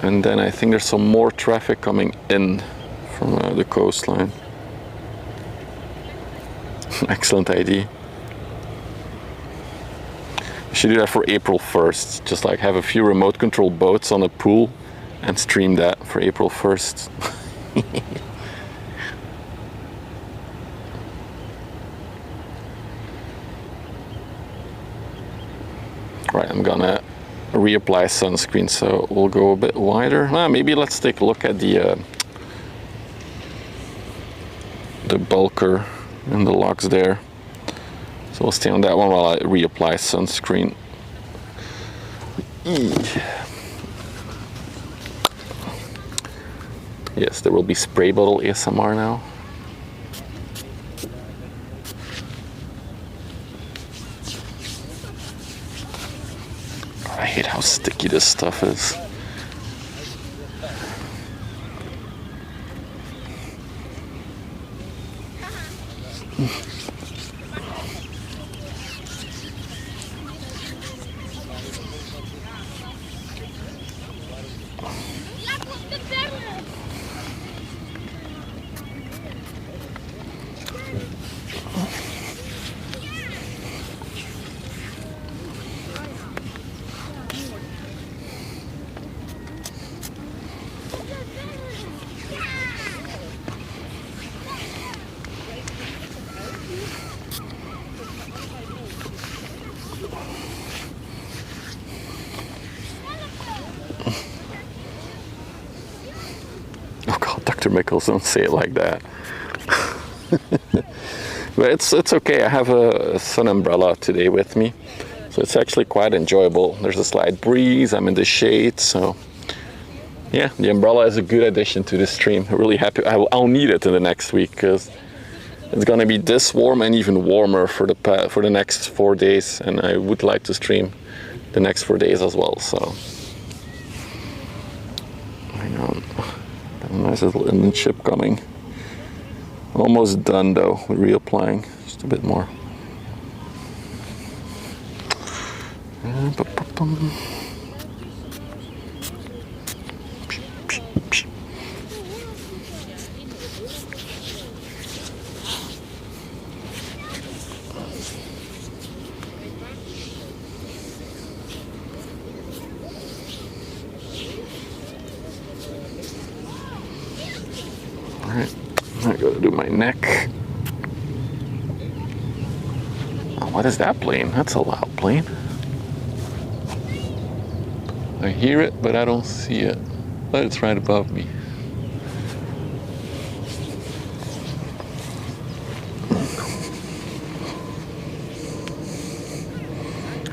And then I think there's some more traffic coming in from the coastline. Excellent idea. We should do that for April 1st. Just like have a few remote control boats on a pool and stream that for April 1st. Right, I'm gonna reapply sunscreen, so we'll go a bit wider. Maybe let's take a look at the Bulker and the locks there. So we'll stay on that one while I reapply sunscreen. Yes, there will be spray bottle ASMR now. I hate how sticky this stuff is. Mickles, don't say it like that. But it's okay. I have a sun umbrella today with me, so it's actually quite enjoyable. There's a slight breeze. I'm in the shade, so yeah, the umbrella is a good addition to the stream. I'm really happy. I'll need it in the next week because it's gonna be this warm and even warmer for the next 4 days, and I would like to stream the next 4 days as well. So hang on. Nice little engine ship coming. Almost done though with reapplying. Just a bit more. Alright, I gotta do my neck. Oh, what is that plane? That's a loud plane. I hear it, but I don't see it. But it's right above me.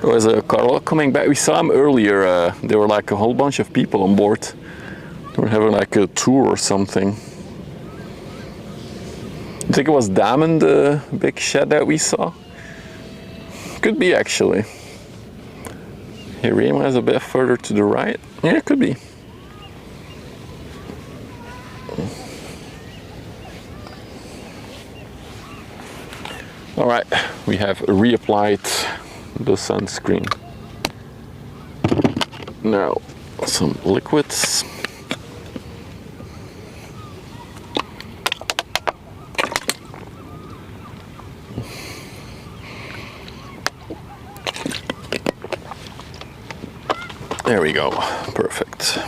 There was a Carl coming back. We saw him earlier. There were like a whole bunch of people on board. They were having like a tour or something. I think it was Damen, the big shed that we saw. Could be actually. Hirema is a bit further to the right. Yeah, it could be. All right, we have reapplied the sunscreen. Now, some liquids. There we go, perfect.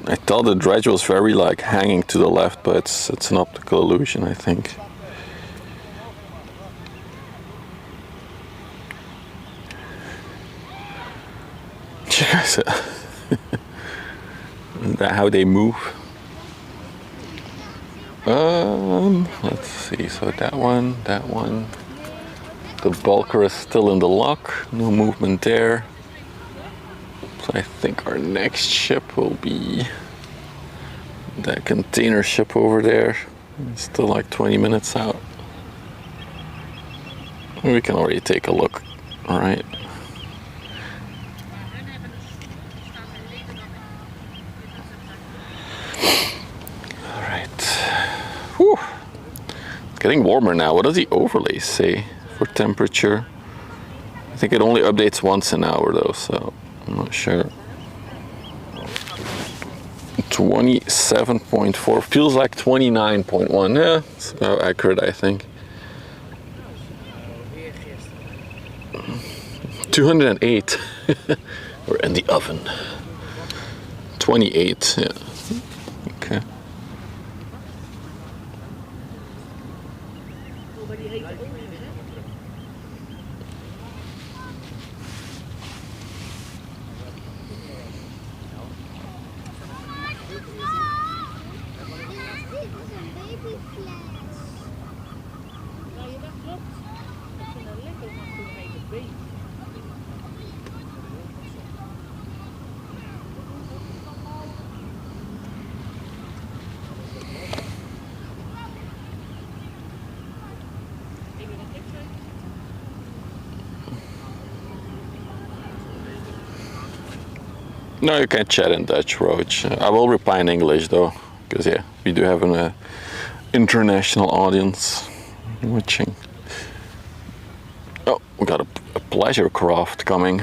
I thought the dredge was very like hanging to the left, but it's an optical illusion, I think. Is that how they move? Let's see. So that one. The bulker is still in the lock. No movement there. So I think our next ship will be that container ship over there. It's still like 20 minutes out. We can already take a look. All right. All right. Whew. It's getting warmer now. What does the overlay say for temperature? I think it only updates once an hour though, so I'm not sure. 27.4 feels like 29.1. Yeah, it's about accurate, I think. 208. We're in the oven. 28. Yeah. Okay. No, you can chat in Dutch, Roach. I will reply in English though, because yeah, we do have an international audience watching. Oh, we got a pleasure craft coming.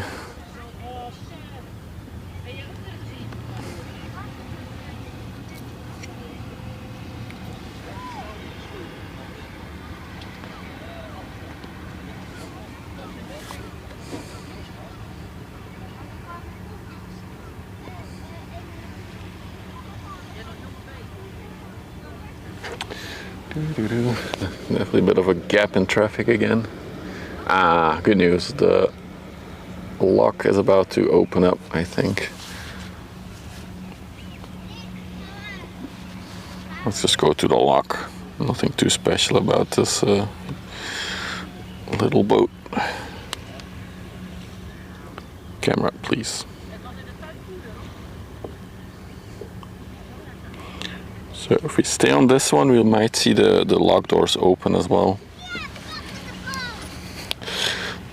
Definitely a bit of a gap in traffic again. Ah, good news. The lock is about to open up, I think. Let's just go to the lock. Nothing too special about this little boat. Camera, please. So if we stay on this one, we might see the lock doors open as well.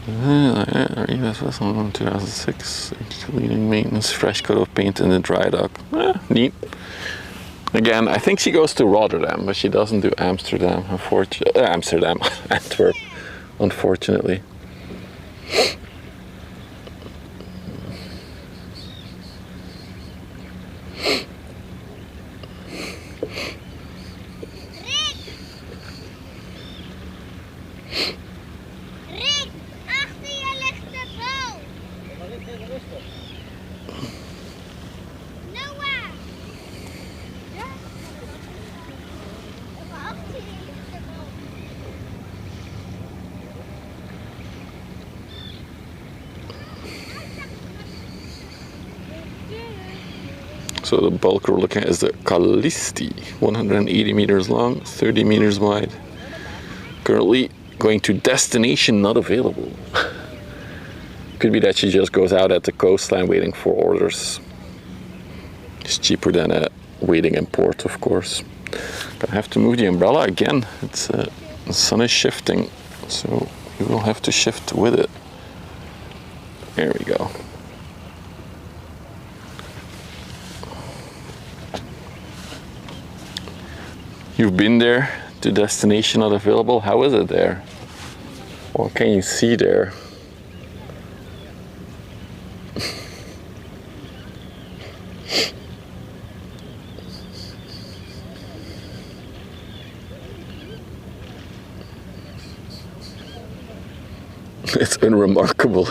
This was on 2006, cleaning maintenance, fresh coat of paint in the dry dock. Neat. Again, I think she goes to Rotterdam, but she doesn't do Amsterdam, unfortunately. Amsterdam, Antwerp, unfortunately. Rick, achter je ligt de boot. Maar ik even rustig. Noah. Ja? Achter je ligt de boot. So the bulk we're looking at is the Callisti, 180 meters long, 30 meters wide. Currently going to destination not available. Could be that she just goes out at the coastline waiting for orders. It's cheaper than waiting in port, of course. Gonna have to move the umbrella again. It's the sun is shifting, so we will have to shift with it. There we go. You've been there to destination not available. How is it there? What can you see there? It's unremarkable.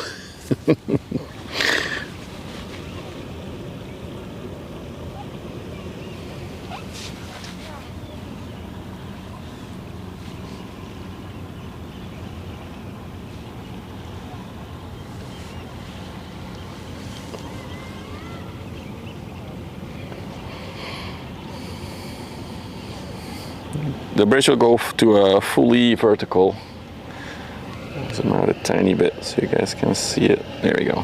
The bridge will go to a fully vertical. Zoom out a tiny bit so you guys can see it. There we go.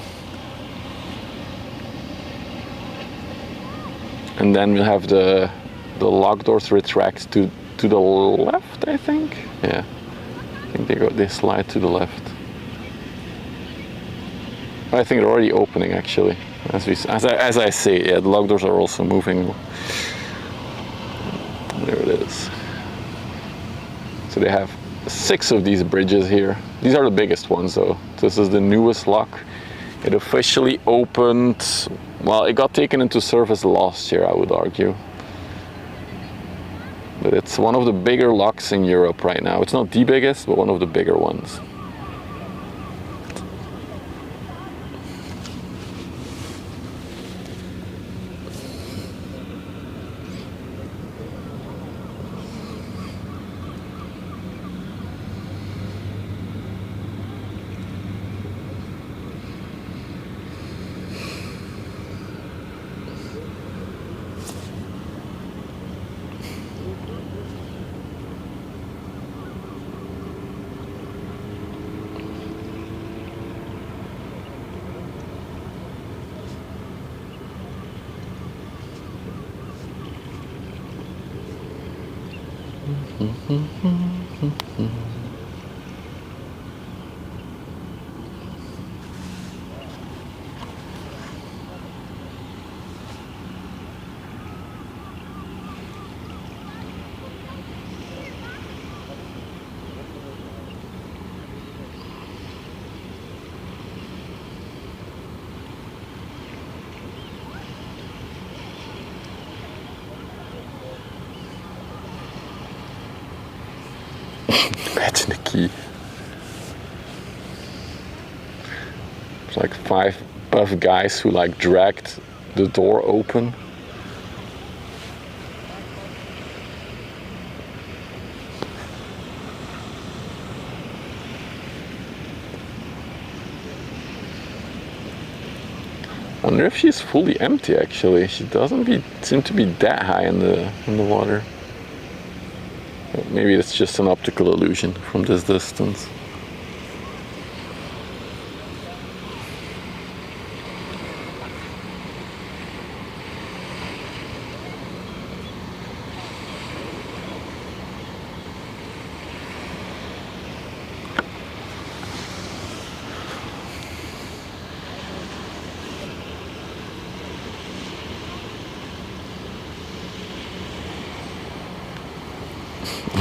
And then we'll have the lock doors retract to the left, I think. Yeah, I think they slide to the left. I think they're already opening actually. As I say, yeah, the lock doors are also moving. There it is. So they have 6 of these bridges here. These are the biggest ones though. This is the newest lock. It officially opened, well, it got taken into service last year, I would argue. But it's one of the bigger locks in Europe right now. It's not the biggest, but one of the bigger ones. Imagine the key. It's like 5 buff guys who like dragged the door open. I wonder if she's fully empty actually. She doesn't seem to be that high in the water. Maybe it's just an optical illusion from this distance.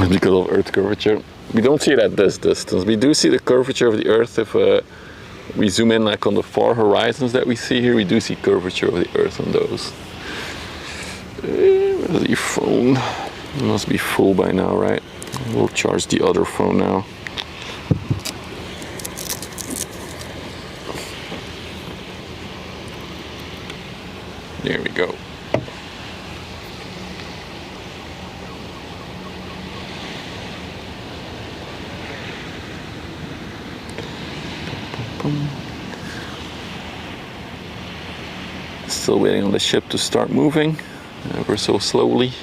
Because of Earth curvature, we don't see it at this distance. We do see the curvature of the Earth if we zoom in like on the far horizons that we see here. We do see curvature of the Earth on those. Where's the phone? It must be full by now, right? We'll charge the other phone now. There we go. Still waiting on the ship to start moving ever so slowly.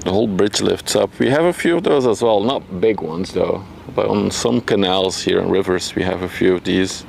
The whole bridge lifts up. We have a few of those as well, not big ones though, but on some canals here and rivers we have a few of these.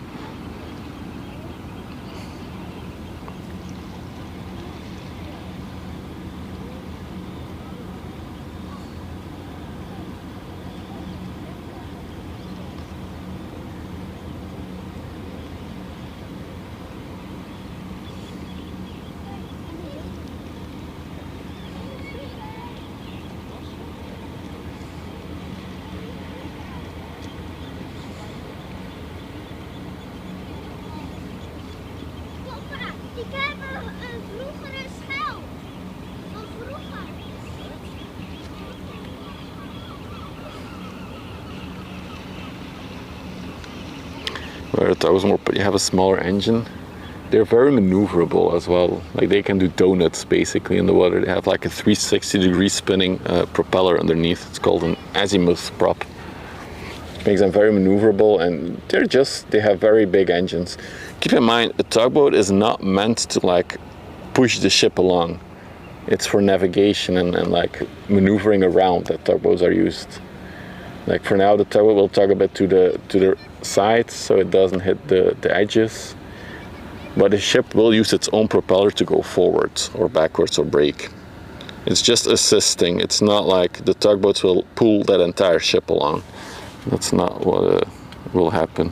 Ik heb vroeger een schel. Van vroeger. Where those more, you have a smaller engine. They're very maneuverable as well. Like they can do donuts basically in the water. They have like a 360-degree spinning propeller underneath. It's called an azimuth prop. Makes them very maneuverable, and they have very big engines. Keep in mind, a tugboat is not meant to like push the ship along. It's for navigation and like maneuvering around that tugboats are used. Like for now, the tugboat will tug a bit to the sides so it doesn't hit the edges. But the ship will use its own propeller to go forwards or backwards or brake. It's just assisting. It's not like the tugboats will pull that entire ship along. That's not what will happen.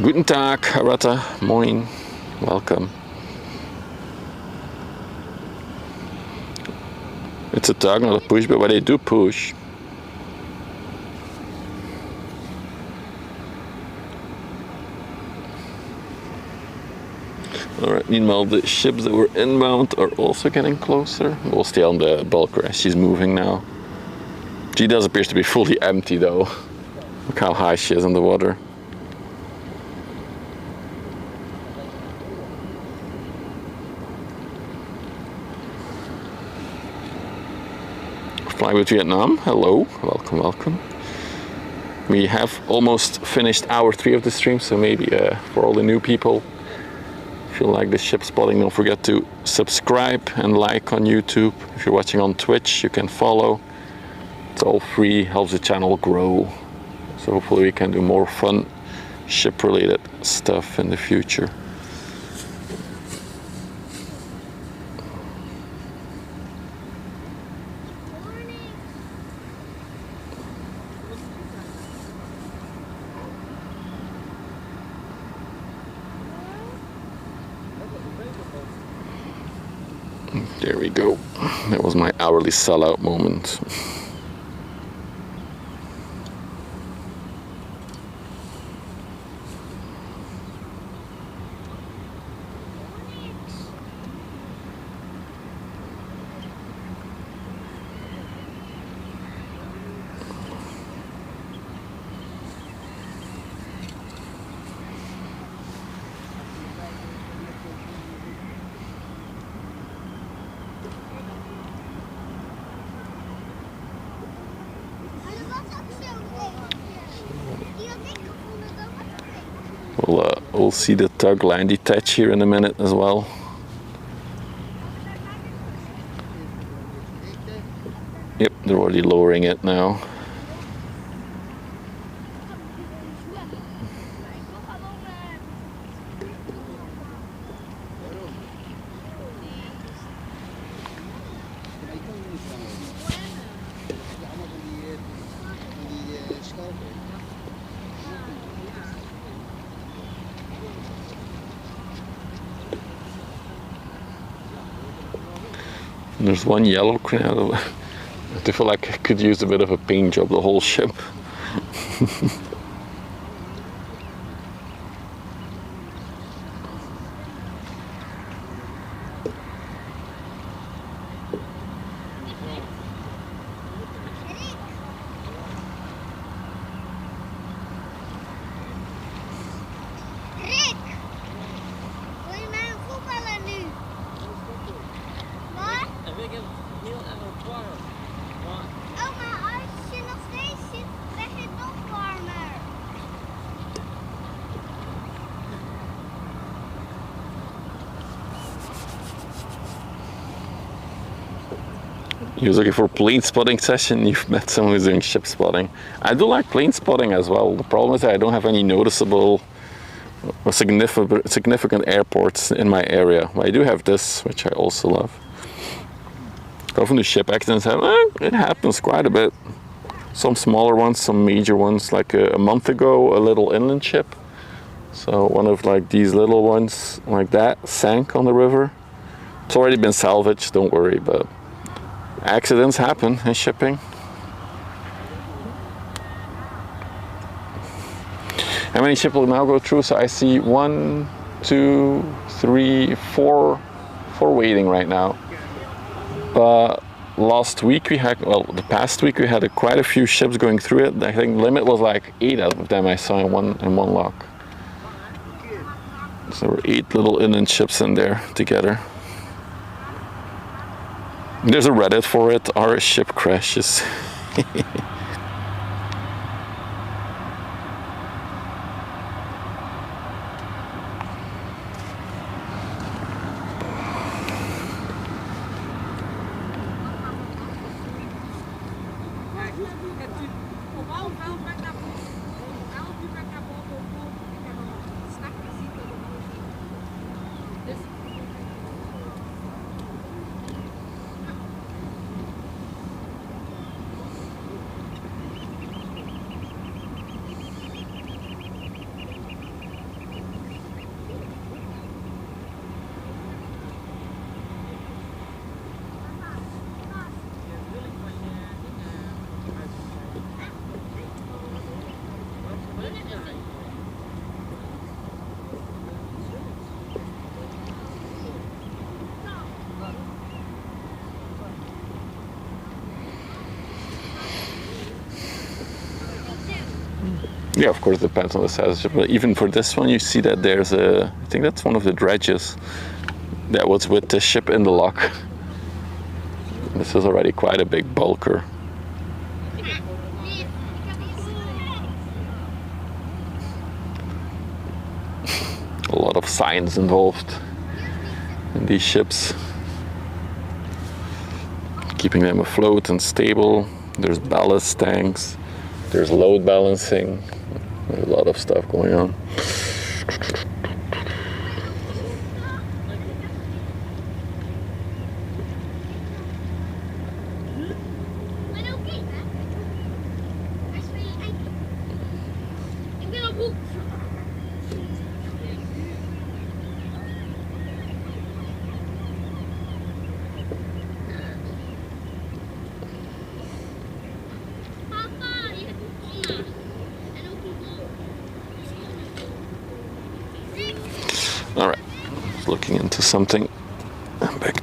Guten Tag, Arata. Moin. Welcome. It's a tug, not a push, but they do push. Alright, meanwhile the ships that were inbound are also getting closer. We'll stay on the bulker as she's moving now. She does appear to be fully empty though. Look how high she is in the water. Flying with Vietnam, hello, welcome, welcome. We have almost finished hour 3 of the stream, so maybe for all the new people, if you like the ship spotting, don't forget to subscribe and like on YouTube. If you're watching on Twitch, you can follow. It's all free, helps the channel grow. So hopefully we can do more fun ship-related stuff in the future. There we go. That was my hourly sellout moment. We'll see the tug land detach here in a minute as well. Yep, they're already lowering it now. And there's one yellow crane. I feel like I could use a bit of a paint job, the whole ship. You're looking for plane spotting session, you've met someone who's doing ship spotting. I do like plane spotting as well. The problem is that I don't have any noticeable or significant airports in my area. But I do have this, which I also love. Often the ship accidents it happens quite a bit. Some smaller ones, some major ones. Like a month ago, a little inland ship. So one of like these little ones like that sank on the river. It's already been salvaged, don't worry, but accidents happen in shipping. How many ships will now go through? So I see 1, 2, 3, 4 waiting right now. But last week we had, well, the past week we had quite a few ships going through it. I think the limit was like 8 of them I saw in one lock. So there were 8 little inland ships in there together. There's a Reddit for it, our ship crashes. Yeah, of course, it depends on the size of the ship. But even for this one, you see that there's a, I think that's one of the dredges that was with the ship in the lock. This is already quite a big bulker. A lot of science involved in these ships. Keeping them afloat and stable. There's ballast tanks. There's load balancing. There's a lot of stuff going on. All right, just looking into something. I'm back.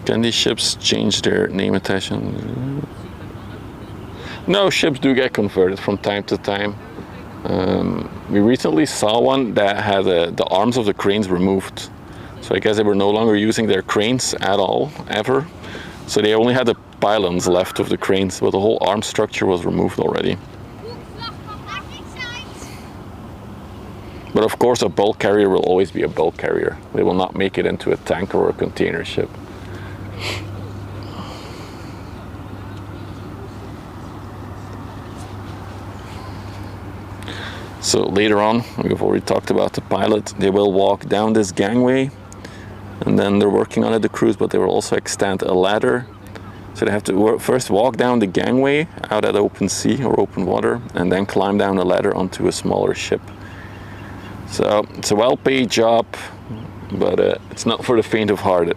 Can these ships change their name attachment? No, ships do get converted from time to time. We recently saw one that had the arms of the cranes removed. So I guess they were no longer using their cranes at all, ever. So they only had the pylons left of the cranes, but the whole arm structure was removed already. But of course, a bulk carrier will always be a bulk carrier. They will not make it into a tanker or a container ship. So later on, we've already talked about the pilot, they will walk down this gangway, and then they're working on it, the crews, but they will also extend a ladder. So they have to first walk down the gangway out at open sea or open water, and then climb down a ladder onto a smaller ship. So it's a well-paid job, but it's not for the faint of heart.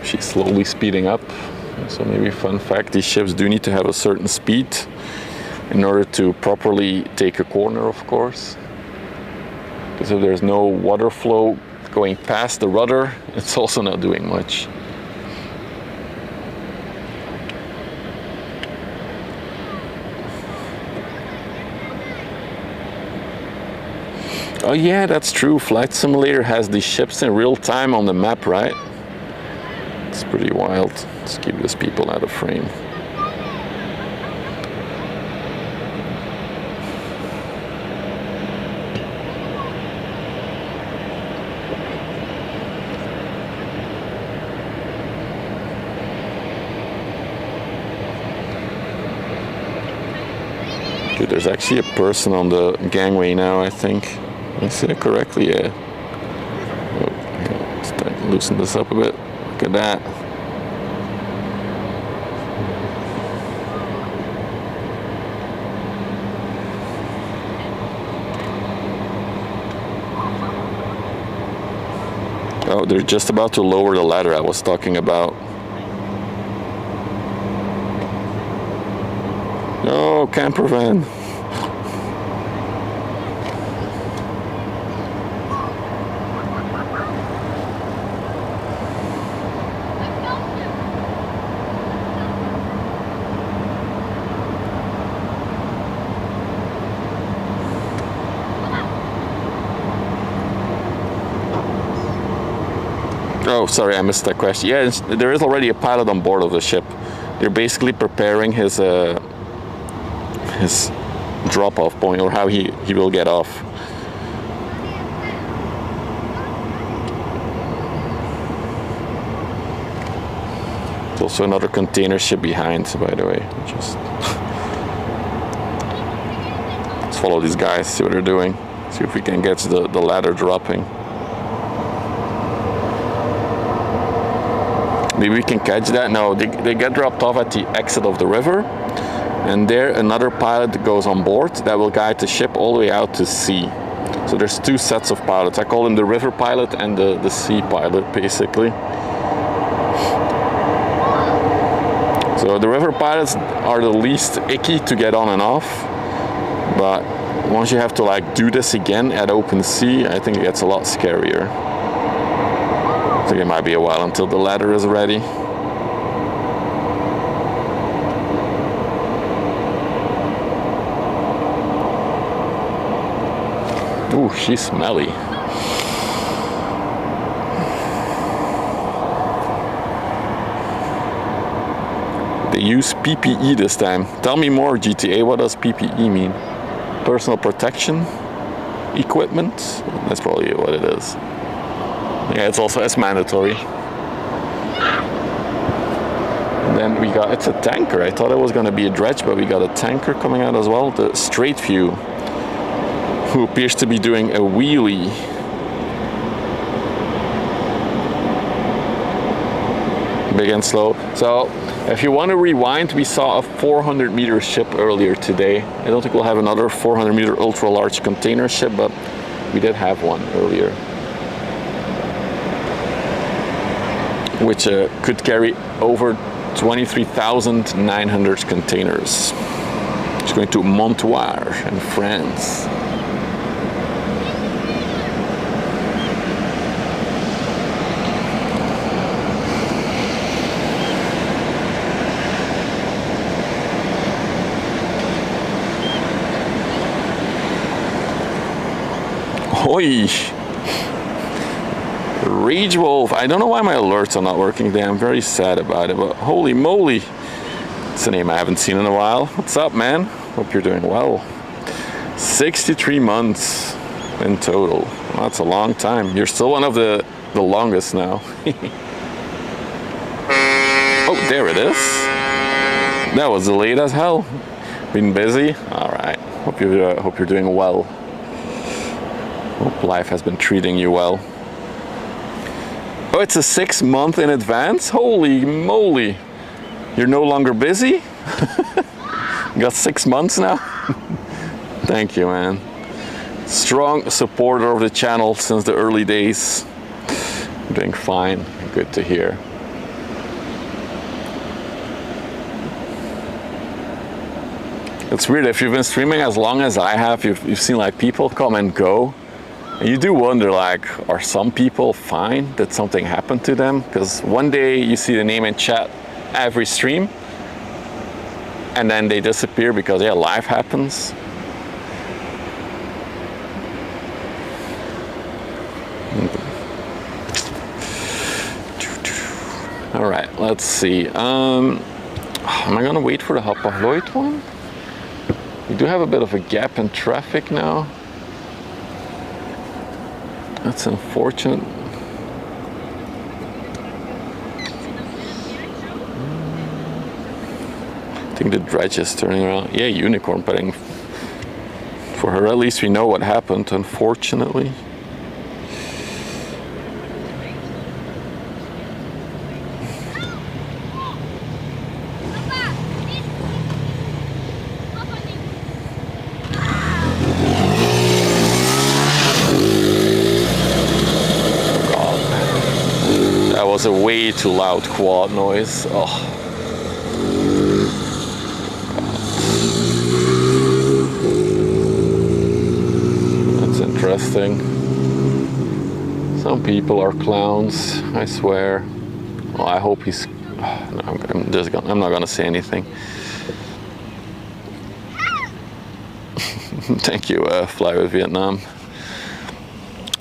She's slowly speeding up. So maybe fun fact, these ships do need to have a certain speed in order to properly take a corner, of course. Because if there's no water flow going past the rudder, it's also not doing much. Oh yeah, that's true. Flight Simulator has these ships in real time on the map, right? It's pretty wild. Let's keep these people out of frame. Dude, there's actually a person on the gangway now, I think. I see it correctly, yeah. Oh, yeah. Let's loosen this up a bit. Look at that. Oh, they're just about to lower the ladder I was talking about. No, camper van. Oh, sorry, I missed that question. Yeah, there is already a pilot on board of the ship. They're basically preparing his drop-off point, or how he will get off. There's also another container ship behind, by the way. Just let's follow these guys, see what they're doing. See if we can get the ladder dropping. Maybe we can catch that. No, they get dropped off at the exit of the river, and there another pilot goes on board that will guide the ship all the way out to sea. So there's two sets of pilots. I call them the river pilot and the sea pilot, basically. So the river pilots are the least icky to get on and off, but once you have to like do this again at open sea, I think it gets a lot scarier. I think it might be a while until the ladder is ready. Ooh, she's smelly. They use PPE this time. Tell me more, GTA. What does PPE mean? Personal protection equipment? That's probably what it is. Yeah, it's mandatory. And then it's a tanker. I thought it was going to be a dredge, but we got a tanker coming out as well. The straight view. who appears to be doing a wheelie. Big and slow. So if you want to rewind, we saw a 400 meter ship earlier today. I don't think we'll have another 400 meter ultra large container ship, but we did have one earlier, which could carry over 23,900 containers. It's going to Montoire in France. Oi! Rage Wolf. I don't know why my alerts are not working today. I'm very sad about it, but holy moly. It's a name I haven't seen in a while. What's up, man? Hope you're doing well. 63 months in total. That's a long time. You're still one of the longest now. Oh, there it is. That was delayed as hell. Been busy? Alright. Hope you're doing well. Hope life has been treating you well. Oh, it's a 6 month in advance? Holy moly. You're no longer busy? You got 6 months now? Thank you, man. Strong supporter of the channel since the early days. Doing fine. Good to hear. It's weird, if you've been streaming as long as I have, you've seen like people come and go. And you do wonder, like, are some people fine? Did something happen to them? Because one day you see the name in chat every stream, and then they disappear because, yeah, life happens. All right, let's see. Am I gonna wait for the Hapag-Lloyd one? We do have a bit of a gap in traffic now. That's unfortunate. I think the dredge is turning around. Yeah, unicorn petting. For her, at least we know what happened, unfortunately. Was a way too loud quad noise. Oh. That's interesting. Some people are clowns, I swear. Well, I hope he's. No, I'm not gonna say anything. Thank you, Fly with Vietnam.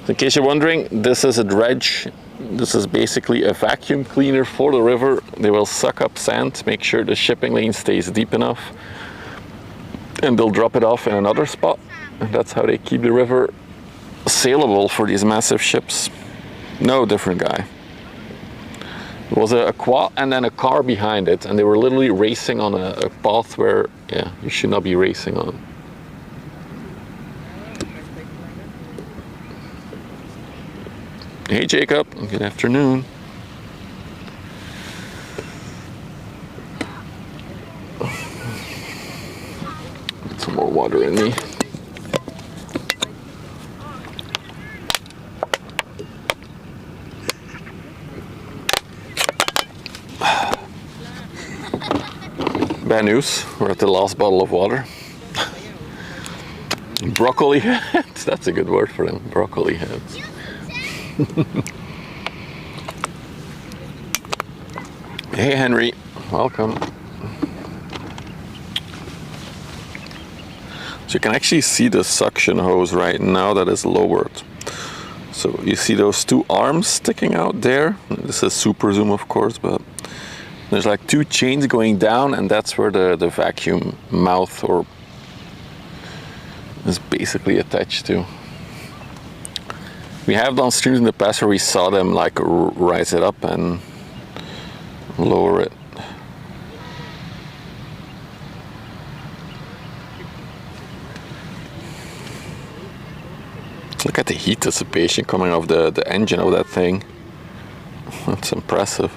In case you're wondering, this is a dredge. This is basically a vacuum cleaner for the river. They will suck up sand, make sure the shipping lane stays deep enough, and they'll drop it off in another spot. And that's how they keep the river sailable for these massive ships. No, different guy. It was a quad and then a car behind it, and they were literally racing on a path where, yeah, you should not be racing on. Hey Jacob, good afternoon. Get some more water in me. Bad news, we're at the last bottle of water. Broccoli heads, that's a good word for them, broccoli heads. Hey Henry, welcome. So you can actually see the suction hose right now that is lowered. So you see those two arms sticking out there. This is super zoom, of course, but there's like two chains going down, and that's where the vacuum mouth or is basically attached to. We have done streams in the past where we saw them like rise it up and lower it. Look at the heat dissipation coming off the engine of that thing. That's impressive.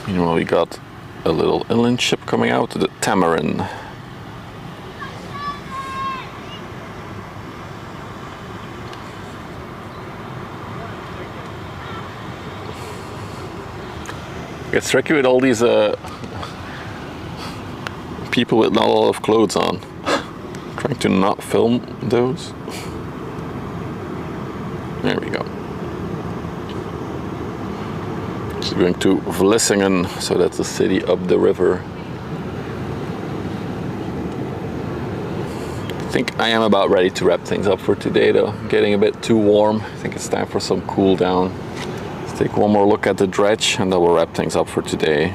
Meanwhile, we got a little inland ship coming out, the Tamarin. It's tricky with all these people with not a lot of clothes on. Trying to not film those. There we go. She's going to Vlissingen, so that's the city up the river. I think I am about ready to wrap things up for today though. Getting a bit too warm. I think it's time for some cool down. Let's take one more look at the dredge and then we'll wrap things up for today.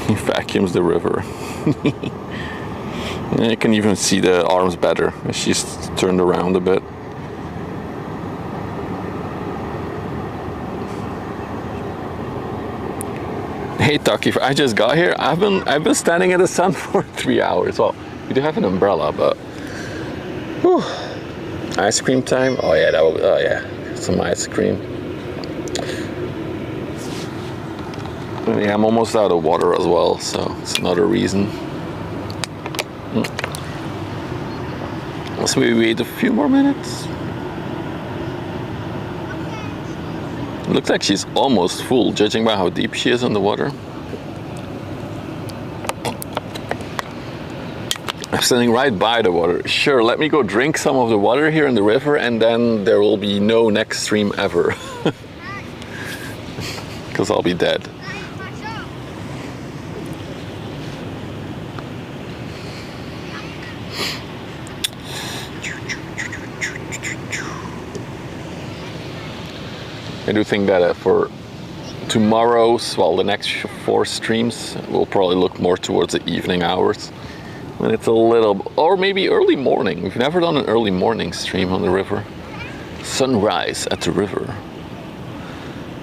He vacuums the river. You can even see the arms better. She's turned around a bit. Hey Taki, I just got here. I've been standing in the sun for 3 hours. Well, we do have an umbrella, but whew. Ice cream time. Oh yeah, oh yeah, some ice cream. Yeah, I'm almost out of water as well, so it's another reason. Let's maybe wait a few more minutes. Looks like she's almost full, judging by how deep she is in the water. I'm standing right by the water. Sure, let me go drink some of the water here in the river and then there will be no next stream ever. Because I'll be dead. I do think that for tomorrow's, well, the next 4 streams, we'll probably look more towards the evening hours. When it's a little, or maybe early morning. We've never done an early morning stream on the river. Sunrise at the river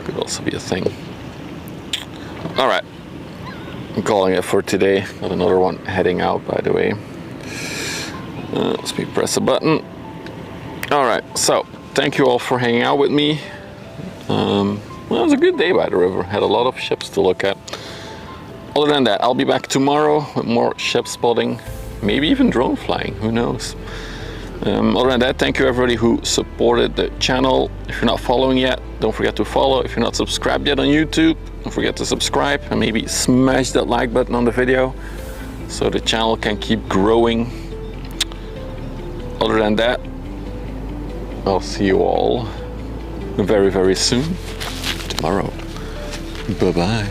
could also be a thing. All right, I'm calling it for today. Got another one heading out, by the way. Let's press a button. All right, so thank you all for hanging out with me. Well, it was a good day by the river. Had a lot of ships to look at. Other than that, I'll be back tomorrow with more ship spotting, maybe even drone flying, who knows. Other than that, thank you everybody who supported the channel. If you're not following yet, don't forget to follow. If you're not subscribed yet on YouTube, don't forget to subscribe and maybe smash that like button on the video so the channel can keep growing. Other than that, I'll see you all very, very soon tomorrow. Bye-bye.